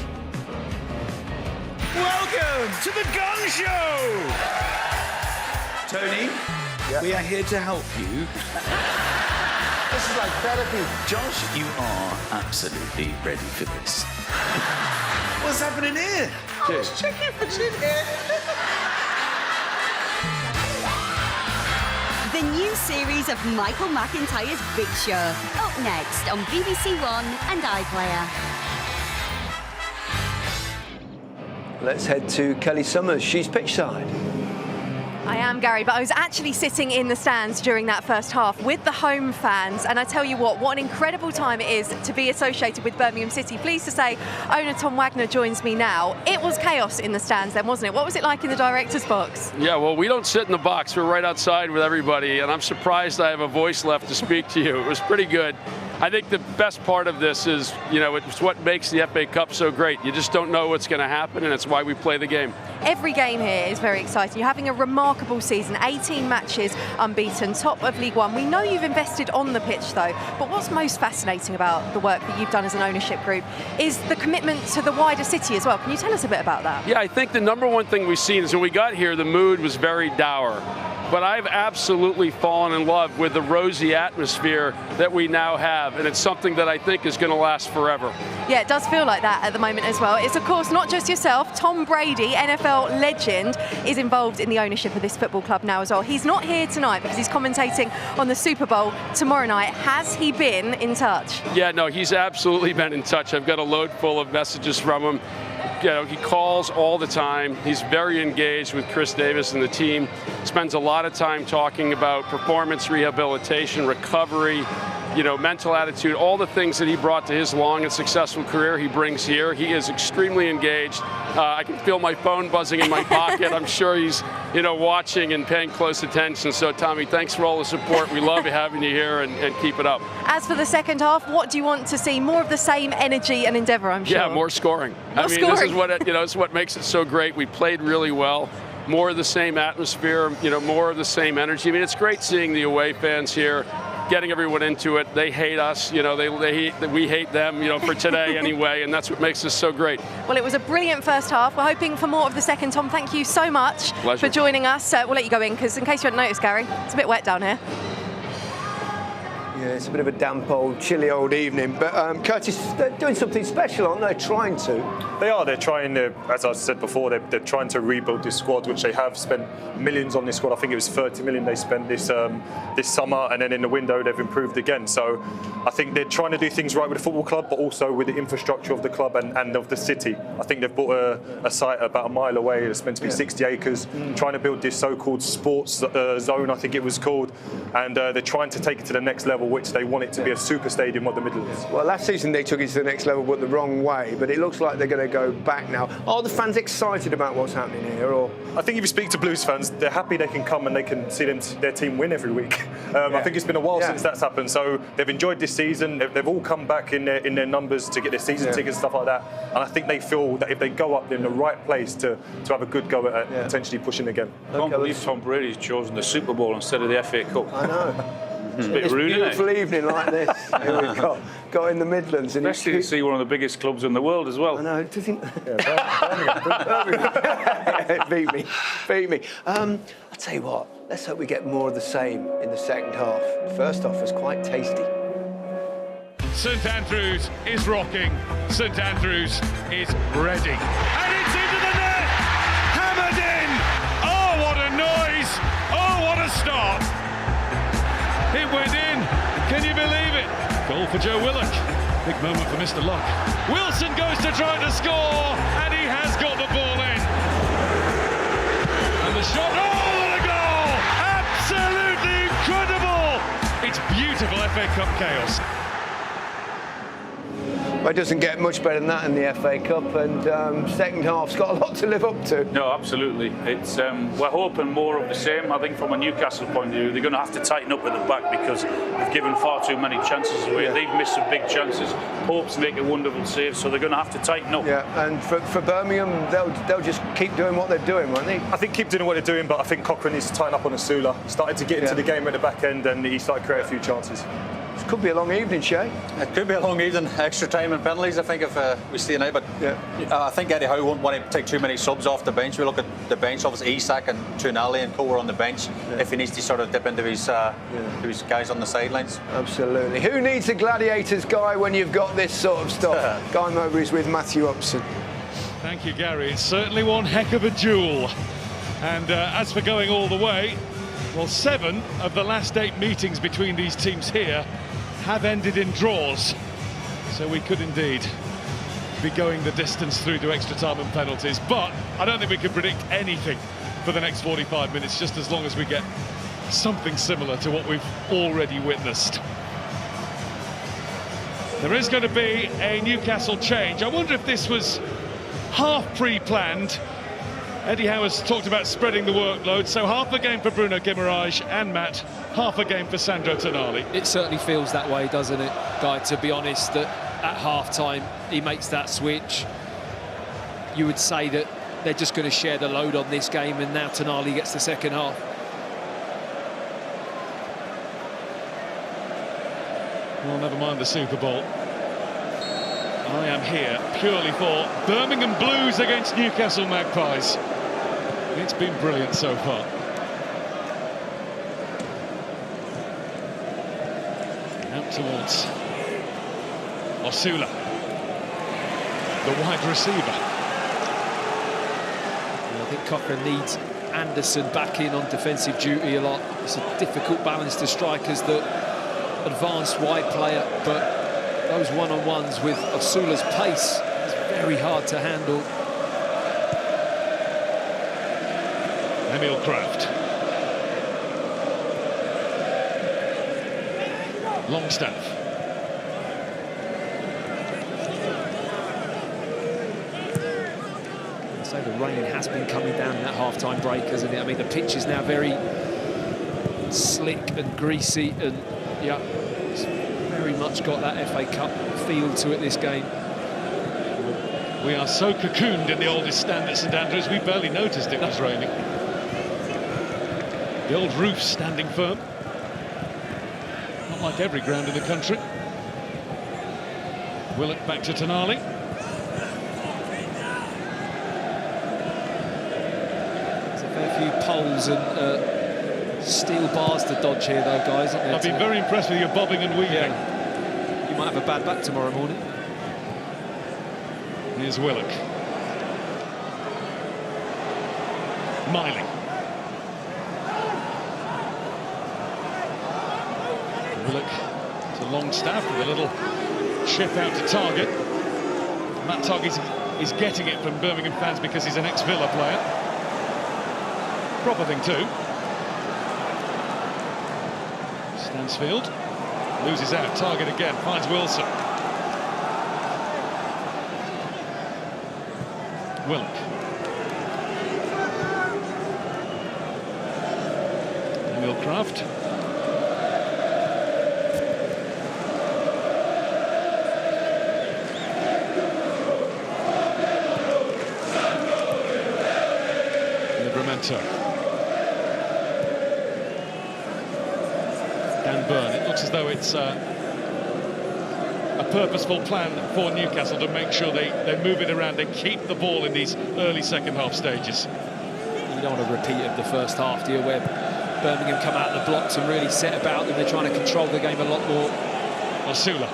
Speaker 16: Welcome to the Gun Show! Tony, we are here to help you.
Speaker 5: This is like therapy.
Speaker 16: Josh, you are absolutely ready for this. What's happening here?
Speaker 17: I was checking for chin here.
Speaker 18: The new series of Michael McIntyre's Big Show. Up next on BBC One and iPlayer.
Speaker 5: Let's head to Kelly Summers. She's pitchside.
Speaker 10: I am, Gary, but I was actually sitting in the stands during that first half with the home fans, and I tell you what an incredible time it is to be associated with Birmingham City. Pleased to say owner Tom Wagner joins me now. It was chaos in the stands then, wasn't it? What was it like in the director's box?
Speaker 19: Yeah, well, we don't sit in the box. We're right outside with everybody, and I'm surprised I have a voice left to speak to you. It was pretty good. I think the best part of this is, it's what makes the FA Cup so great. You just don't know what's going to happen, and it's why we play the game.
Speaker 10: Every game here is very exciting. You're having a remarkable season, 18 matches unbeaten, top of League One. We know you've invested on the pitch, though, but what's most fascinating about the work that you've done as an ownership group is the commitment to the wider city as well. Can you tell us a bit about that?
Speaker 19: Yeah, I think the number one thing we've seen is when we got here, the mood was very dour. But I've absolutely fallen in love with the rosy atmosphere that we now have, and it's something that I think is going to last forever.
Speaker 10: Yeah, it does feel like that at the moment as well. It's, of course, not just yourself. Tom Brady, NFL legend, is involved in the ownership of this football club now as well. He's not here tonight because he's commentating on the Super Bowl tomorrow night. Has he been in touch?
Speaker 19: Yeah, no, he's absolutely been in touch. I've got a load full of messages from him. He calls all the time. He's very engaged with Chris Davis and the team. Spends a lot of time talking about performance rehabilitation, recovery, mental attitude, all the things that he brought to his long and successful career he brings here. He is extremely engaged. I can feel my phone buzzing in my pocket. I'm sure he's, watching and paying close attention. So, Tommy, thanks for all the support. We love having you here, and keep it up.
Speaker 10: As for the second half, what do you want to see? More of the same energy and endeavour, I'm sure.
Speaker 19: Yeah, more scoring.
Speaker 10: More scoring.
Speaker 19: This is what it's what makes it so great. We played really well. More of the same atmosphere, more of the same energy. It's great seeing the away fans here, getting everyone into it. They hate us, we hate them, for today anyway, and that's what makes us so great.
Speaker 10: Well, it was a brilliant first half. We're hoping for more of the second. Tom, thank you so much for joining us. We'll let you go in, because in case you hadn't noticed, Gary, it's a bit wet down here.
Speaker 5: Yeah, it's a bit of a damp old, chilly old evening. But Curtis, they're doing something special, aren't they? Trying to.
Speaker 7: They are. They're trying, as I said before, they're trying to rebuild this squad, which they have spent millions on this squad. I think it was 30 million they spent this summer, and then in the window they've improved again. So I think they're trying to do things right with the football club, but also with the infrastructure of the club and of the city. I think they've bought a site about a mile away. It's meant to be 60 acres, trying to build this so-called sports zone, I think it was called, and they're trying to take it to the next level, which they want it to be a super stadium of the Midlands.
Speaker 5: Well, last season they took it to the next level, but the wrong way. But it looks like they're going to go back now. Are the fans excited about what's happening here? Or
Speaker 7: I think if you speak to Blues fans, they're happy they can come and they can see their team win every week. I think it's been a while since that's happened. So they've enjoyed this season. They've all come back in their numbers to get their season tickets and stuff like that. And I think they feel that if they go up, they're in the right place to have a good go at potentially pushing again.
Speaker 4: I can't believe Tom Brady's chosen the Super Bowl instead of the FA Cup.
Speaker 5: I know.
Speaker 4: It's a bit rude, isn't it?
Speaker 5: Beautiful evening like this. Here we've got in the Midlands. And
Speaker 4: especially to see one of the biggest clubs in the world as well.
Speaker 5: I know. Beat me. I'll tell you what, let's hope we get more of the same in the second half. The first half was quite tasty.
Speaker 13: St Andrews is rocking. St Andrews is ready. And it's into the net! Hammered in! Oh, what a noise! Oh, what a start! It went in. Can you believe it? Goal for Joe Willock. Big moment for Mr. Luck. Wilson goes to try to score, and he has got the ball in. And the shot. Oh, what a goal! Absolutely incredible! It's beautiful FA Cup chaos.
Speaker 5: Well, it doesn't get much better than that in the FA Cup, and second half's got a lot to live up to.
Speaker 4: No, absolutely. It's we're hoping more of the same. I think from a Newcastle point of view, they're going to have to tighten up at the back because they've given far too many chances away. Yeah. They've missed some big chances. Pope's making wonderful saves, so they're going to have to tighten up.
Speaker 5: Yeah, and for Birmingham, they'll just keep doing what they're doing, won't they?
Speaker 7: I think keep doing what they're doing, but I think Cochrane needs to tighten up on Asula. Started to get into the game at the back end, and he started to create a few chances.
Speaker 5: It could be a long evening, Shay.
Speaker 6: It could be a long evening, extra time and penalties, I think, if we see tonight. But I think Eddie Howe won't want to take too many subs off the bench. We look at the bench, obviously Isak and Tunali and Co were on the bench. If he needs to sort of dip into his guys on the sidelines.
Speaker 5: Absolutely. Who needs a Gladiators guy when you've got this sort of stuff? Guy Mowbray's with Matthew Upson.
Speaker 13: Thank you, Gary. It's certainly one heck of a duel. And as for going all the way, well, 7 of the last 8 meetings between these teams here have ended in draws. So we could indeed be going the distance through to extra time and penalties. But I don't think we can predict anything for the next 45 minutes, just as long as we get something similar to what we've already witnessed. There is going to be a Newcastle change. I wonder if this was half pre-planned. Eddie Howe has talked about spreading the workload, so half a game for Bruno Guimaraes and Matt, half a game for Sandro Tonali.
Speaker 14: It certainly feels that way, doesn't it, Guy, to be honest, that at half-time he makes that switch. You would say that they're just going to share the load on this game, and now Tonali gets the second half.
Speaker 13: Well, never mind the Super Bowl. I am here purely for Birmingham Blues against Newcastle Magpies. It's been brilliant so far. Out towards Osula, the wide receiver.
Speaker 14: I think Cochrane needs Anderson back in on defensive duty a lot. It's a difficult balance to strike as the advanced wide player, but those one-on-ones with Osula's pace is very hard to handle.
Speaker 13: Emil Kraft. Longstaff.
Speaker 14: So the rain has been coming down in that half-time break, hasn't it? I mean, the pitch is now very slick and greasy, and yeah, it's very much got that FA Cup feel to it, this game.
Speaker 13: We are so cocooned in the oldest stand at St Andrews, we barely noticed it was raining. The old roof standing firm. Not like every ground in the country. Willock back to Tonali.
Speaker 14: There's a fair few poles and steel bars to dodge here, though, guys.
Speaker 13: I've been very impressed with your bobbing and weaving.
Speaker 14: Yeah. You might have a bad back tomorrow morning.
Speaker 13: Here's Willock. Miley. Willock to Longstaff with a little chip out to Target. Matt Target is getting it from Birmingham fans because he's an ex-Villa player. Proper thing too. Stansfield loses out. Target again, finds Wilson. Willock. Emil Kraft. Livramento. Dan Burn. It looks as though it's a purposeful plan for Newcastle to make sure they move it around, they keep the ball in these early second half stages.
Speaker 14: You don't want a repeat of the first half, do you, where Birmingham come out of the blocks and really set about them. They're trying to control the game a lot more.
Speaker 13: Osula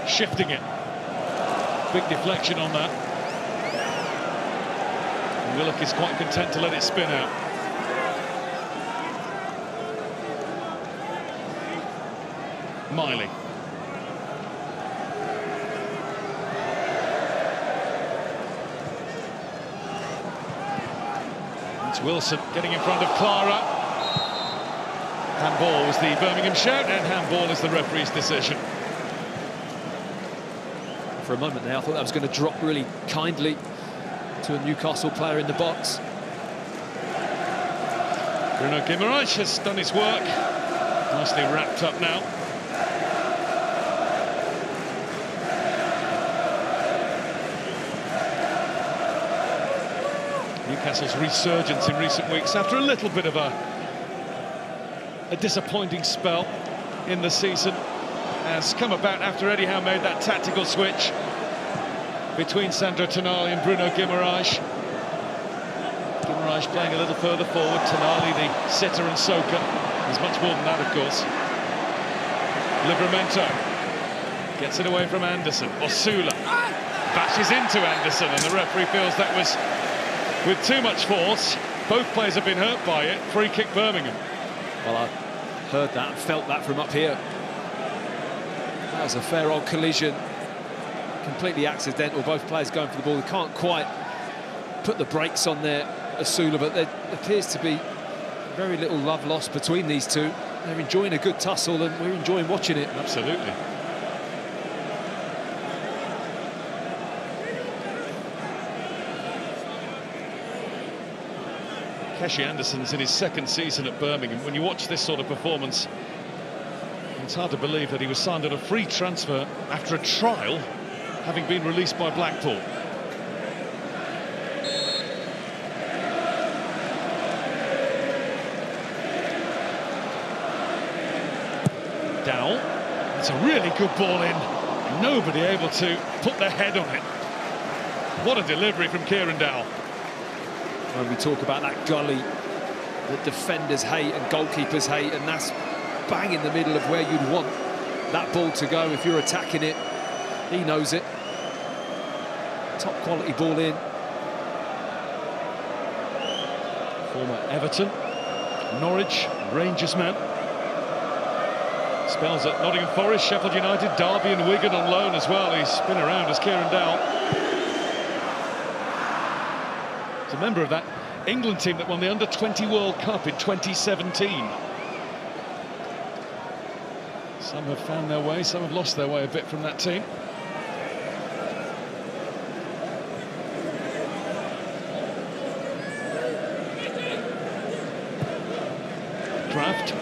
Speaker 13: shifting it. Big deflection on that. And Willock is quite content to let it spin out. Miley. It's Wilson getting in front of Clara. Handball was the Birmingham shout, and handball is the referee's decision.
Speaker 14: For a moment now, I thought that was going to drop really kindly to a Newcastle player in the box.
Speaker 13: Bruno Guimaraes has done his work. Nicely wrapped up now. Newcastle's resurgence in recent weeks after a little bit of a disappointing spell in the season has come about after Eddie Howe made that tactical switch between Sandro Tonali and Bruno Guimaraes. Guimaraes playing a little further forward, Tonali the sitter and soaker. There's much more than that, of course. Livramento gets it away from Anderson. Osula bashes into Anderson, and the referee feels that was with too much force. Both players have been hurt by it. Free kick Birmingham.
Speaker 14: Well, I heard that and felt that from up here. That was a fair old collision. Completely accidental. Both players going for the ball. They can't quite put the brakes on there, Asula, but there appears to be very little love lost between these two. They're enjoying a good tussle, and we're enjoying watching it.
Speaker 13: Absolutely. Keshi Anderson's in his second season at Birmingham. When you watch this sort of performance, it's hard to believe that he was signed on a free transfer after a trial, having been released by Blackpool. Dowell, it's a really good ball in. Nobody able to put their head on it. What a delivery from Kieran Dowell.
Speaker 14: When we talk about that gully that defenders hate and goalkeepers hate, and that's bang in the middle of where you'd want that ball to go if you're attacking it. He knows it. Top quality ball in.
Speaker 13: Former Everton, Norwich, Rangers man. Spells at Nottingham Forest, Sheffield United, Derby and Wigan on loan as well. He's been around as Kieran Dowell. He's a member of that England team that won the Under-20 World Cup in 2017. Some have found their way, some have lost their way a bit from that team. Kraft.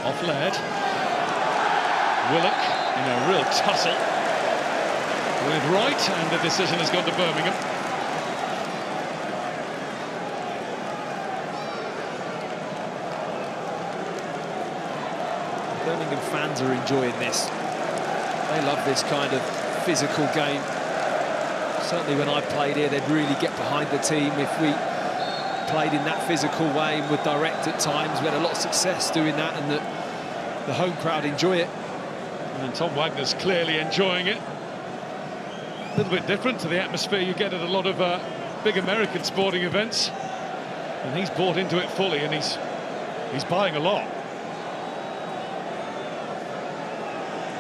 Speaker 13: Off Laird. Willock in a real tussle with Wright, and the decision has gone to Birmingham.
Speaker 14: Birmingham fans are enjoying this. They love this kind of physical game. Certainly when I played here, they'd really get behind the team if we played in that physical way and were direct at times. We had a lot of success doing that, and the home crowd enjoy it.
Speaker 13: And Tom Wagner's clearly enjoying it. A little bit different to the atmosphere you get at a lot of big American sporting events. And he's bought into it fully, and he's buying a lot.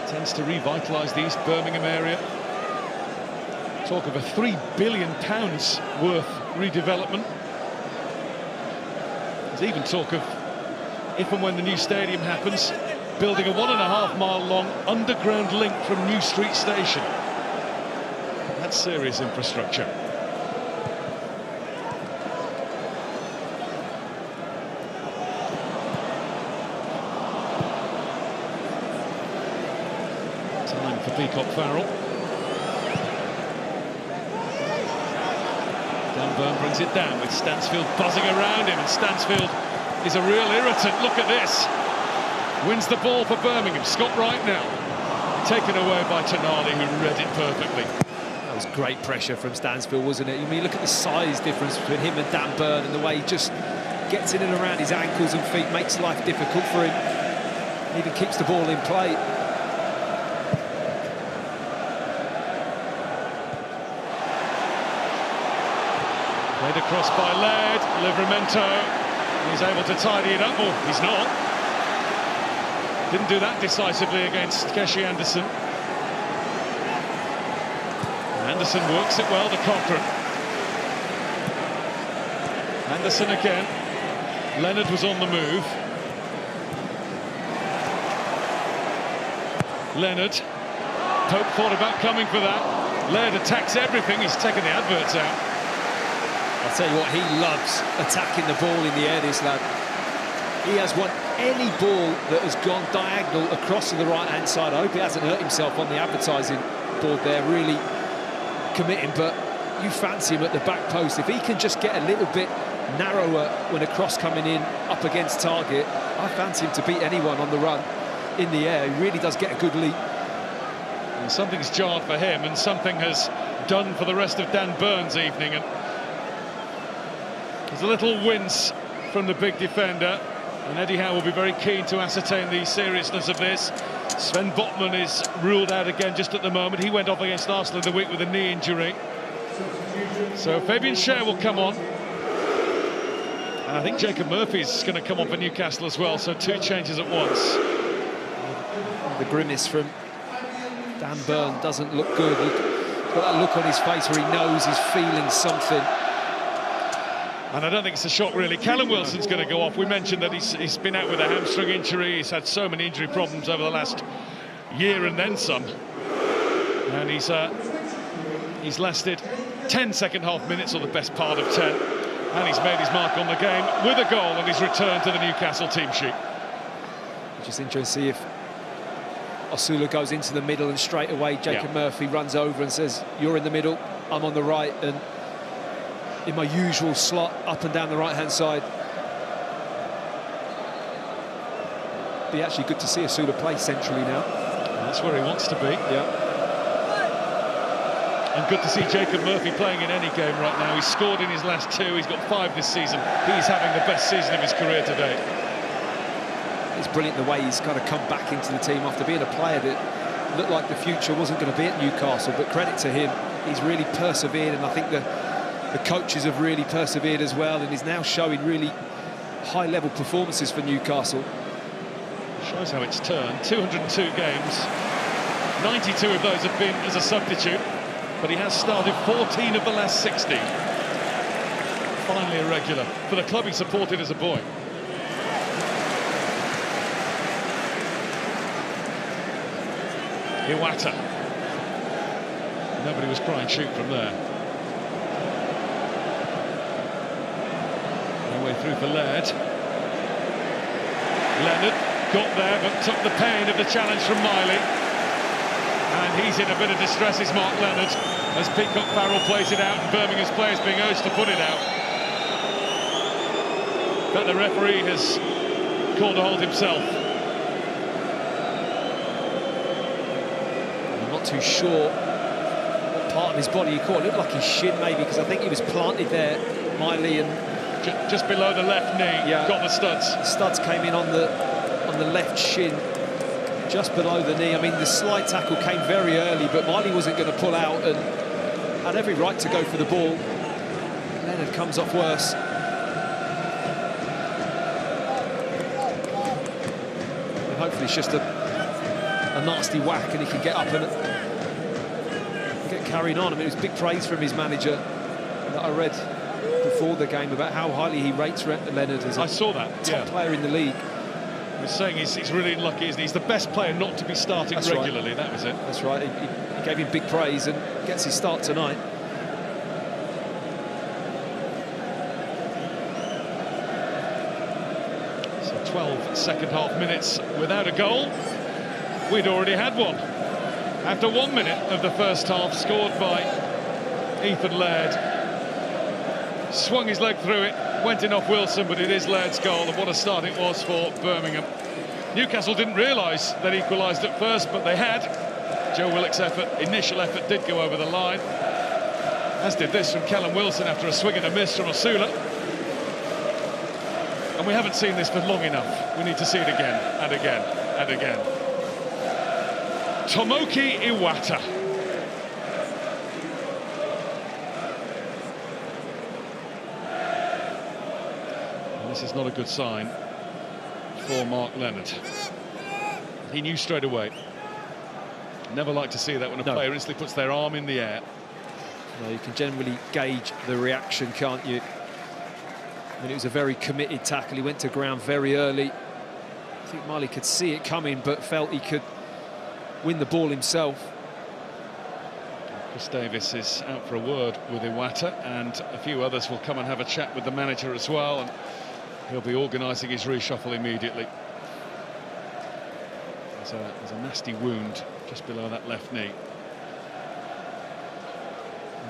Speaker 13: He tends to revitalise the East Birmingham area. Talk of a £3 billion worth redevelopment. There's even talk of, if and when the new stadium happens, building a 1.5 mile long underground link from New Street Station. That's serious infrastructure. Time for Peacock Farrell. Dan Burn brings it down with Stansfield buzzing around him, and Stansfield is a real irritant. Look at this. Wins the ball for Birmingham. Scott Wright now. Taken away by Tonali, who read it perfectly.
Speaker 14: That was great pressure from Stansfield, wasn't it? I mean, look at the size difference between him and Dan Burn, and the way he just gets in and around his ankles and feet, makes life difficult for him. Even keeps the ball in play.
Speaker 13: Played across by Laird. Livramento. He's able to tidy it up. Oh, he's not. Didn't do that decisively against Keshi Anderson. Anderson works it well to Cochrane. Anderson again. Leonard was on the move. Leonard. Pope thought about coming for that. Laird attacks everything. He's taken the adverts out.
Speaker 14: I'll tell you what, he loves attacking the ball in the air, this lad. He has won any ball that has gone diagonal across to the right-hand side. I hope he hasn't hurt himself on the advertising board there, really committing, but you fancy him at the back post. If he can just get a little bit narrower when a cross coming in up against target, I fancy him to beat anyone on the run in the air. He really does get a good leap.
Speaker 13: And something's jarred for him, and something has done for the rest of Dan Burn's evening. And there's a little wince from the big defender, and Eddie Howe will be very keen to ascertain the seriousness of this. Sven Botman is ruled out again just at the moment. He went off against Arsenal in the week with a knee injury. So Fabian Schär will come on. And I think Jacob Murphy's going to come on for Newcastle as well, so 2 changes at once.
Speaker 14: The grimace from Dan Burn doesn't look good. He's got that look on his face where he knows he's feeling something.
Speaker 13: And I don't think it's a shock, really. Callum Wilson's going to go off. We mentioned that he's been out with a hamstring injury. He's had so many injury problems over the last year and then some. And he's lasted 10 second-half minutes, or the best part of 10. And he's made his mark on the game with a goal, and he's returned to the Newcastle team sheet.
Speaker 14: Just interesting to see if Osula goes into the middle, and straight away Jacob Murphy runs over and says, "You're in the middle, I'm on the right," and in my usual slot up and down the right-hand side. Be actually good to see Osula play centrally now.
Speaker 13: And that's where he wants to be.
Speaker 14: Yeah.
Speaker 13: And good to see Jacob Murphy playing in any game right now. He's scored in his last 2, he's got 5 this season. He's having the best season of his career today.
Speaker 14: It's brilliant the way he's kind of come back into the team after being a player that looked like the future wasn't going to be at Newcastle, but credit to him, he's really persevered, and I think the coaches have really persevered as well, and he's now showing really high-level performances for Newcastle.
Speaker 13: Shows how it's turned. 202 games, 92 of those have been as a substitute, but he has started 14 of the last 16. Finally a regular for the club he supported as a boy. Iwata. Nobody was crying shoot from there. No way through for Laird. Leonard got there but took the pain of the challenge from Miley. And he's in a bit of distress, is Mark Leonard, as Peacock Farrell plays it out and Birmingham's players being urged to put it out. But the referee has called a hold himself.
Speaker 14: I'm not too sure what part of his body he caught. It looked like his shin maybe, because I think he was planted there, Miley, and
Speaker 13: just below the left knee, got the studs.
Speaker 14: The studs came in on the left shin, just below the knee. I mean, the slide tackle came very early, but Miley wasn't going to pull out and had every right to go for the ball. Leonard comes off worse. And hopefully it's just a nasty whack and he can get up and get carried on. I mean, it was big praise from his manager that I read before the game about how highly he rates Leonard as a top player in the league.
Speaker 13: He was saying he's really lucky, isn't he? He's the best player not to be starting regularly. That was it.
Speaker 14: That's right. He gave him big praise and gets his start tonight.
Speaker 13: So 12 second-half minutes without a goal. We'd already had one. After 1 minute of the first half, scored by Ethan Laird. Swung his leg through it, went in off Wilson, but it is Laird's goal, and what a start it was for Birmingham. Newcastle didn't realise they'd equalised at first, but they had. Joe Willock's initial effort did go over the line, as did this from Callum Wilson after a swing and a miss from Osula. And we haven't seen this for long enough. We need to see it again and again and again. Tomoki Iwata. This is not a good sign for Mark Leonard. He knew straight away. Never like to see that when a player instantly puts their arm in the air.
Speaker 14: No, you can generally gauge the reaction, can't you? I mean, it was a very committed tackle. He went to ground very early. I think Miley could see it coming, but felt he could win the ball himself.
Speaker 13: Chris Davis is out for a word with Iwata, and a few others will come and have a chat with the manager as well, and he'll be organising his reshuffle immediately. There's a nasty wound just below that left knee.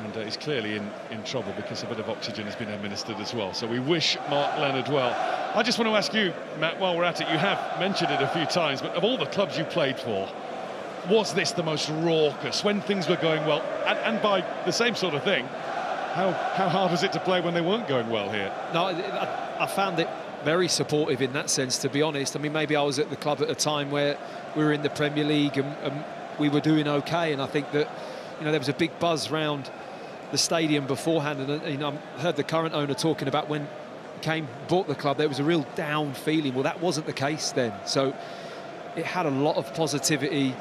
Speaker 13: And he's clearly in trouble because a bit of oxygen has been administered as well. So we wish Mark Leonard well. I just want to ask you, Matt, while we're at it, you have mentioned it a few times, but of all the clubs you played for, was this the most raucous, when things were going well? And by the same sort of thing, How hard was it to play when they weren't going well here?
Speaker 14: No, I found it very supportive in that sense, to be honest. I mean, maybe I was at the club at a time where we were in the Premier League and we were doing okay, and I think that, you know, there was a big buzz round the stadium beforehand, and you know, I heard the current owner talking about when he bought the club, there was a real down feeling. Well, that wasn't the case then, so it had a lot of positivity.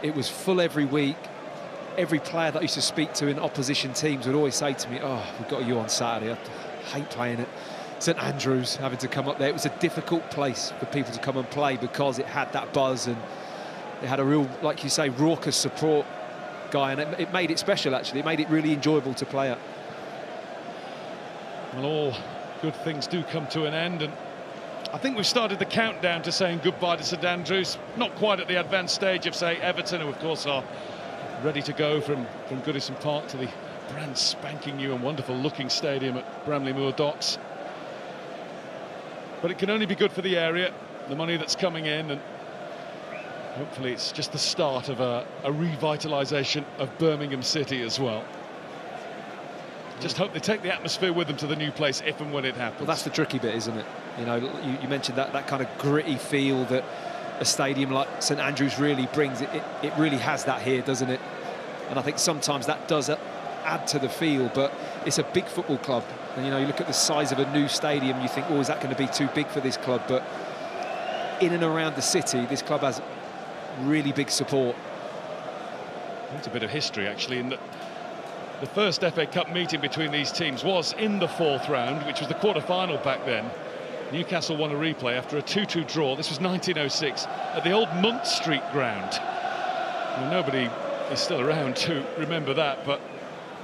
Speaker 14: It was full every week. Every player that I used to speak to in opposition teams would always say to me, "Oh, we've got you on Saturday. I hate playing at St Andrews, having to come up there." It was a difficult place for people to come and play because it had that buzz and it had a real, like you say, raucous support guy, and it made it special, actually. It made it really enjoyable to play at.
Speaker 13: Well, all good things do come to an end, and I think we've started the countdown to saying goodbye to St Andrews. Not quite at the advanced stage of, say, Everton, who of course are ready to go from Goodison Park to the brand spanking new and wonderful looking stadium at Bramley Moor Docks. But it can only be good for the area, the money that's coming in, and hopefully it's just the start of a revitalisation of Birmingham City as well. Just hope they take the atmosphere with them to the new place if and when it happens.
Speaker 14: Well, that's the tricky bit, isn't it? You know, you mentioned that kind of gritty feel that a stadium like St Andrews really brings. It really has that here, doesn't it? And I think sometimes that does add to the feel, but it's a big football club. And, you know, you look at the size of a new stadium, you think, oh, is that going to be too big for this club? But in and around the city, this club has really big support.
Speaker 13: It's a bit of history, actually, in that the first FA Cup meeting between these teams was in the 4th round, which was the quarter-final back then. Newcastle won a replay after a 2-2 draw. This was 1906 at the old Munt Street ground. Well, nobody is still around to remember that, but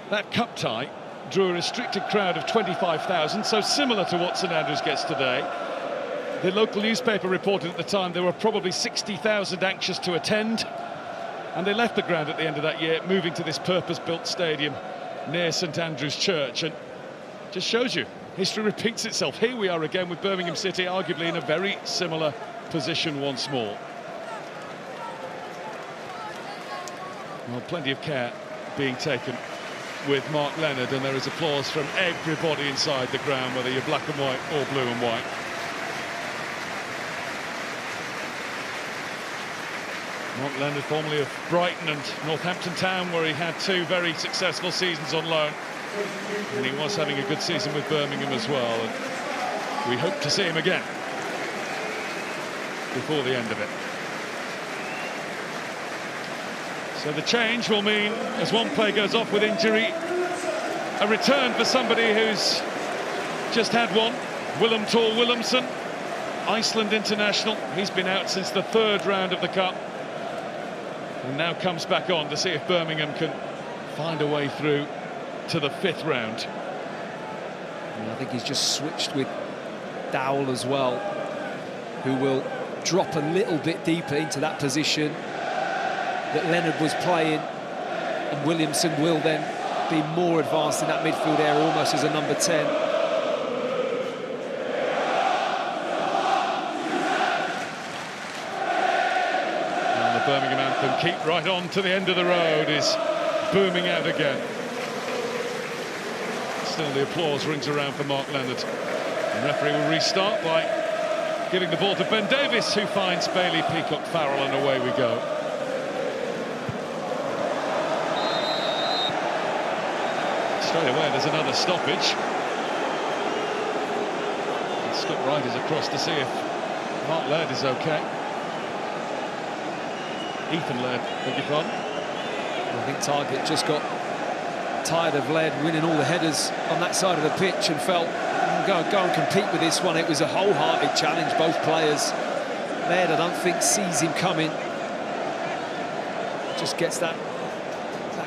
Speaker 13: that cup tie drew a restricted crowd of 25,000, so similar to what St Andrews gets today. The local newspaper reported at the time there were probably 60,000 anxious to attend, and they left the ground at the end of that year, moving to this purpose-built stadium near St Andrews Church, and just shows you, history repeats itself. Here we are again with Birmingham City, arguably in a very similar position once more. Well, plenty of care being taken with Mark Leonard, and there is applause from everybody inside the ground, whether you're black and white or blue and white. Mark Leonard, formerly of Brighton and Northampton Town, where he had 2 very successful seasons on loan, and he was having a good season with Birmingham as well, and we hope to see him again before the end of it. So the change will mean, as one player goes off with injury, a return for somebody who's just had one. Willem Tor Willemsen, Iceland international. He's been out since the 3rd round of the Cup, and now comes back on to see if Birmingham can find a way through to the 5th round.
Speaker 14: And I think he's just switched with Dowell as well, who will drop a little bit deeper into that position that Leonard was playing, and Williamson will then be more advanced in that midfield area, almost as a number 10.
Speaker 13: And the Birmingham anthem, "Keep Right On to the End of the Road," is booming out again. Still the applause rings around for Mark Leonard. The referee will restart by giving the ball to Ben Davies, who finds Bailey Peacock Farrell, and away we go. Straight away there's another stoppage. And Scott Wright is across to see if Mark Laird is okay. Ethan Laird, beg your pardon.
Speaker 14: I think Targett just got tired of Laird winning all the headers on that side of the pitch and felt, go and compete with this one. It was a wholehearted challenge, both players. Laird, I don't think, sees him coming. Just gets that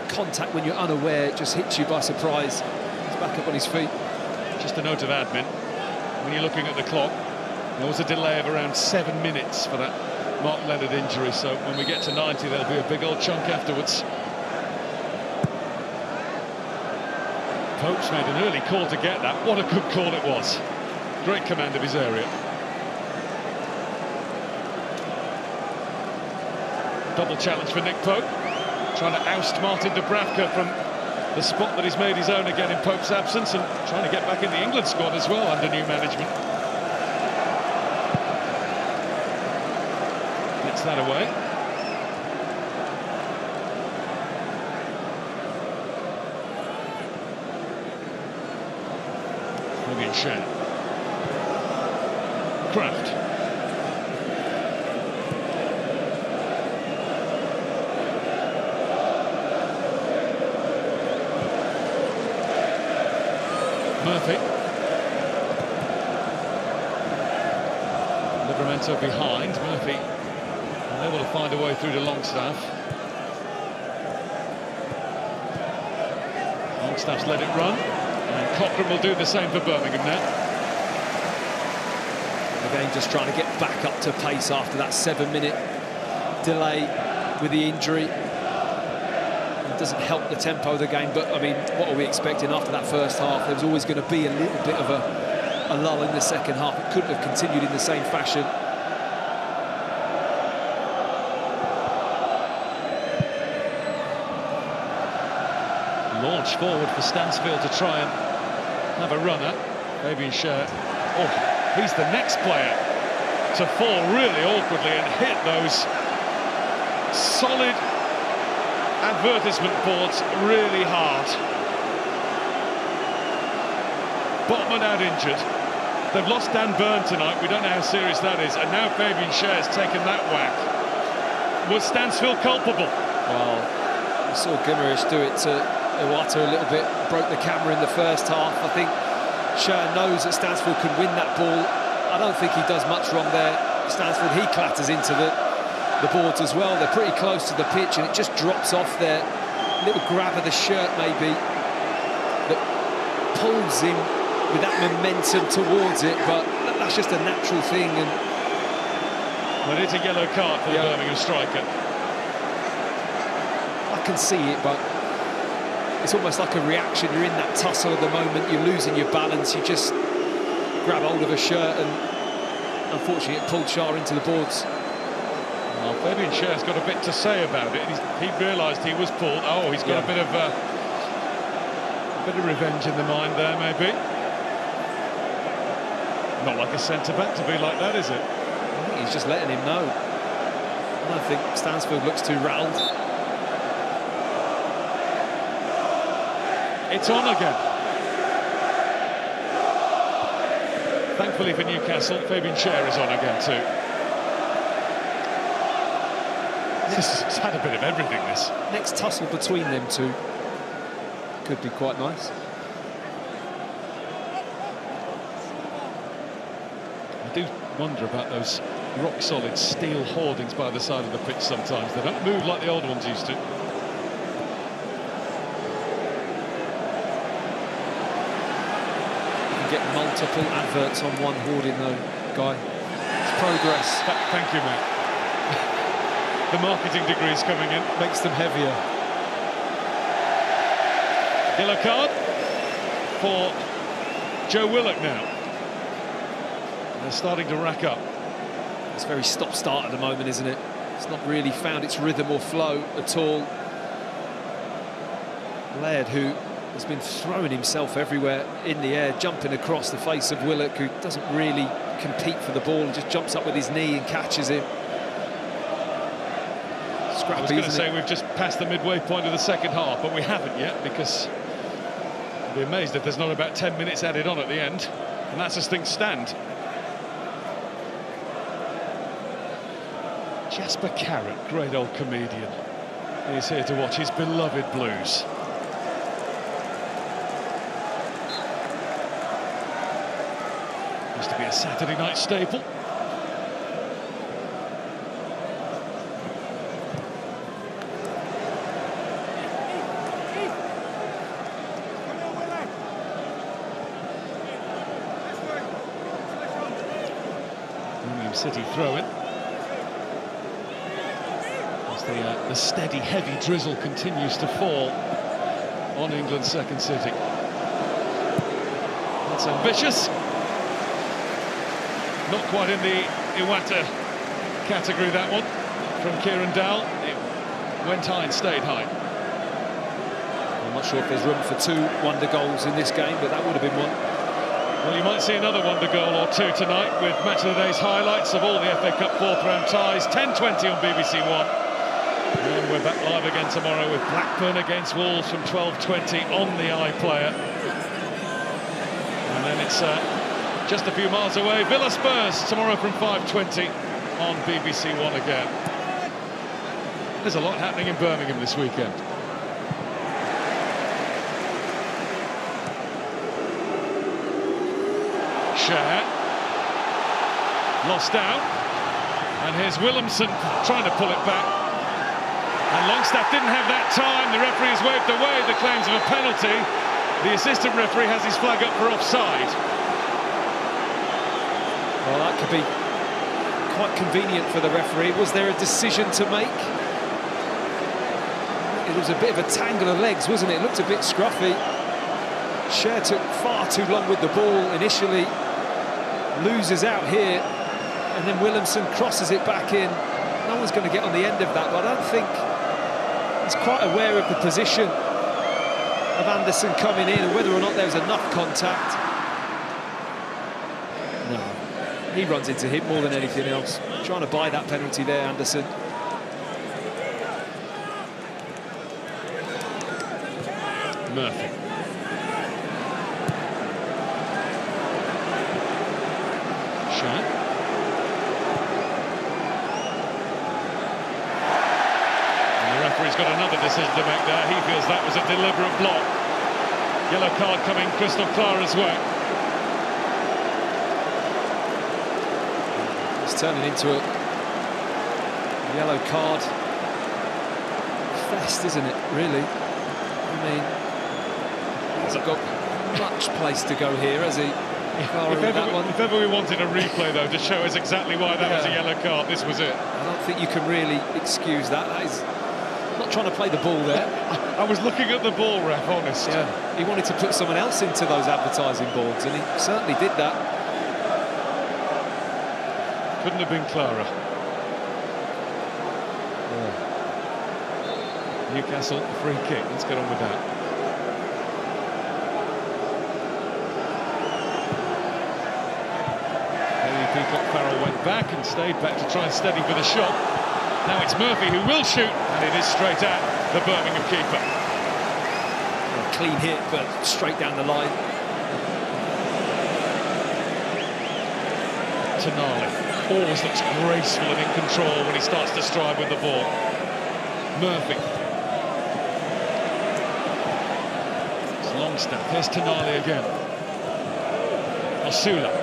Speaker 14: contact when you're unaware. It just hits you by surprise. He's back up on his feet.
Speaker 13: Just a note of admin, when you're looking at the clock, there was a delay of around 7 minutes for that Mark Leonard injury, so when we get to 90 there'll be a big old chunk afterwards. Pope's made an early call to get that. What a good call it was. Great command of his area. Double challenge for Nick Pope, trying to oust Martin Dubravka from the spot that he's made his own again in Pope's absence, and trying to get back in the England squad as well under new management. Gets that away. Maybe in Shan. Kraft. Murphy. Livramento behind. Murphy able to find a way through to Longstaff. Longstaff's let it run. And Cochrane will do the same for Birmingham now.
Speaker 14: Again, just trying to get back up to pace after that 7-minute delay with the injury. It doesn't help the tempo of the game, but I mean, what are we expecting after that first half? There was always going to be a little bit of a lull in the second half. It couldn't have continued in the same fashion.
Speaker 13: Launch forward for Stansfield to try and have a runner. Fabian Schär. Oh, he's the next player to fall really awkwardly and hit those solid advertisement boards really hard. Botman out injured. They've lost Dan Burn tonight. We don't know how serious that is. And now Fabian Schär's taken that whack. Was Stansfield culpable?
Speaker 14: Well, we saw Guimaraes do it to Iwata a little bit, broke the camera in the first half. I think Schär knows that Stansfield can win that ball. I don't think he does much wrong there. Stansfield, he clatters into the boards as well. They're pretty close to the pitch and it just drops off there. Little grab of the shirt maybe that pulls him with that momentum towards it, but that's just a natural thing. And
Speaker 13: well, it's a yellow card for the Birmingham striker.
Speaker 14: I can see it, but it's almost like a reaction. You're in that tussle at the moment, you're losing your balance, you just grab hold of a shirt, and unfortunately it pulled Schär into the boards.
Speaker 13: Well, Fabian Schär's got a bit to say about it. He realised he was pulled. Oh, he's got a bit of revenge in the mind there, maybe. Not like a centre-back to be like that, is it?
Speaker 14: I think he's just letting him know. I don't think Stansfield looks too rattled.
Speaker 13: It's on again. Thankfully for Newcastle, Fabian Schär is on again too. It's had a bit of everything, this.
Speaker 14: Next tussle between them two could be quite nice.
Speaker 13: I do wonder about those rock-solid steel hoardings by the side of the pitch sometimes. They don't move like the old ones used to.
Speaker 14: Get multiple adverts on one hoarding though, Guy. It's progress.
Speaker 13: Thank you, mate. The marketing degree is coming in.
Speaker 14: Makes them heavier.
Speaker 13: Yellow card for Joe Willock now. They're starting to rack up.
Speaker 14: It's very stop-start at the moment, isn't it? It's not really found its rhythm or flow at all. Laird, who has been throwing himself everywhere in the air, jumping across the face of Willock, who doesn't really compete for the ball and just jumps up with his knee and catches him. Scrappy,
Speaker 13: I was going to say we've just passed the midway point of the second half, but we haven't yet, because I'd be amazed if there's not about 10 minutes added on at the end, and that's as things stand. Jasper Carrott, great old comedian. He's here to watch his beloved Blues. Used to be a Saturday night staple. Birmingham City throw-in. As the steady, heavy drizzle continues to fall on England's second city. That's ambitious. Not quite in the Iwata category, that one, from Kieran Dowell. It went high and stayed high.
Speaker 14: I'm not sure if there's room for 2 wonder goals in this game, but that would have been one.
Speaker 13: Well, you might see another wonder goal or 2 tonight with Match of the Day's highlights of all the FA Cup 4th round ties. 10:20 on BBC One. And we're back live again tomorrow with Blackburn against Wolves from 12:20 on the iPlayer. And then it's just a few miles away, Villa Spurs tomorrow from 5:20 on BBC One again. There's a lot happening in Birmingham this weekend. Share. Lost out. And here's Williamson trying to pull it back. And Longstaff didn't have that time. The referee has waved away the claims of a penalty. The assistant referee has his flag up for offside.
Speaker 14: Well, that could be quite convenient for the referee. Was there a decision to make? It was a bit of a tangle of legs, wasn't it? It looked a bit scruffy. Cher took far too long with the ball initially, loses out here, and then Williamson crosses it back in. No one's going to get on the end of that, but I don't think he's quite aware of the position of Anderson coming in and whether or not there was enough contact. No, he runs into him more than anything else. Trying to buy that penalty there, Anderson.
Speaker 13: Murphy. Shot. And the referee's got another decision to make there. He feels that was a deliberate block. Yellow card coming Crystal Clara's way.
Speaker 14: It's turning into a yellow card fest, isn't it, really? I mean, he hasn't got much place to go here, has he?
Speaker 13: If ever we wanted a replay, though, to show us exactly why that was a yellow card, this was it.
Speaker 14: I don't think you can really excuse that. That is not trying to play the ball there.
Speaker 13: I was looking at the ball, ref, honest.
Speaker 14: Yeah, he wanted to put someone else into those advertising boards, and he certainly did that.
Speaker 13: Couldn't have been Clara. Newcastle, free kick. Let's get on with that. Peacock Farrell went back and stayed back to try and steady for the shot. Now it's Murphy who will shoot, and it is straight at the Birmingham keeper.
Speaker 14: A clean hit, but straight down the line.
Speaker 13: Tonali always looks graceful and in control when he starts to stride with the ball. Murphy. It's Longstaff. Here's Tonali again. Osula.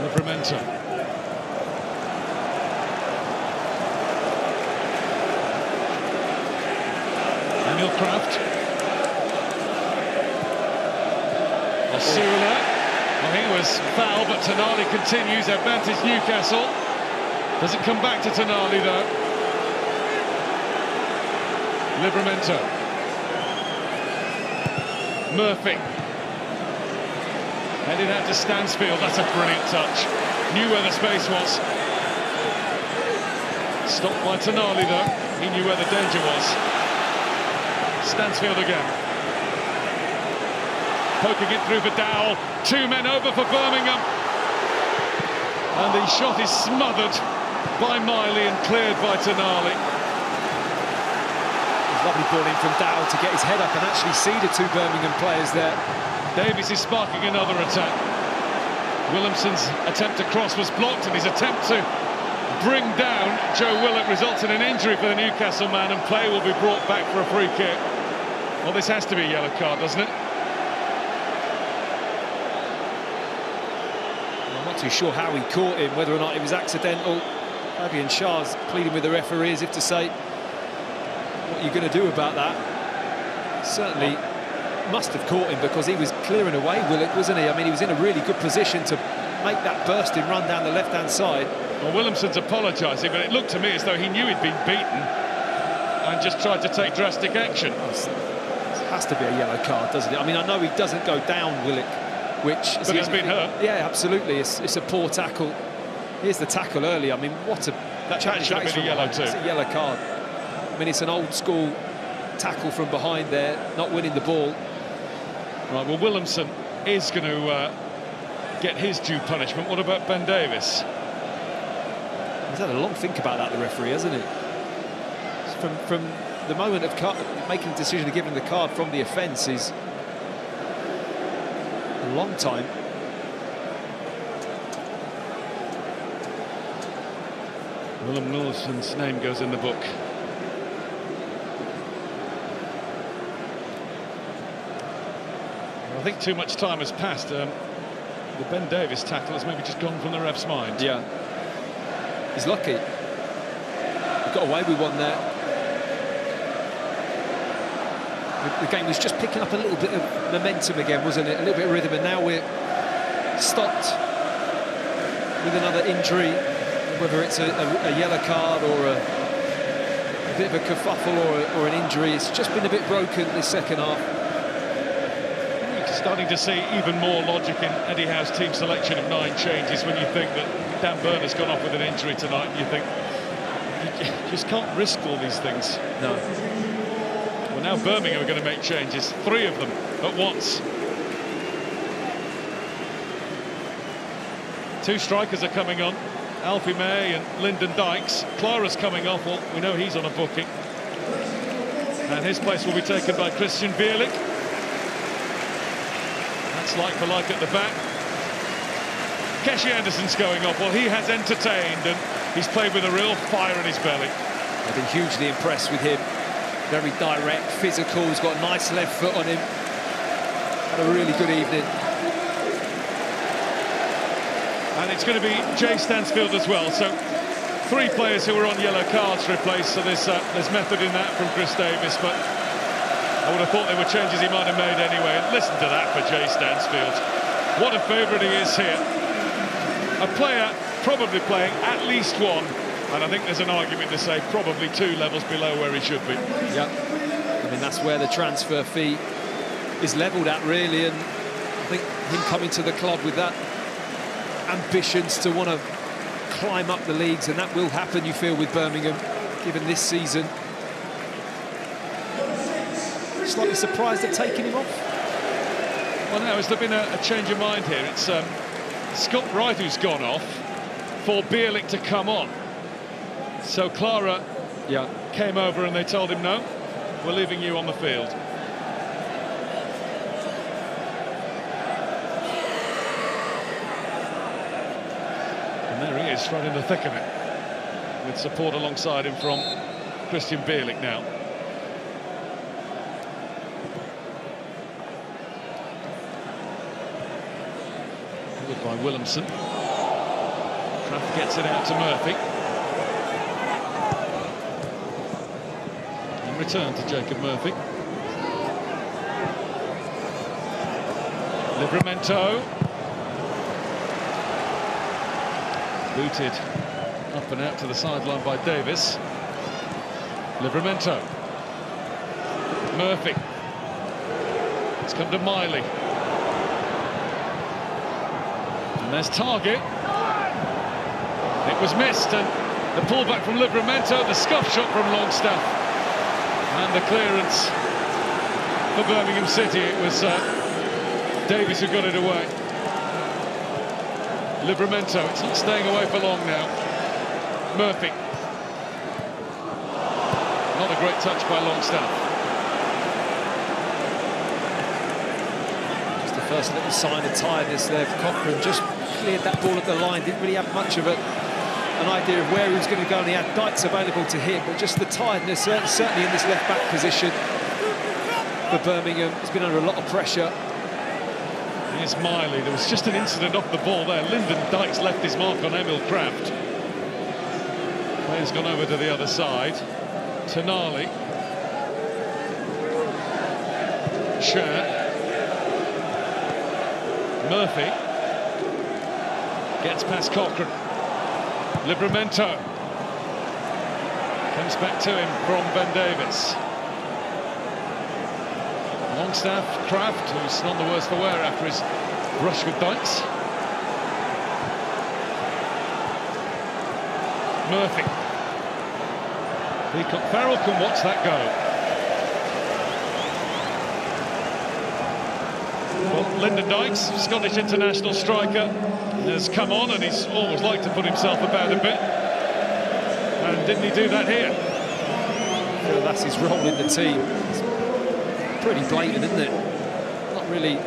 Speaker 13: Livramento. Daniel Kraft. Osula. Well, he was fouled, but Tonali continues. Advantage Newcastle. Doesn't come back to Tonali, though. Livramento. Murphy. Heading out to Stansfield, that's a brilliant touch. Knew where the space was. Stopped by Tonali, though. He knew where the danger was. Stansfield again. Poking it through for Dowell. 2 men over for Birmingham. And the shot is smothered by Miley and cleared by Tonali.
Speaker 14: Lovely ball in from Dowell to get his head up and actually see the 2 Birmingham players there.
Speaker 13: Davies is sparking another attack. Williamson's attempt to cross was blocked, and his attempt to bring down Joe Willock results in an injury for the Newcastle man, and play will be brought back for a free kick. Well, this has to be a yellow card, doesn't it?
Speaker 14: I'm not too sure how he caught him, whether or not it was accidental. Fabian Schär's pleading with the referee as if to say, what are you going to do about that? Certainly must have caught him, because he was clearing away Willock, wasn't he? I mean, he was in a really good position to make that bursting run down the left-hand side.
Speaker 13: Well, Williamson's apologising, but it looked to me as though he knew he'd been beaten and just tried to take drastic action.
Speaker 14: It has to be a yellow card, doesn't it? I mean, I know he doesn't go down Willock, which...
Speaker 13: But he's been hurt.
Speaker 14: Yeah, absolutely. It's a poor tackle. Here's the tackle early. I mean, what a
Speaker 13: That should have been a yellow too.
Speaker 14: It's a yellow card. I mean, it's an old school tackle from behind there, not winning the ball.
Speaker 13: Right, well, Williamson is going to get his due punishment. What about Ben Davies?
Speaker 14: He's had a long think about that, the referee, hasn't he? From the moment of making the decision of giving the card from the offence is a long time.
Speaker 13: Willem Wilson's name goes in the book. I think too much time has passed. The Ben Davies tackle has maybe just gone from the ref's mind.
Speaker 14: Yeah. He's lucky. He got away with one there. The game was just picking up a little bit of momentum again, wasn't it? A little bit of rhythm, and now we're stopped with another injury, whether it's a yellow card or a bit of a kerfuffle or an injury. It's just been a bit broken this second half.
Speaker 13: You're starting to see even more logic in Eddie Howe's team selection of 9 changes when you think that Dan Burn has gone off with an injury tonight, and you think you just can't risk all these things.
Speaker 14: No.
Speaker 13: Well, now Birmingham are going to make changes, 3 of them at once. 2 strikers are coming on, Alfie May and Lyndon Dykes. Clara's coming off, well, we know he's on a booking. And his place will be taken by Christian Bielik. That's like for like at the back. Keshi Anderson's going off. Well, he has entertained and he's played with a real fire in his belly.
Speaker 14: I've been hugely impressed with him. Very direct, physical, he's got a nice left foot on him. Had a really good evening.
Speaker 13: And it's going to be Jay Stansfield as well. So 3 players who were on yellow cards replaced. So there's method in that from Chris Davis, but I would have thought there were changes he might have made anyway. And listen to that for Jay Stansfield. What a favourite he is here. A player probably playing at least 1. And I think there's an argument to say probably 2 levels below where he should be.
Speaker 14: Yeah, I mean, that's where the transfer fee is levelled at, really. And I think him coming to the club with that ambitions to want to climb up the leagues, and that will happen, you feel, with Birmingham, given this season. Slightly surprised at taking him off.
Speaker 13: Well, now, has there been a change of mind here? It's Scott Wright who's gone off for Bielik to come on. So Clara came over and they told him, no, we're leaving you on the field. And there he is, right in the thick of it, with support alongside him from Christian Bielik now. Good by Williamson. Kraft gets it out to Murphy. Return to Jacob Murphy. Livramento. Booted up and out to the sideline by Davis. Livramento. Murphy. It's come to Miley. And there's Target. It was missed, and the pullback from Livramento, the scuff shot from Longstaff. And the clearance for Birmingham City. It was Davies who got it away. Livramento, it's not staying away for long now. Murphy. Not a great touch by Longstaff.
Speaker 14: Just the first little sign of tiredness there for Cochrane. Just cleared that ball at the line. Didn't really have much of an idea of where he was going to go, and he had Dykes available to hit, but just the tiredness, certainly in this left-back position for Birmingham. He's been under a lot of pressure.
Speaker 13: Here's Miley. There was just an incident off the ball there. Lyndon Dykes left his mark on Emil Kraft. Player's gone over to the other side. Tonali. Scher. Murphy. Gets past Cochrane. Livramento comes back to him from Ben Davis. Longstaff, Kraft, who's none the worse for wear after his brush with Dykes. Murphy. Farrell can watch that go. Well, Lyndon Dykes, Scottish international striker, has come on and he's always liked to put himself about a bit. And didn't he do that here?
Speaker 14: Well, that's his role in the team. It's pretty blatant, isn't it? Not really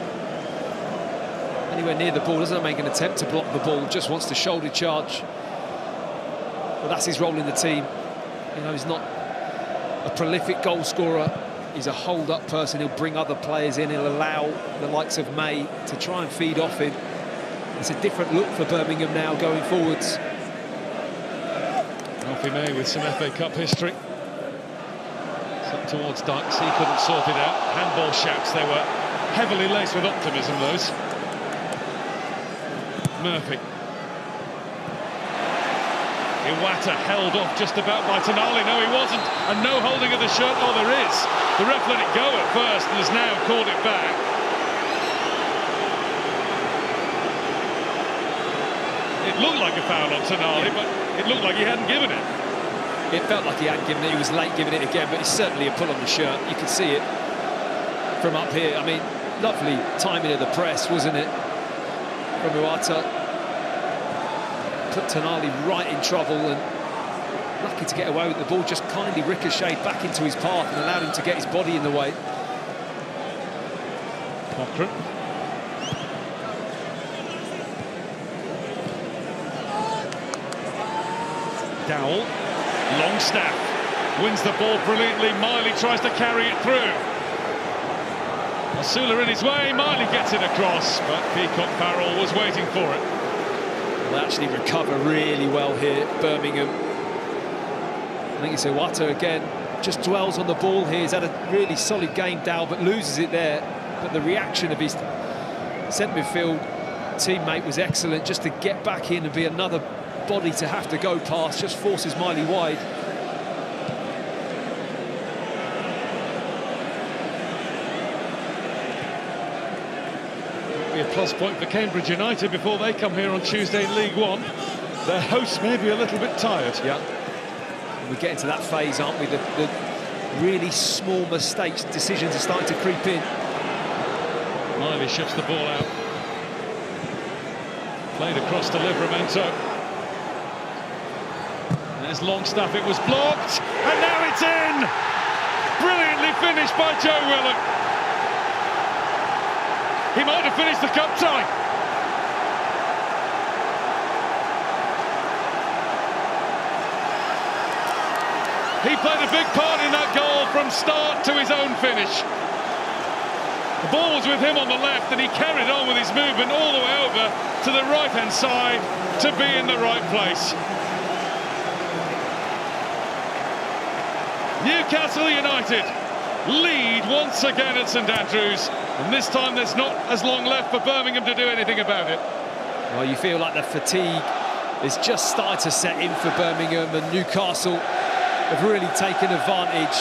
Speaker 14: anywhere near the ball, doesn't make an attempt to block the ball, just wants to shoulder charge. But that's his role in the team. You know, he's not a prolific goal scorer. He's a hold-up person. He'll bring other players in. He'll allow the likes of May to try and feed off him. It's a different look for Birmingham now going forwards.
Speaker 13: Alfie May with some FA Cup history. It's up towards Dykes. He couldn't sort it out. Handball shouts. They were heavily laced with optimism, those. Murphy. Iwata held off just about by Tonali. No, he wasn't. And no holding of the shirt. Oh, there is. The ref let it go at first and has now called it back. It looked like a foul on Tonali, but it looked like he hadn't given it.
Speaker 14: It felt like he hadn't given it. He was late giving it again, but it's certainly a pull on the shirt. You can see it from up here. I mean, lovely timing of the press, wasn't it? From Iwata. Put Tonali right in trouble and lucky to get away with the ball. Just kindly ricocheted back into his path and allowed him to get his body in the way.
Speaker 13: Cochrane. Dowell. Longstaff wins the ball brilliantly. Miley tries to carry it through. Asula in his way. Miley gets it across, but Peacock Farrell was waiting for it.
Speaker 14: They actually recover really well here, Birmingham. I think it's Iwata again, just dwells on the ball here. He's had a really solid game, Dow, but loses it there. But the reaction of his centre midfield teammate was excellent, just to get back in and be another body to have to go past, just forces Miley wide.
Speaker 13: A plus point for Cambridge United before they come here on Tuesday in League One. Their hosts may be a little bit tired.
Speaker 14: Yeah, we're getting to that phase, aren't we? The really small mistakes, decisions are starting to creep in.
Speaker 13: Miley shifts the ball out. Played across to Livramento. There's Longstaff, it was blocked, and now it's in! Brilliantly finished by Joe Willock. He might have finished the cup tie. He played a big part in that goal from start to his own finish. The ball was with him on the left and he carried on with his movement all the way over to the right-hand side to be in the right place. Newcastle United lead once again at St Andrews, and this time there's not as long left for Birmingham to do anything about it.
Speaker 14: Well, you feel like the fatigue is just starting to set in for Birmingham, and Newcastle have really taken advantage.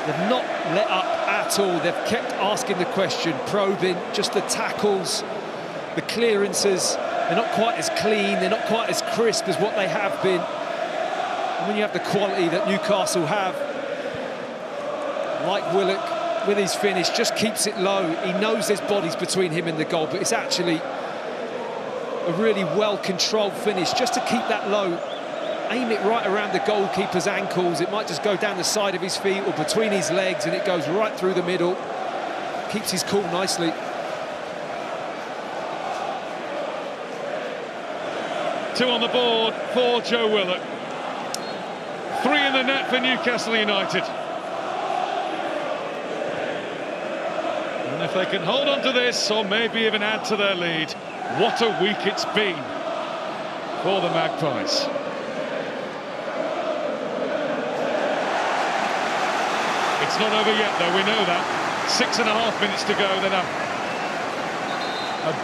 Speaker 14: They've not let up at all. They've kept asking the question, probing, just the tackles, the clearances. They're not quite as clean, they're not quite as crisp as what they have been. And when you have the quality that Newcastle have, like Willock, with his finish, just keeps it low. He knows there's bodies between him and the goal, but it's actually a really well-controlled finish, just to keep that low. Aim it right around the goalkeeper's ankles. It might just go down the side of his feet or between his legs, and it goes right through the middle. Keeps his cool nicely.
Speaker 13: Two on the board for Joe Willock. 3 in the net for Newcastle United. And if they can hold on to this, or maybe even add to their lead, what a week it's been for the Magpies. It's not over yet, though, we know that. 6.5 minutes to go, then a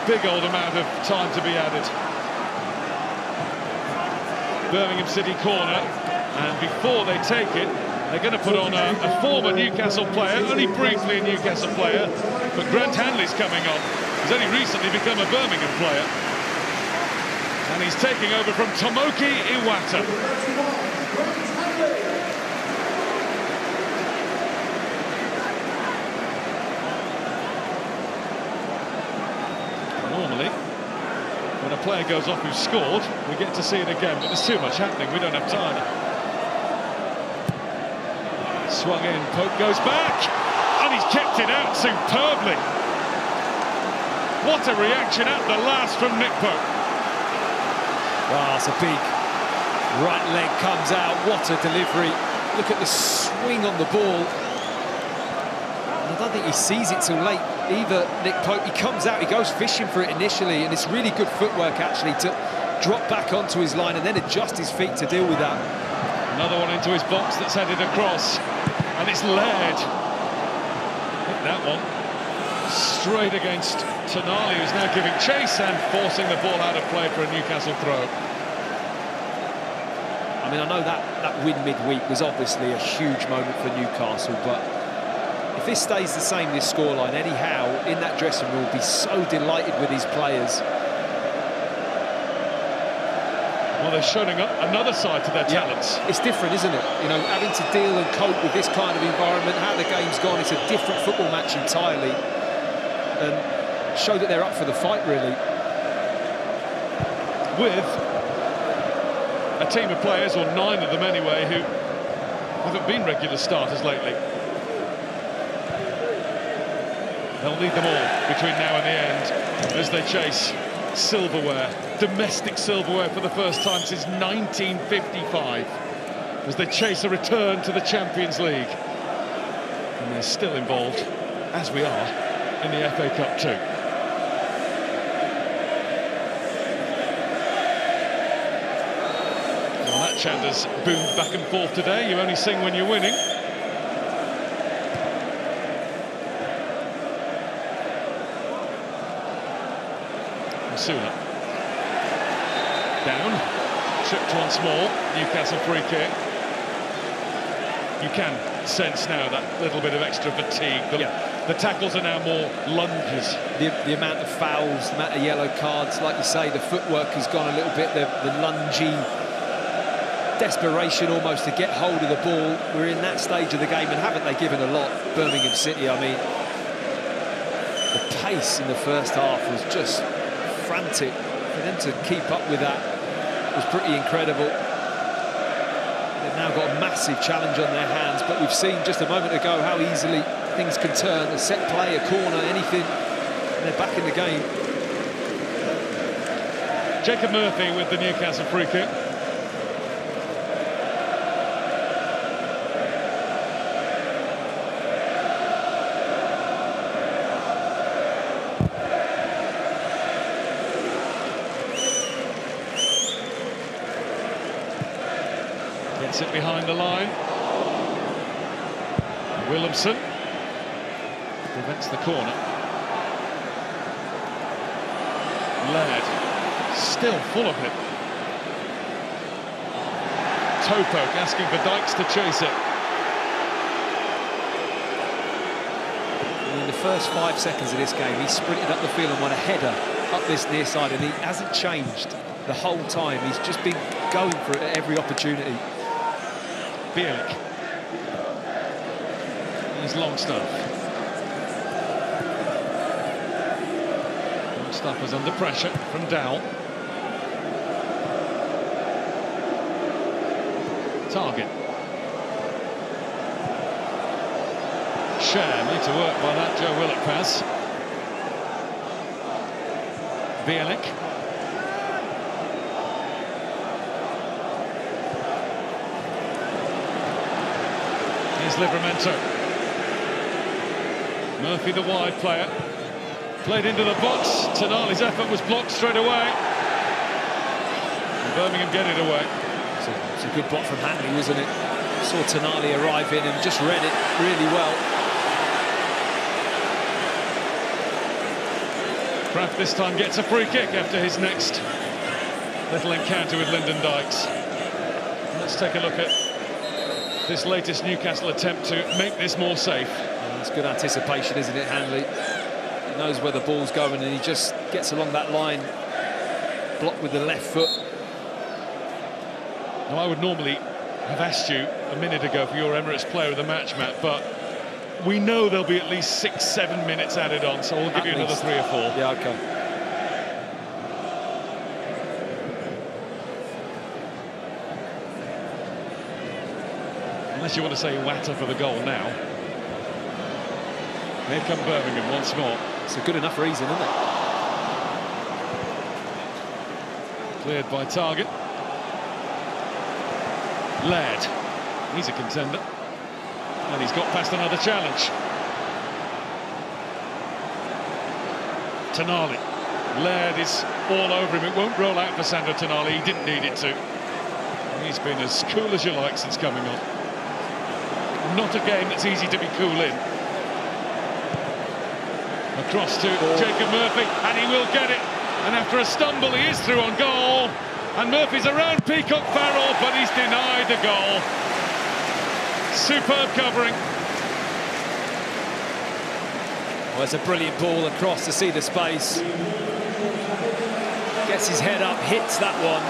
Speaker 13: big old amount of time to be added. Birmingham City corner, and before they take it, they're going to put on a former Newcastle player, only briefly a Newcastle player, but Grant Hanley's coming on. He's only recently become a Birmingham player. And And he's taking over from Tomoki Iwata. Normally, when a player goes off who's scored, we get to see it again, but there's too much happening, we don't have time. Swung in, Pope goes back, and he's kept it out superbly. What a reaction at the last from Nick Pope.
Speaker 14: Wow, it's a big right leg comes out, what a delivery. Look at the swing on the ball. I don't think he sees it till late either, Nick Pope. He comes out, he goes fishing for it initially, and it's really good footwork actually to drop back onto his line and then adjust his feet to deal with that.
Speaker 13: Another one into his box that's headed across, and it's Laird. Hit that one straight against Tonali, who's now giving chase and forcing the ball out of play for a Newcastle throw.
Speaker 14: I mean, I know that win midweek was obviously a huge moment for Newcastle, but if this stays the same, this scoreline, Eddie Howe in that dressing room will be so delighted with his players.
Speaker 13: Well, they're showing up another side to their talents.
Speaker 14: It's different, isn't it? You know, having to deal and cope with this kind of environment, how the game's gone, it's a different football match entirely. And show that they're up for the fight, really.
Speaker 13: With a team of players, or 9 of them anyway, who haven't been regular starters lately. They'll need them all between now and the end as they chase silverware, domestic silverware for the first time since 1955, as they chase a return to the Champions League. And they're still involved, as we are, in the FA Cup too. Well, that chant has boomed back and forth today. You only sing when you're winning. Sooner. Down, chipped once more, Newcastle free kick. You can sense now that little bit of extra fatigue. The tackles are now more lunges.
Speaker 14: The amount of fouls, the amount of yellow cards, like you say, the footwork has gone a little bit, the lungy desperation almost to get hold of the ball. We're in that stage of the game, and haven't they given a lot, Birmingham City? I mean, the pace in the first half was just frantic. For them to keep up with that was pretty incredible. They've now got a massive challenge on their hands, but we've seen just a moment ago how easily things can turn. A set play, a corner, anything, and they're back in the game.
Speaker 13: Jacob Murphy with the Newcastle free kick. Gets it behind the line. Williamson prevents the corner. Laird still full of it. Topoke asking for Dykes to chase it.
Speaker 14: In the first 5 seconds of this game, he sprinted up the field and won a header up this near side, and he hasn't changed the whole time. He's just been going for it at every opportunity.
Speaker 13: Bielik. Here's Longstaff. Longstaff was under pressure from Dowell. Target. Share made to work by that Joe Willock pass. Bielik. Here's Livramento. Murphy, the wide player, played into the box. Tonali's effort was blocked straight away. And Birmingham get it away.
Speaker 14: It's a good block from Hanley, wasn't it? Saw Tonali arrive in and just read it really well.
Speaker 13: Kraft this time gets a free kick after his next little encounter with Lyndon Dykes. Let's take a look at this latest Newcastle attempt to make this more safe.
Speaker 14: It's good anticipation, isn't it, Hanley? He knows where the ball's going and he just gets along that line. blocked with the left foot.
Speaker 13: Now, I would normally have asked you a minute ago for your Emirates Player of the Match, Matt, but we know there'll be at least 6-7 minutes added on, so we'll give you another 3 or 4.
Speaker 14: Yeah, okay.
Speaker 13: Unless you want to say Watta for the goal now. Here come Birmingham once more.
Speaker 14: It's a good enough reason, isn't it?
Speaker 13: Cleared by Target. Laird, he's a contender. And he's got past another challenge. Tonali. Laird is all over him. It won't roll out for Sandro Tonali. He didn't need it to. He's been as cool as you like since coming on. Not a game that's easy to be cool in. Across to Jacob Murphy, and he will get it. And after a stumble, he is through on goal. And Murphy's around Peacock Farrell, but he's denied the goal. Superb covering.
Speaker 14: Well, it's a brilliant ball across to see the space. Gets his head up, hits that one.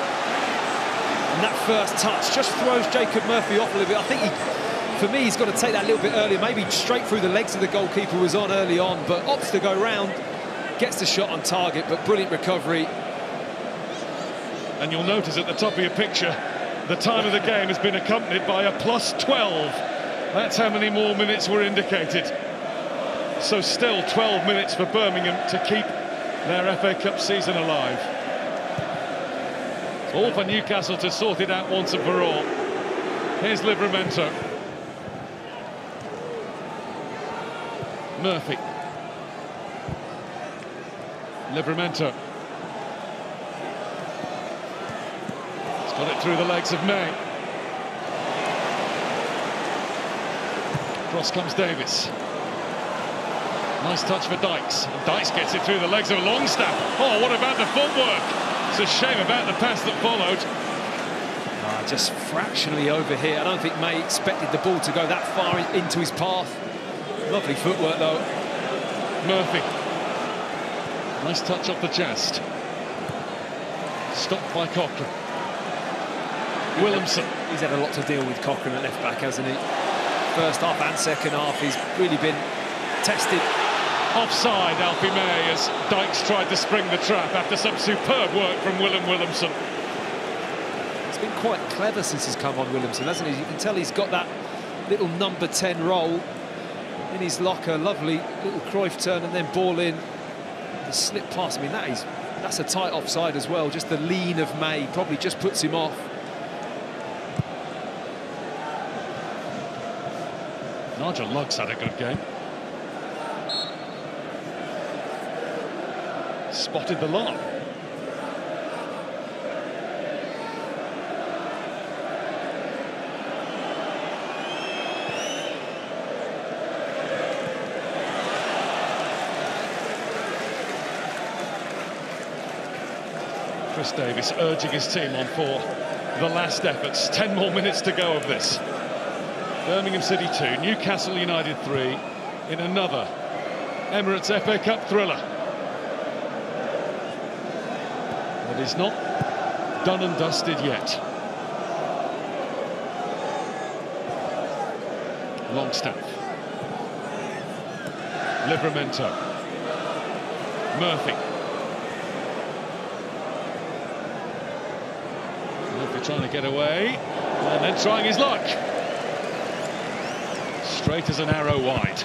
Speaker 14: And that first touch just throws Jacob Murphy off a little bit. I think for me, he's got to take that a little bit earlier, maybe straight through the legs of the goalkeeper who was on early on, but opts to go round, gets the shot on target, but brilliant recovery.
Speaker 13: And you'll notice at the top of your picture, the time of the game has been accompanied by a +12. That's how many more minutes were indicated. So still 12 minutes for Birmingham to keep their FA Cup season alive. All for Newcastle to sort it out once and for all. Here's Livramento. Murphy. Livramento. He's got it through the legs of May. Cross comes Davis. Nice touch for Dykes. Dykes gets it through the legs of Longstaff. Oh, what about the footwork? It's a shame about the pass that followed.
Speaker 14: Just fractionally over here. I don't think May expected the ball to go that far into his path. Lovely footwork, though.
Speaker 13: Murphy. Nice touch off the chest. Stopped by Cochrane. Williamson.
Speaker 14: He's had a lot to deal with, Cochrane at left back, hasn't he? First half and second half, he's really been tested.
Speaker 13: Offside, Alfie May, as Dykes tried to spring the trap after some superb work from Williamson.
Speaker 14: He's been quite clever since he's come on, Williamson, hasn't he? You can tell he's got that little number 10 role in his locker. Lovely little Cruyff turn and then ball in. The slip pass, I mean, that's a tight offside as well. Just the lean of May probably just puts him off.
Speaker 13: Nigel Lugg's had a good game. Spotted the lob. Chris Davis urging his team on for the last efforts. 10 more minutes to go of this. Birmingham City 2, Newcastle United 3 in another Emirates FA Cup thriller. But it's not done and dusted yet. Longstaff. Livramento. Murphy. Murphy trying to get away and then trying his luck. Straight as an arrow wide.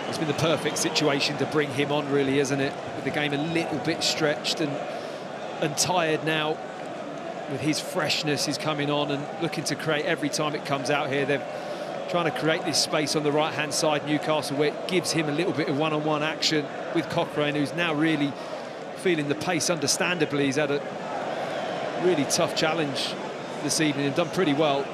Speaker 14: It's been the perfect situation to bring him on, really, isn't it? With the game a little bit stretched and tired now. With his freshness, he's coming on and looking to create every time it comes out here. They're trying to create this space on the right-hand side, Newcastle, where it gives him a little bit of one-on-one action with Cochrane, who's now really feeling the pace, understandably. He's had a really tough challenge this evening and done pretty well.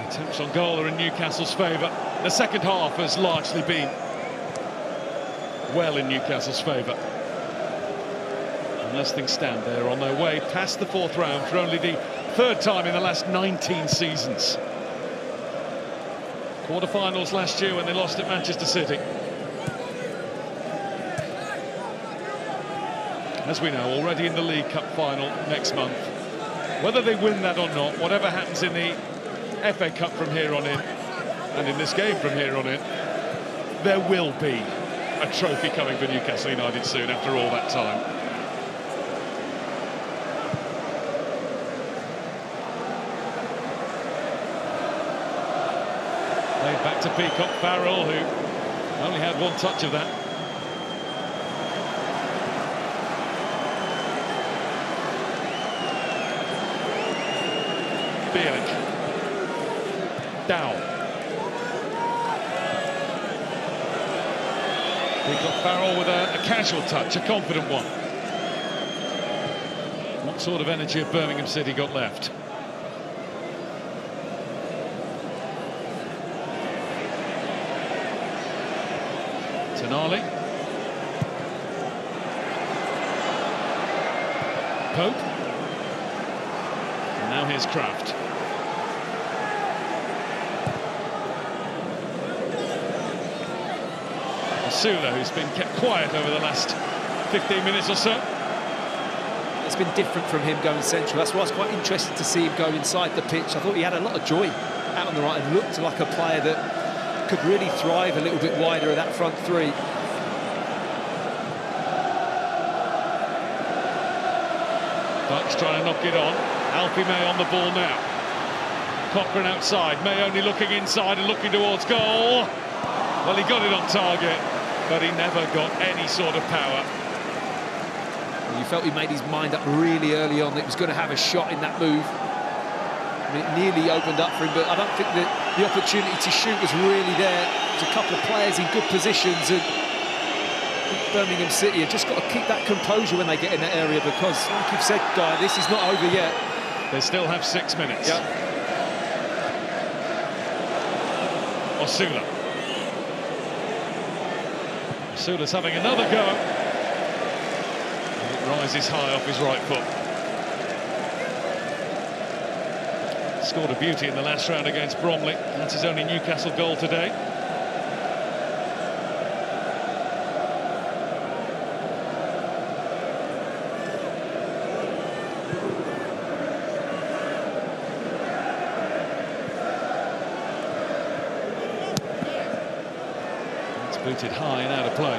Speaker 13: Attempts on goal are in Newcastle's favour. The second half has largely been well in Newcastle's favour. Unless things stand, they're on their way past the fourth round for only the third time in the last 19 seasons. Quarter-finals last year when they lost at Manchester City. as we know, already in the League Cup final next month. Whether they win that or not, whatever happens in the FA Cup from here on in, and in this game from here on in, there will be a trophy coming for Newcastle United soon after all that time. Played back to Peacock Farrell, who only had one touch of that. Bielik. Down. Peacock Farrell with a casual touch, a confident one. What sort of energy have Birmingham City got left? Tonali. Pope. And now here's Kraft. Sula, who's been kept quiet over the last 15 minutes or so.
Speaker 14: It's been different from him going central. That's why I was quite interested to see him go inside the pitch. I thought he had a lot of joy out on the right and looked like a player that could really thrive a little bit wider of that front three.
Speaker 13: Bucks trying to knock it on. Alfie May on the ball now. Cochrane outside. May only looking inside and looking towards goal. Well, he got it on target, but he never got any sort of power.
Speaker 14: You felt he made his mind up really early on that he was going to have a shot in that move. I mean, it nearly opened up for him, but I don't think that the opportunity to shoot was really there. There's a couple of players in good positions, and Birmingham City have just got to keep that composure when they get in that area, because, like you've said, Guy, this is not over yet.
Speaker 13: They still have 6 minutes.
Speaker 14: Yep.
Speaker 13: Osula. Sula's having another go. And it rises high off his right foot. Scored a beauty in the last round against Bromley. That's his only Newcastle goal today. Booted high and out of play.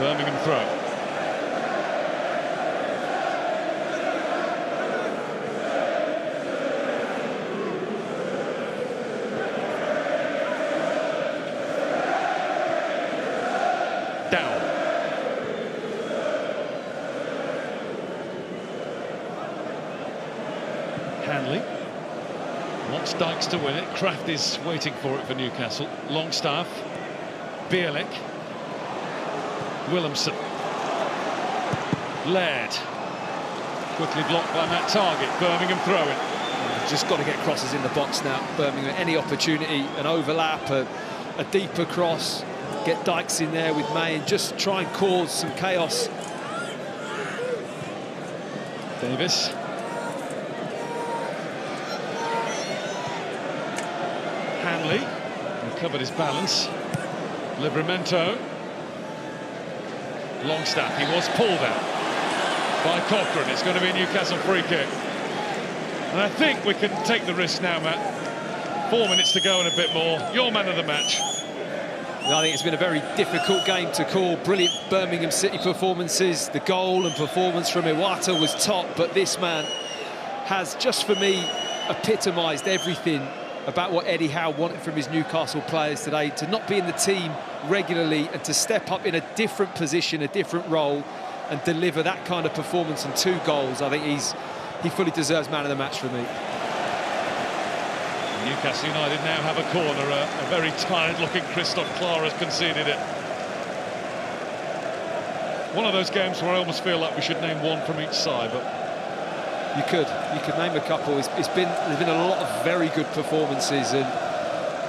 Speaker 13: Birmingham throw. Down. Hanley. Wants Dykes to win it. Kraft is waiting for it for Newcastle. Longstaff. Bielik. Willemson. Laird. Quickly blocked by Matt Target. Birmingham throwing.
Speaker 14: Just got to get crosses in the box now. Birmingham, any opportunity, an overlap, a deeper cross. Get Dykes in there with May and just try and cause some chaos.
Speaker 13: Davis. Hanley recovered his balance. Livramento. Longstaff, he was pulled out by Cochrane. It's going to be a Newcastle free kick. And I think we can take the risk now, Matt. 4 minutes to go and a bit more. Your man of the match.
Speaker 14: I think it's been a very difficult game to call. Brilliant Birmingham City performances. The goal and performance from Iwata was top, but this man has, just for me, epitomised everything about what Eddie Howe wanted from his Newcastle players today, to not be in the team regularly and to step up in a different position, a different role, and deliver that kind of performance and 2 goals. I think he fully deserves man of the match for me.
Speaker 13: Newcastle United now have a corner. A very tired-looking Christoph Klar has conceded it. One of those games where I almost feel like we should name one from each side, but
Speaker 14: you could name a couple. There's been a lot of very good performances, and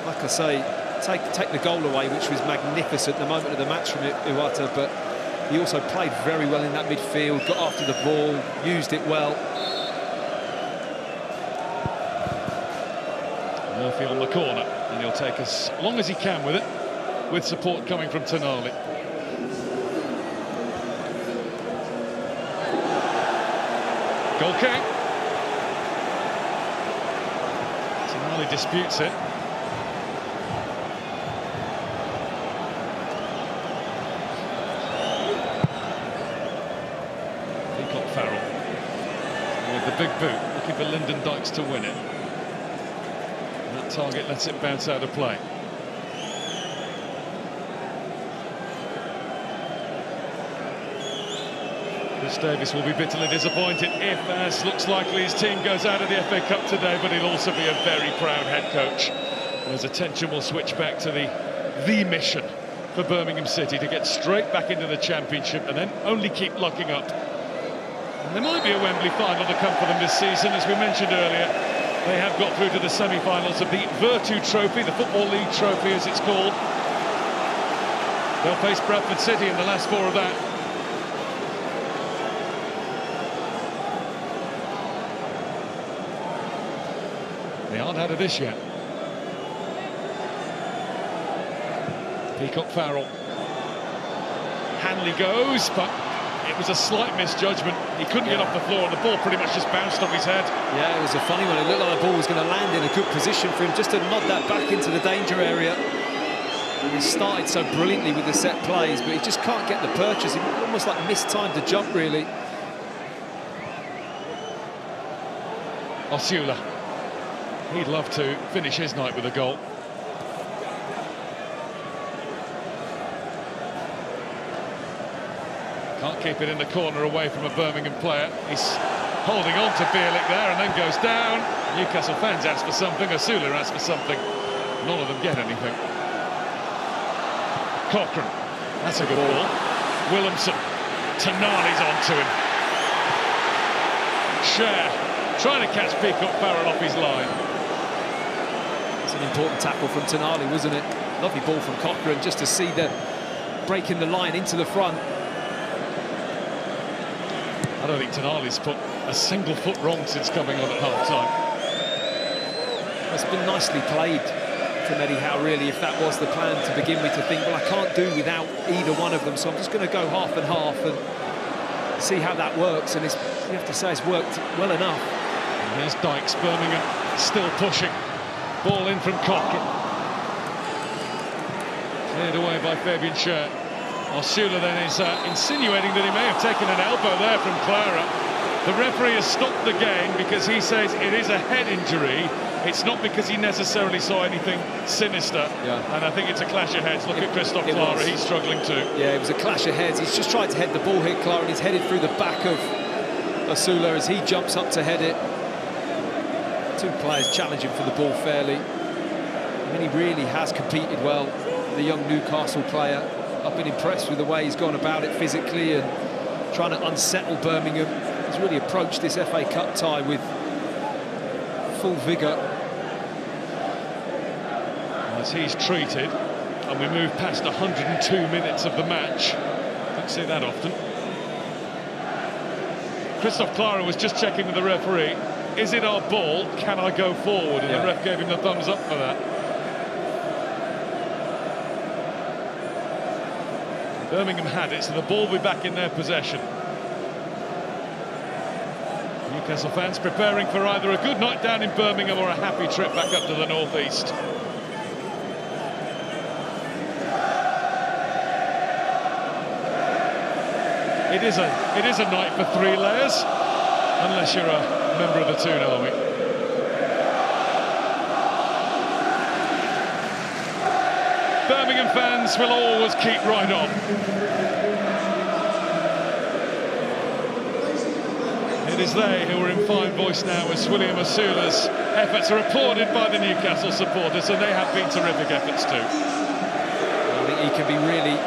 Speaker 14: like I say, take the goal away, which was magnificent, the moment of the match from Iwata, but he also played very well in that midfield, got after the ball, used it well.
Speaker 13: Murphy on the corner, and he'll take as long as he can with it, with support coming from Tonali. Goal kick. Tonali disputes it. Peacock Farrell with the big boot, looking for Lyndon Dykes to win it. And that target lets it bounce out of play. Chris Davis will be bitterly disappointed if, as looks likely, his team goes out of the FA Cup today, but he'll also be a very proud head coach. As attention will switch back to the mission for Birmingham City, to get straight back into the Championship and then only keep locking up. And there might be a Wembley final to come for them this season. As we mentioned earlier, they have got through to the semi-finals of the Virtu Trophy, the Football League Trophy as it's called. They'll face Bradford City in the last 4 of that. They aren't out of this yet. Peacock Farrell. Hanley goes, but it was a slight misjudgment. He couldn't get off the floor, and the ball pretty much just bounced off his head.
Speaker 14: Yeah, it was a funny one. It looked like the ball was going to land in a good position for him, just to nod that back into the danger area. And he started so brilliantly with the set plays, but he just can't get the purchase. He almost like mistimed the jump, really.
Speaker 13: Osula. He'd love to finish his night with a goal. Can't keep it in the corner away from a Birmingham player. He's holding on to Bielik there and then goes down. Newcastle fans ask for something, Osula asks for something. None of them get anything. Cochrane, that's a good ball. Williamson, Tonali's onto him. Cher, trying to catch Peacock Farrell off his line.
Speaker 14: It's an important tackle from Tonali, wasn't it? Lovely ball from Cochrane, just to see the breaking the line into the front.
Speaker 13: I don't think Tonali's put a single foot wrong since coming on at half-time.
Speaker 14: It's been nicely played from Eddie Howe, really, if that was the plan to begin with, to think, well, I can't do without either one of them, so I'm just going to go half and half and see how that works. And it's, you have to say, it's worked well enough.
Speaker 13: And there's Dykes, Birmingham still pushing. Ball in from Cochrane. Cleared away by Fabian Cher. Osula then is insinuating that he may have taken an elbow there from Clara. The referee has stopped the game because he says it is a head injury. It's not because he necessarily saw anything sinister. Yeah. And I think it's a clash of heads. Look at Christoph Clara, he's struggling too.
Speaker 14: Yeah, it was a clash of heads. He's just tried to head the ball, hit Clara, and he's headed through the back of Osula as he jumps up to head it. 2 players challenging for the ball fairly. I mean, he really has competed well, the young Newcastle player. I've been impressed with the way he's gone about it physically and trying to unsettle Birmingham. He's really approached this FA Cup tie with full vigour.
Speaker 13: As he's treated, and we move past 102 minutes of the match. Don't see that often. Christoph Clara was just checking with the referee. Is it our ball? Can I go forward? And the ref gave him the thumbs up for that. Birmingham had it, so the ball will be back in their possession. Newcastle fans preparing for either a good night down in Birmingham or a happy trip back up to the northeast. It is a night for 3 layers, unless you're a member of the Toon Army. Birmingham fans will always keep right on. It is they who are in fine voice now as William Osula's efforts are applauded by the Newcastle supporters, and they have been terrific efforts too.
Speaker 14: I think he can be really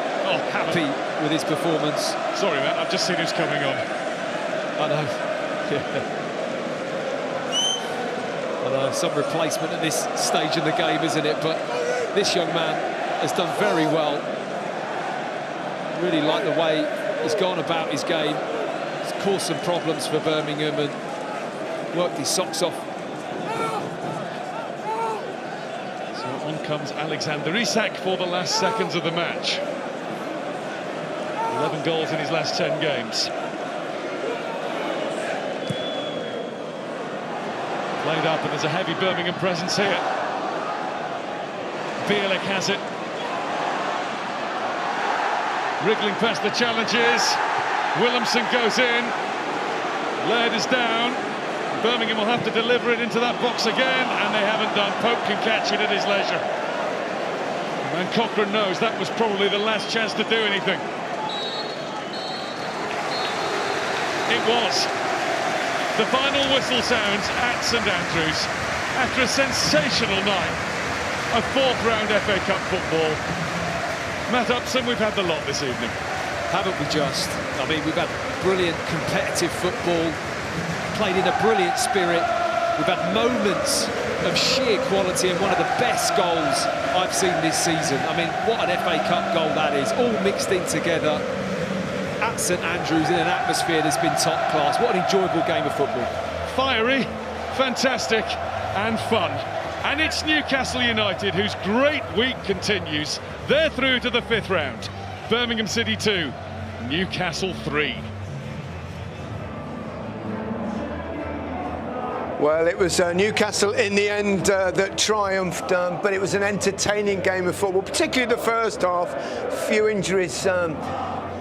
Speaker 14: happy with his performance.
Speaker 13: Sorry, man, I've just seen who's coming on.
Speaker 14: I know. I know, some replacement at this stage of the game, isn't it? But this young man has done very well. Really like the way he's gone about his game. He's caused some problems for Birmingham and worked his socks off.
Speaker 13: So on comes Alexander Isak for the last seconds of the match. 11 goals in his last 10 games. Played up, and there's a heavy Birmingham presence here. Bielik has it. Wriggling past the challenges. Williamson goes in. Laird is down. Birmingham will have to deliver it into that box again, and they haven't done. Pope can catch it at his leisure. And Cochrane knows that was probably the last chance to do anything. It was. The final whistle sounds at St Andrews after a sensational night of fourth-round FA Cup football. Matt Upson, we've had the lot this evening.
Speaker 14: Haven't we just? I mean, we've had brilliant competitive football, played in a brilliant spirit. We've had moments of sheer quality and one of the best goals I've seen this season. I mean, what an FA Cup goal that is, all mixed in together at St Andrews in an atmosphere that's been top class. What an enjoyable game of football.
Speaker 13: Fiery, fantastic and fun. And it's Newcastle United whose great week continues. They're through to the 5th round. Birmingham City 2, Newcastle 3.
Speaker 5: Well, it was Newcastle in the end that triumphed, but it was an entertaining game of football, particularly the first half. Few injuries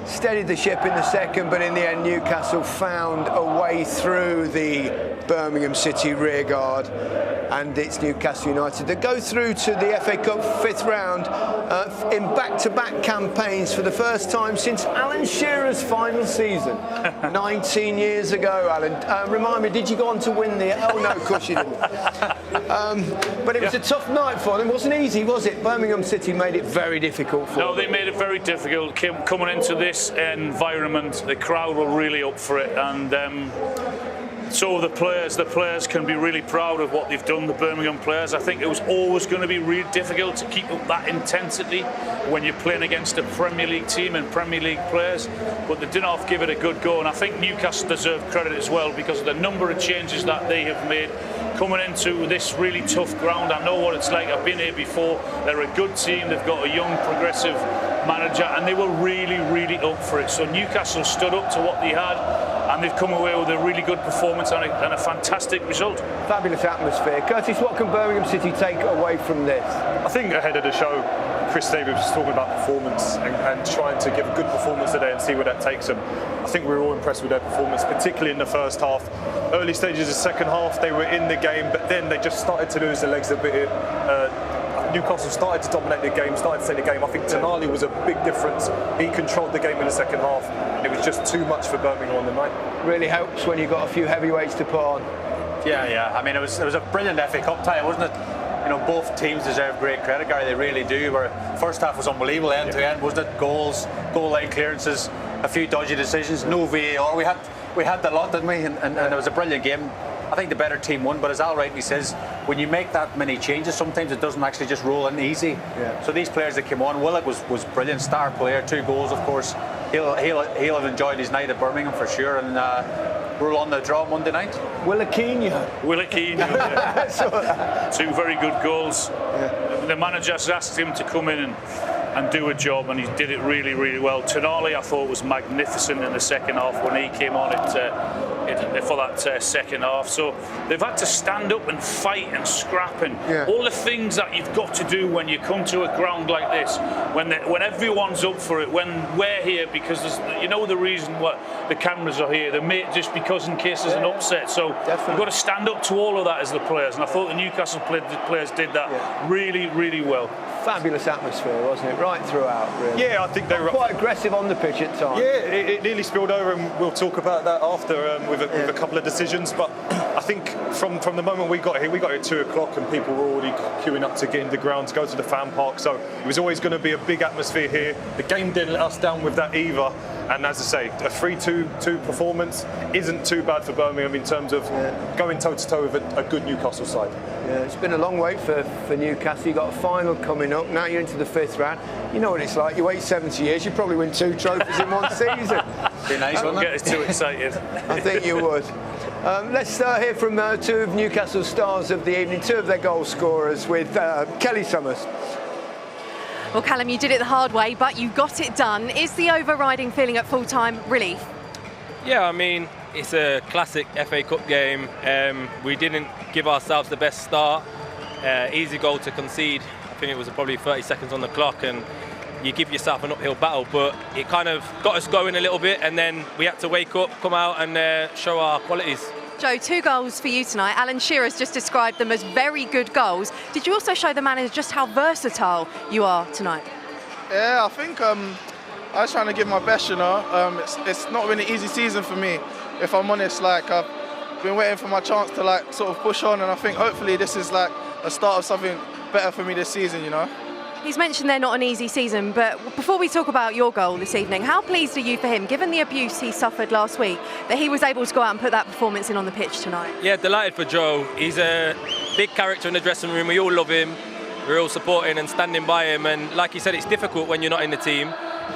Speaker 5: steadied the ship in the second, but in the end Newcastle found a way through the Birmingham City rearguard, and it's Newcastle United that go through to the FA Cup 5th round in back-to-back campaigns for the first time since Alan Shearer's final season 19 years ago. Alan, remind me, did you go on to win the... Oh no, of course you didn't. But it was a tough night for them. It wasn't easy, was it? Birmingham City made it very difficult for them.
Speaker 4: No, they made it very difficult. Coming into this environment, the crowd were really up for it, and so the players can be really proud of what they've done, the Birmingham players. I think it was always going to be really difficult to keep up that intensity when you're playing against a Premier League team and Premier League players, but they did not give it a good go, and I think Newcastle deserve credit as well because of the number of changes that they have made coming into this really tough ground. I know what it's like, I've been here before. They're a good team, they've got a young progressive manager, and they were really, really up for it. So Newcastle stood up to what they had, and they've come away with a really good performance and a fantastic result.
Speaker 5: Fabulous atmosphere. Curtis, what can Birmingham City take away from this?
Speaker 7: I think ahead of the show, Chris Davies was talking about performance and trying to give a good performance today and see where that takes them. I think we were all impressed with their performance, particularly in the first half. Early stages of the second half, they were in the game, but then they just started to lose their legs a bit. Newcastle started to dominate the game, started to take the game. I think Tonali was a big difference. He controlled the game in the second half, and it was just too much for Birmingham on the night.
Speaker 5: Really helps when you've got a few heavyweights to put on.
Speaker 6: Yeah. I mean, it was a brilliant FA Cup tie, wasn't it? You know, both teams deserve great credit, Gary. They really do. Where first half was unbelievable, end to end, wasn't it? Goals, goal line clearances, a few dodgy decisions, no VAR. We had the lot, didn't we? And it was a brilliant game. I think the better team won, but as Al rightly says, when you make that many changes, sometimes it doesn't actually just roll in easy. Yeah. So these players that came on, Willock was brilliant, star player, 2 goals, of course. He'll have enjoyed his night at Birmingham for sure, and roll on the draw Monday night.
Speaker 5: Willoquinho.
Speaker 4: 2 very good goals. Yeah. The manager has asked him to come in and do a job, and he did it really, really well. Tonali, I thought, was magnificent in the second half when he came on for that second half. So they've had to stand up and fight and scrap and all the things that you've got to do when you come to a ground like this, when everyone's up for it, when we're here because you know the reason what the cameras are here. They're made just because in case there's an upset. So you've got to stand up to all of that as the players, and I thought the Newcastle players did that really, really well.
Speaker 5: Fabulous atmosphere, wasn't it? Right throughout, really.
Speaker 7: Yeah, I think they were
Speaker 5: quite aggressive on the pitch at times.
Speaker 7: Yeah, it nearly spilled over, and we'll talk about that after with a couple of decisions. But I think from the moment we got here at 2 o'clock, and people were already queuing up to get in the ground to go to the fan park. So it was always going to be a big atmosphere here. The game didn't let us down with that either. And as I say, a 3-2 performance isn't too bad for Birmingham in terms of going toe-to-toe with a good Newcastle side.
Speaker 5: Yeah, it's been a long wait for Newcastle. You've got a final coming up. Now you're into the 5th round. You know what it's like. You wait 70 years, you probably win 2 trophies in one season.
Speaker 6: Be nice, wouldn't it?
Speaker 4: Get us too excited.
Speaker 5: I think you would. Let's hear from 2 of Newcastle's stars of the evening, 2 of their goal scorers, with Kelly Summers.
Speaker 10: Well, Callum, you did it the hard way, but you got it done. Is the overriding feeling at full-time relief?
Speaker 20: Yeah, I mean, it's a classic FA Cup game. We didn't give ourselves the best start. Easy goal to concede. I think it was probably 30 seconds on the clock, and you give yourself an uphill battle, but it kind of got us going a little bit, and then we had to wake up, come out and show our qualities.
Speaker 10: Joe, 2 goals for you tonight. Alan Shearer's just described them as very good goals. Did you also show the manager just how versatile you are tonight?
Speaker 21: Yeah, I think I was trying to give my best, you know. It's not been an easy season for me, if I'm honest. Like, I've been waiting for my chance to like sort of push on, and I think hopefully this is like a start of something better for me this season, you know.
Speaker 10: He's mentioned they're not an easy season, but before we talk about your goal this evening, how pleased are you for him, given the abuse he suffered last week, that he was able to go out and put that performance in on the pitch tonight?
Speaker 20: Yeah, delighted for Joe. He's a big character in the dressing room. We all love him. We're all supporting and standing by him. And like he said, it's difficult when you're not in the team.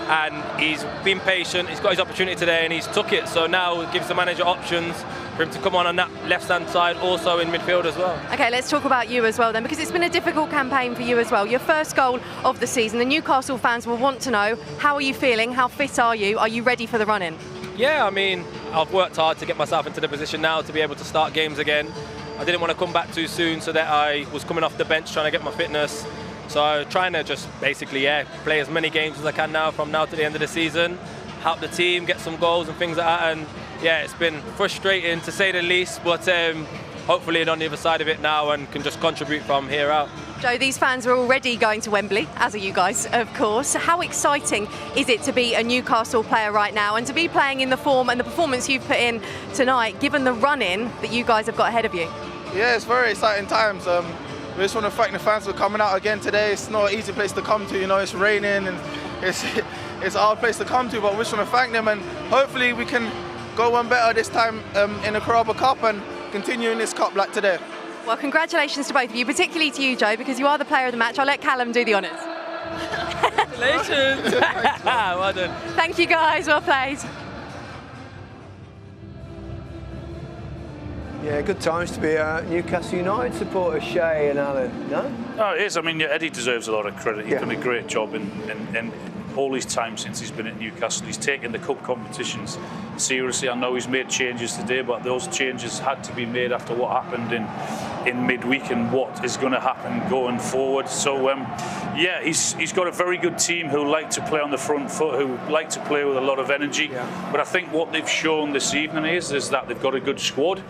Speaker 20: And he's been patient. He's got his opportunity today and he's took it. So now it gives the manager options for him to come on that left-hand side, also in midfield as well.
Speaker 10: OK, let's talk about you as well then, because it's been a difficult campaign for you as well. Your first goal of the season. The Newcastle fans will want to know, how are you feeling? How fit are you? Are you ready for the run-in?
Speaker 20: Yeah, I mean, I've worked hard to get myself into the position now to be able to start games again. I didn't want to come back too soon, so that I was coming off the bench trying to get my fitness. So I'm trying to just basically, play as many games as I can now from now to the end of the season, help the team, get some goals and things like that. And yeah, it's been frustrating to say the least, but hopefully I'm on the other side of it now and can just contribute from here out.
Speaker 10: Joe, these fans are already going to Wembley, as are you guys, of course. How exciting is it to be a Newcastle player right now and to be playing in the form and the performance you've put in tonight, given the run-in that you guys have got ahead of you?
Speaker 21: Yeah, it's very exciting times. We just want to thank the fans for coming out again today. It's not an easy place to come to, you know, it's raining and it's a hard place to come to, but we just want to thank them, and hopefully we can go one better this time in the Carabao Cup and continue in this cup like today.
Speaker 10: Well, congratulations to both of you, particularly to you, Joe, because you are the player of the match. I'll let Callum do the honours.
Speaker 20: Congratulations! Well done.
Speaker 10: Thank you guys, well played.
Speaker 5: Yeah, good times to be a Newcastle United supporter, Shay and Alan, no?
Speaker 4: Oh, it is. I mean, Eddie deserves a lot of credit. He's done a great job in all his time since he's been at Newcastle. He's taken the cup competitions seriously. I know he's made changes today, but those changes had to be made after what happened in midweek and what is going to happen going forward. So, yeah, he's got a very good team who like to play on the front foot, who like to play with a lot of energy. But I think what they've shown this evening is that they've got a good squad.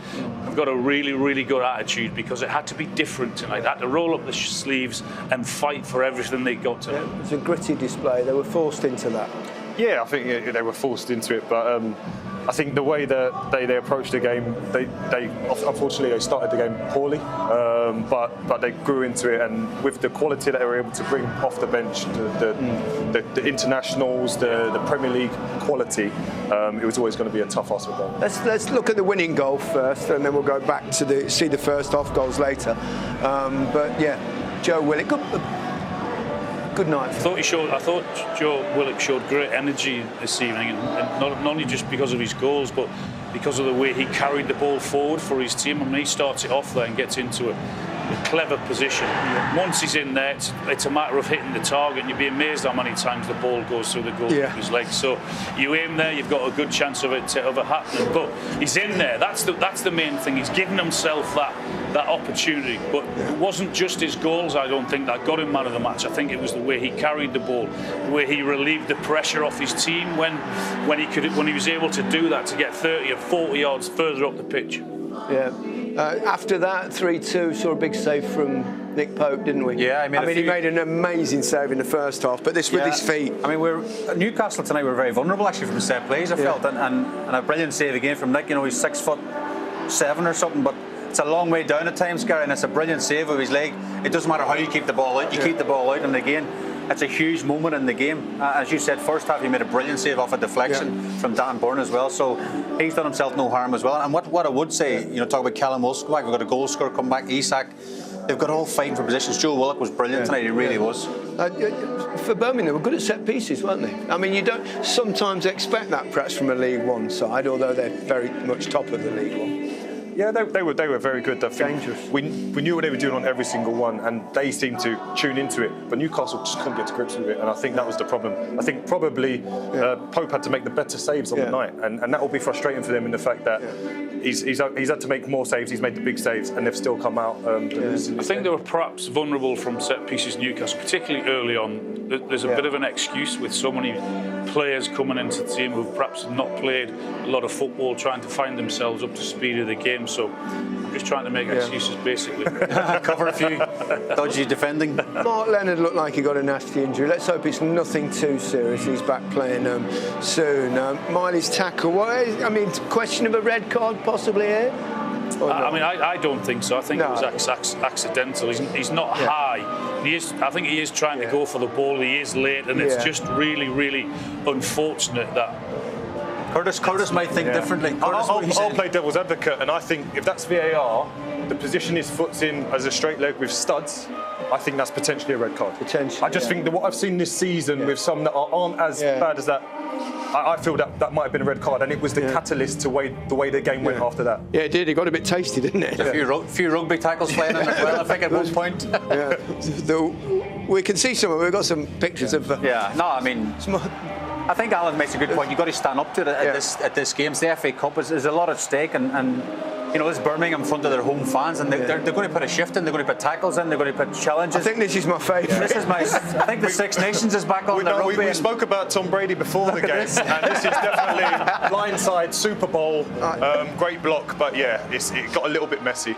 Speaker 4: They've got a really, really good attitude, because it had to be different tonight. They had to roll up the sleeves and fight for everything they got tonight.
Speaker 5: It was a gritty display. They were forced into that.
Speaker 7: Yeah, I think they were forced into it, but I think the way that they approached the game, they unfortunately they started the game poorly, but they grew into it, and with the quality that they were able to bring off the bench, the internationals, the Premier League quality, it was always going to be a tough ask for them.
Speaker 5: Let's look at the winning goal first, and then we'll go back to see the first half goals later. But yeah, Joe Willock, good night.
Speaker 4: I thought Joe Willock showed great energy this evening, and not only just because of his goals, but because of the way he carried the ball forward for his team. I mean, he starts it off there and gets into a clever position. Once he's in there, it's a matter of hitting the target, and you'd be amazed how many times the ball goes through the goalkeeper's legs. So you aim there, you've got a good chance of it ever happening. But he's in there. That's the main thing. He's given himself that opportunity. But it wasn't just his goals, I don't think, that got him man of the match. I think it was the way he carried the ball, the way he relieved the pressure off his team when he was able to do that, to get 30 or 40 yards further up the pitch.
Speaker 5: Yeah. After that, 3-2, saw a big save from Nick Pope, didn't we?
Speaker 6: Yeah,
Speaker 5: he made an amazing save in the first half, but this with his feet.
Speaker 6: I mean, Newcastle tonight were very vulnerable actually from set plays, I felt, and a brilliant save again from Nick. You know, he's 6'7" or something, but it's a long way down at times, Gary, and it's a brilliant save with his leg. It doesn't matter how you keep the ball out, you keep the ball out, and again, it's a huge moment in the game. As you said, first half he made a brilliant save off a deflection from Dan Burn as well, so he's done himself no harm as well. And what I would say, you know, talk about Callum Wilson, we've got a goal scorer come back, Isak, they've got all fighting for positions. Joe Willock was brilliant tonight, he really was.
Speaker 5: For Birmingham, they were good at set pieces, weren't they? I mean, you don't sometimes expect that perhaps from a League One side, although they're very much top of the League One.
Speaker 7: Yeah, they were very good.
Speaker 5: Dangerous.
Speaker 7: We knew what they were doing on every single one, and they seemed to tune into it. But Newcastle just couldn't get to grips with it, and I think that was the problem. I think probably Pope had to make the better saves on the night, and that will be frustrating for them in the fact that he's had to make more saves. He's made the big saves, and they've still come out.
Speaker 4: I think they were perhaps vulnerable from set pieces, Newcastle, particularly early on. There's a bit of an excuse with so many players coming into the team who've perhaps not played a lot of football, trying to find themselves up to speed of the game. So I'm just trying to make excuses, basically.
Speaker 6: Cover a few dodgy defending.
Speaker 5: Mark Leonard looked like he got a nasty injury. Let's hope it's nothing too serious. He's back playing soon. Miley's tackle. Question of a red card possibly here?
Speaker 4: I mean, I don't think so. I think it was accidental. He's not high. I think he is trying to go for the ball. He is late, and it's just really, really unfortunate that
Speaker 6: Curtis might think differently.
Speaker 7: I'll play devil's advocate, and I think if that's VAR, the position his foot's in as a straight leg with studs, I think that's potentially a red card.
Speaker 5: Potentially.
Speaker 7: I just think that what I've seen this season with some that aren't as bad as that, I feel that might have been a red card, and it was the catalyst to the way the game went after that.
Speaker 5: Yeah, it did. It got a bit tasty, didn't it?
Speaker 6: A few rugby tackles playing in as well, I think, at one point.
Speaker 5: We can see some. We've got some pictures of.
Speaker 6: I think Alan makes a good point. You've got to stand up to it at this game. It's the FA Cup. There's a lot at stake, and this Birmingham in front of their home fans, and they're going to put a shift in. They're going to put tackles in. They're going to put challenges.
Speaker 5: I think this is my favourite.
Speaker 6: I think the Six Nations is back on the rugby.
Speaker 7: We spoke about Tom Brady before the game, and this is definitely blindside Super Bowl. Great block, but it got a little bit messy.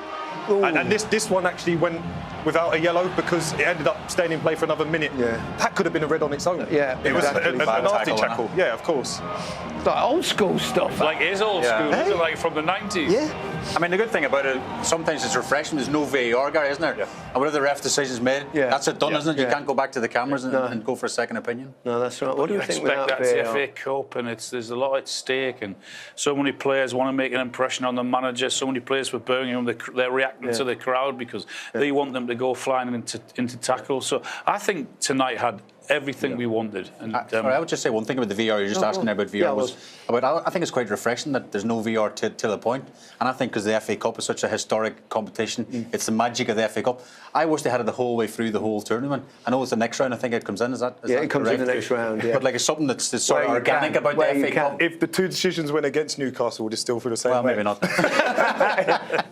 Speaker 7: And this one actually went without a yellow because it ended up staying in play for another minute. That could have been a red on its own. It was a nasty tackle. Yeah, of course.
Speaker 5: Like old school stuff.
Speaker 4: Like it is old school, isn't it? Like from the 90s.
Speaker 5: Yeah.
Speaker 6: I mean, the good thing about it, sometimes it's refreshing. There's no VAR, Gary, isn't there? And whatever the ref decision's made, that's it done, isn't it? You can't go back to the cameras and go for a second opinion.
Speaker 5: No, that's right. What do you think
Speaker 4: expect
Speaker 5: without
Speaker 4: that's
Speaker 5: VAR?
Speaker 4: the FA Cup, and there's a lot at stake, and so many players want to make an impression on the manager. So many players for Birmingham, they're reacting to the crowd because they want them to go flying into tackle. So I think tonight had everything we wanted. And
Speaker 6: I would just say one thing about the VR. You're just asking about VR. I think it's quite refreshing that there's no VR till a point. And I think because the FA Cup is such a historic competition, it's the magic of the FA Cup. I wish they had it the whole way through the whole tournament. I know it's the next round. I think it comes in. Is that
Speaker 5: it comes in the next round. Yeah.
Speaker 6: But like it's something that's sort of organic about the FA Cup.
Speaker 7: If the two decisions went against Newcastle, would it still feel the same way?
Speaker 6: Well, maybe not.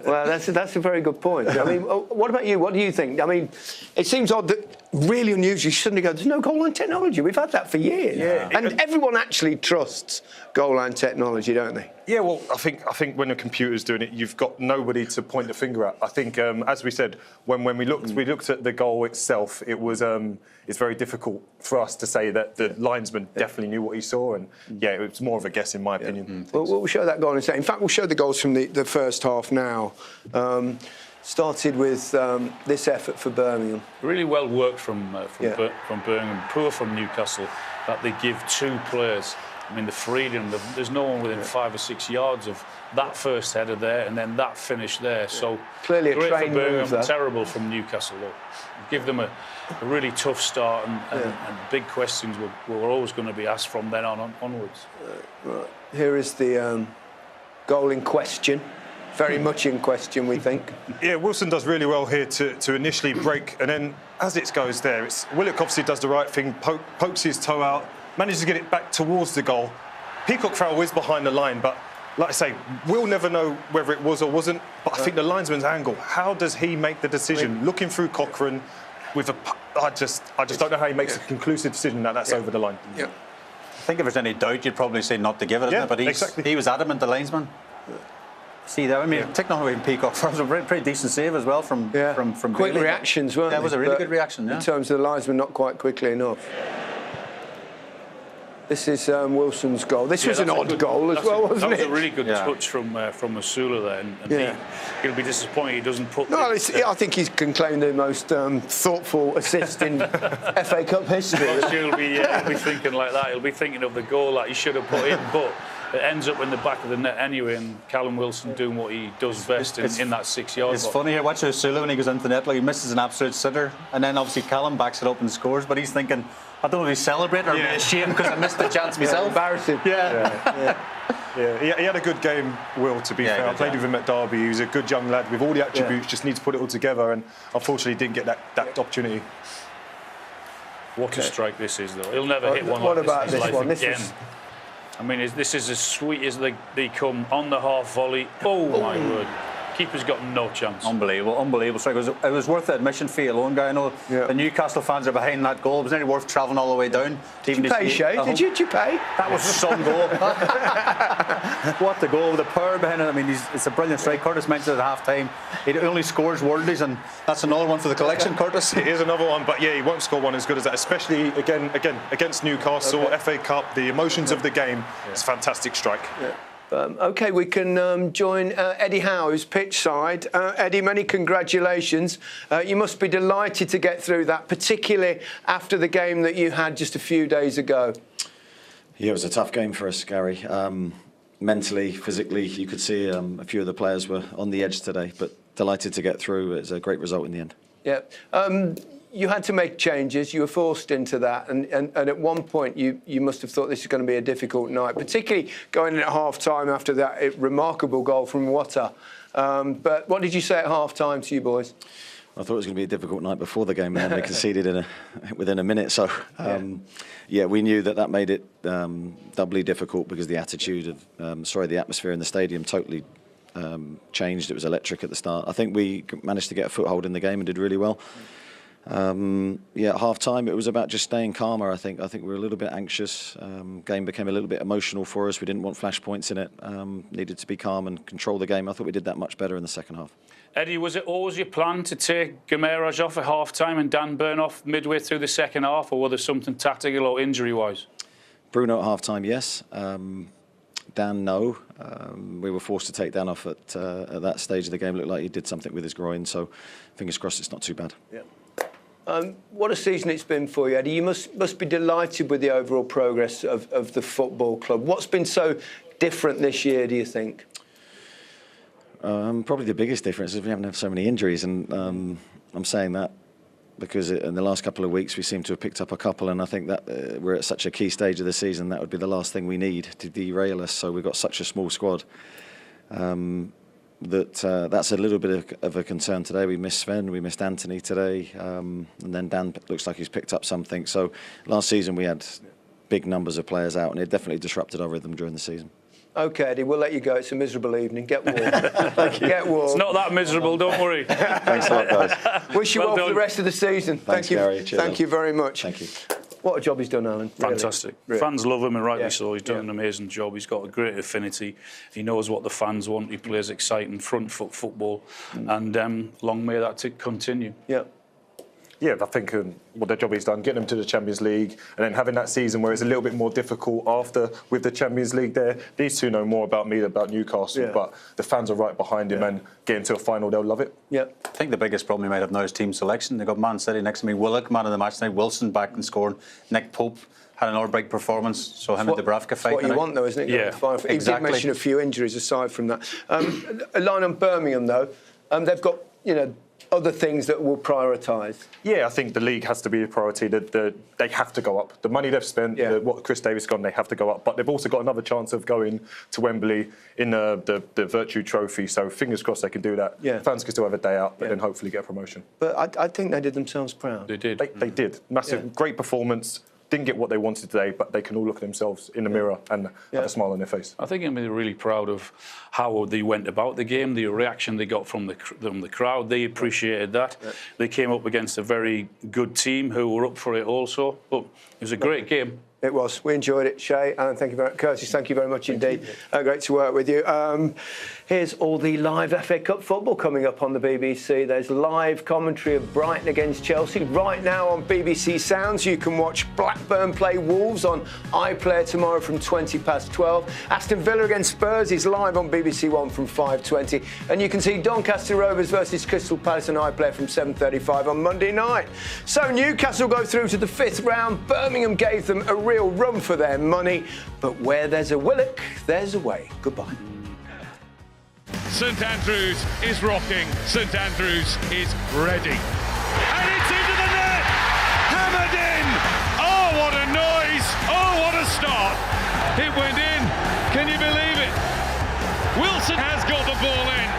Speaker 5: Well, that's a very good point. I mean, what about you? What do you think? I mean, it seems odd that really unusual. You suddenly go, there's no goal line technology. We've had that for years.
Speaker 7: Yeah.
Speaker 5: And everyone actually trusts goal line technology, don't they?
Speaker 7: Yeah, well, I think when a computer's doing it, you've got nobody to point the finger at. I think, as we said, when we looked at the goal itself, it was it's very difficult for us to say that the linesman definitely knew what he saw, and it was more of a guess in my opinion.
Speaker 5: Well, we'll show that goal in a second. In fact, we'll show the goals from the first half now. Started with this effort for Birmingham.
Speaker 4: Really well worked from Birmingham, poor from Newcastle, that they give two players. I mean, the freedom, there's no one within 5 or 6 yards of that first header there and then that finish there. So
Speaker 5: clearly
Speaker 4: great
Speaker 5: a train
Speaker 4: for Birmingham,
Speaker 5: move,
Speaker 4: terrible from Newcastle. Though. Give them a really tough start, and big questions were always going to be asked from then onwards.
Speaker 5: Right. Here is the goal in question. Very much in question, we think.
Speaker 7: Yeah, Wilson does really well here to initially break, and then as it goes there, Willock obviously does the right thing, pokes his toe out, manages to get it back towards the goal. Peacock Farrell is behind the line, but like I say, we'll never know whether it was or wasn't, but I think the linesman's angle, how does he make the decision? Looking through Cochrane with I just don't know how he makes a conclusive decision that that's over the line.
Speaker 6: Yeah. I think if there's any doubt, you'd probably say not to give it, isn't it? But he was adamant, the linesman. See that? I mean, taking on away Peacock Farrell's a pretty decent save as well from
Speaker 5: quick
Speaker 6: Bailey.
Speaker 5: reactions, weren't they?
Speaker 6: That was a really good reaction.
Speaker 5: In terms of the linesman, not quite quickly enough. This is Wilson's goal. This was an odd goal as well, wasn't it?
Speaker 4: That was a really good touch from Masula there, and he'll be disappointed he doesn't put.
Speaker 5: No, I think he can claim the most thoughtful assist in FA Cup history.
Speaker 4: He'll be thinking like that. He'll be thinking of the goal that he should have put in, but it ends up in the back of the net anyway, and Callum Wilson doing what he does best in that 6-yard box.
Speaker 6: It's funny here, watch Sulu when he goes into the net, like he misses an absolute sitter, and then obviously Callum backs it up and scores, but he's thinking, I don't know if he's celebrating or be ashamed because I missed the chance myself.
Speaker 5: Embarrassing.
Speaker 7: Yeah, he had a good game, Will, to be fair. I played with him at Derby. He was a good young lad with all the attributes, just needs to put it all together, and unfortunately didn't get that opportunity.
Speaker 4: What a strike this is, though. He'll never hit one
Speaker 5: what
Speaker 4: like
Speaker 5: about
Speaker 4: this
Speaker 5: this one? This
Speaker 4: again.
Speaker 5: was...
Speaker 4: I mean, this is as sweet as they come on the half volley. Oh, my word. Keeper's got no chance.
Speaker 6: Unbelievable strike. It was worth the admission fee alone, guy. I know the Newcastle fans are behind that goal. It was only worth travelling all the way down.
Speaker 5: Did you pay, Shay? Did you pay?
Speaker 6: That was some goal. What the goal, the power behind it. I mean, it's a brilliant strike. Curtis mentioned it at half-time. He only scores worldies, and that's another one for the collection, Curtis.
Speaker 7: It is another one, but yeah, he won't score one as good as that, especially, again against Newcastle, FA Cup, the emotions of the game. It's a fantastic strike.
Speaker 5: OK, we can join Eddie Howe, who's pitch side. Eddie, many congratulations. You must be delighted to get through that, particularly after the game that you had just a few days ago.
Speaker 12: Yeah, it was a tough game for us, Gary. Mentally, physically, you could see a few of the players were on the edge today, but delighted to get through. It's a great result in the end.
Speaker 5: Yeah. You had to make changes. You were forced into that, and at one point you must have thought this is going to be a difficult night, particularly going in at half-time after that remarkable goal from Wata. But what did you say at half-time to you boys?
Speaker 12: I thought it was going to be a difficult night before the game, and then we conceded within a minute. So, we knew that made it doubly difficult because the attitude of, the atmosphere in the stadium totally changed. It was electric at the start. I think we managed to get a foothold in the game and did really well. At half-time, it was about just staying calmer. I think we were a little bit anxious. Game became a little bit emotional for us. We didn't want flashpoints in it. Needed to be calm and control the game. I thought we did that much better in the second half.
Speaker 4: Eddie, was it always your plan to take Gameraj off at half-time and Dan Burn off midway through the second half, or was there something tactical or injury-wise?
Speaker 12: Bruno at half-time, yes. Dan, no. We were forced to take Dan off at that stage of the game. It looked like he did something with his groin, so fingers crossed it's not too bad.
Speaker 5: Yeah. What a season it's been for you, Eddie. You must be delighted with the overall progress of the football club. What's been so different this year, do you think?
Speaker 12: Probably the biggest difference is we haven't had so many injuries, and I'm saying that because in the last couple of weeks we seem to have picked up a couple, and I think that we're at such a key stage of the season that would be the last thing we need to derail us. So we've got such a small squad. That's a little bit of a concern today. We missed Sven, we missed Anthony today, and then Dan looks like he's picked up something. So last season we had big numbers of players out, and it definitely disrupted our rhythm during the season.
Speaker 5: OK, Eddie, we'll let you go. It's a miserable evening. Get warm. Get warm.
Speaker 4: It's not that miserable, don't worry.
Speaker 12: Thanks a lot, guys.
Speaker 5: Wish you well for the rest of the season.
Speaker 12: Thanks,
Speaker 5: Thank you,
Speaker 12: Gary. Cheers,
Speaker 5: thank you very much.
Speaker 12: Thank you.
Speaker 5: What a job he's done, Alan.
Speaker 4: Fantastic.
Speaker 5: Really.
Speaker 4: Fans love him, and rightly so. He's done an amazing job. He's got a great affinity. He knows what the fans want. He plays exciting front foot football, and long may that continue.
Speaker 5: Yeah.
Speaker 7: Yeah, I think what the job he's done, getting them to the Champions League, and then having that season where it's a little bit more difficult after with the Champions League there. These two know more about me than about Newcastle, but the fans are right behind him, and getting to a final, they'll love it.
Speaker 5: Yeah.
Speaker 6: I think the biggest problem he might have now is team selection. They've got Man City next to me, Willock, man of the match tonight, Wilson back and scoring, Nick Pope had an all-break performance, so him and Dubravka fight.
Speaker 5: What you want, though, isn't it?
Speaker 6: Yeah,
Speaker 5: He did mention a few injuries aside from that. A line on Birmingham, though, they've got, other things that will prioritise.
Speaker 7: Yeah, I think the league has to be a priority. They have to go up. The money they've spent, what Chris Davis got, they have to go up. But they've also got another chance of going to Wembley in the Virtue Trophy. So fingers crossed they can do that.
Speaker 5: Yeah.
Speaker 7: Fans can still have a day out, but then hopefully get a promotion.
Speaker 5: But I think they did themselves proud.
Speaker 4: They did.
Speaker 7: They did. Massive, great performance. Didn't get what they wanted today, but they can all look at themselves in the mirror and have a smile on their face.
Speaker 4: I think I'm really proud of how they went about the game, the reaction they got from the crowd. They appreciated that. Yeah. They came up against a very good team who were up for it also. But it was a great game.
Speaker 5: It was. We enjoyed it, Shay. And thank you very much. Curtis, thank you very much indeed. Great to work with you. Here's all the live FA Cup football coming up on the BBC. There's live commentary of Brighton against Chelsea. Right now on BBC Sounds, you can watch Blackburn play Wolves on iPlayer tomorrow from 12:20. Aston Villa against Spurs is live on BBC One from 5:20. And you can see Doncaster Rovers versus Crystal Palace on iPlayer from 7:35 on Monday night. So Newcastle go through to the 5th round. Birmingham gave them a real run for their money, but where there's a Willock, there's a way. Goodbye.
Speaker 13: St Andrews is rocking. St Andrews is ready. And it's into the net! Hammered in! Oh, what a noise! Oh, what a start! It went in. Can you believe it? Wilson has got the ball in.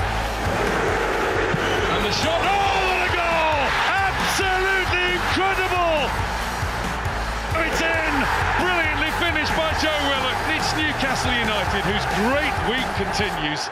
Speaker 13: And the shot, oh, what a goal! Absolutely incredible! It's in! Brilliantly finished by Joe Willock. It's Newcastle United, whose great week continues.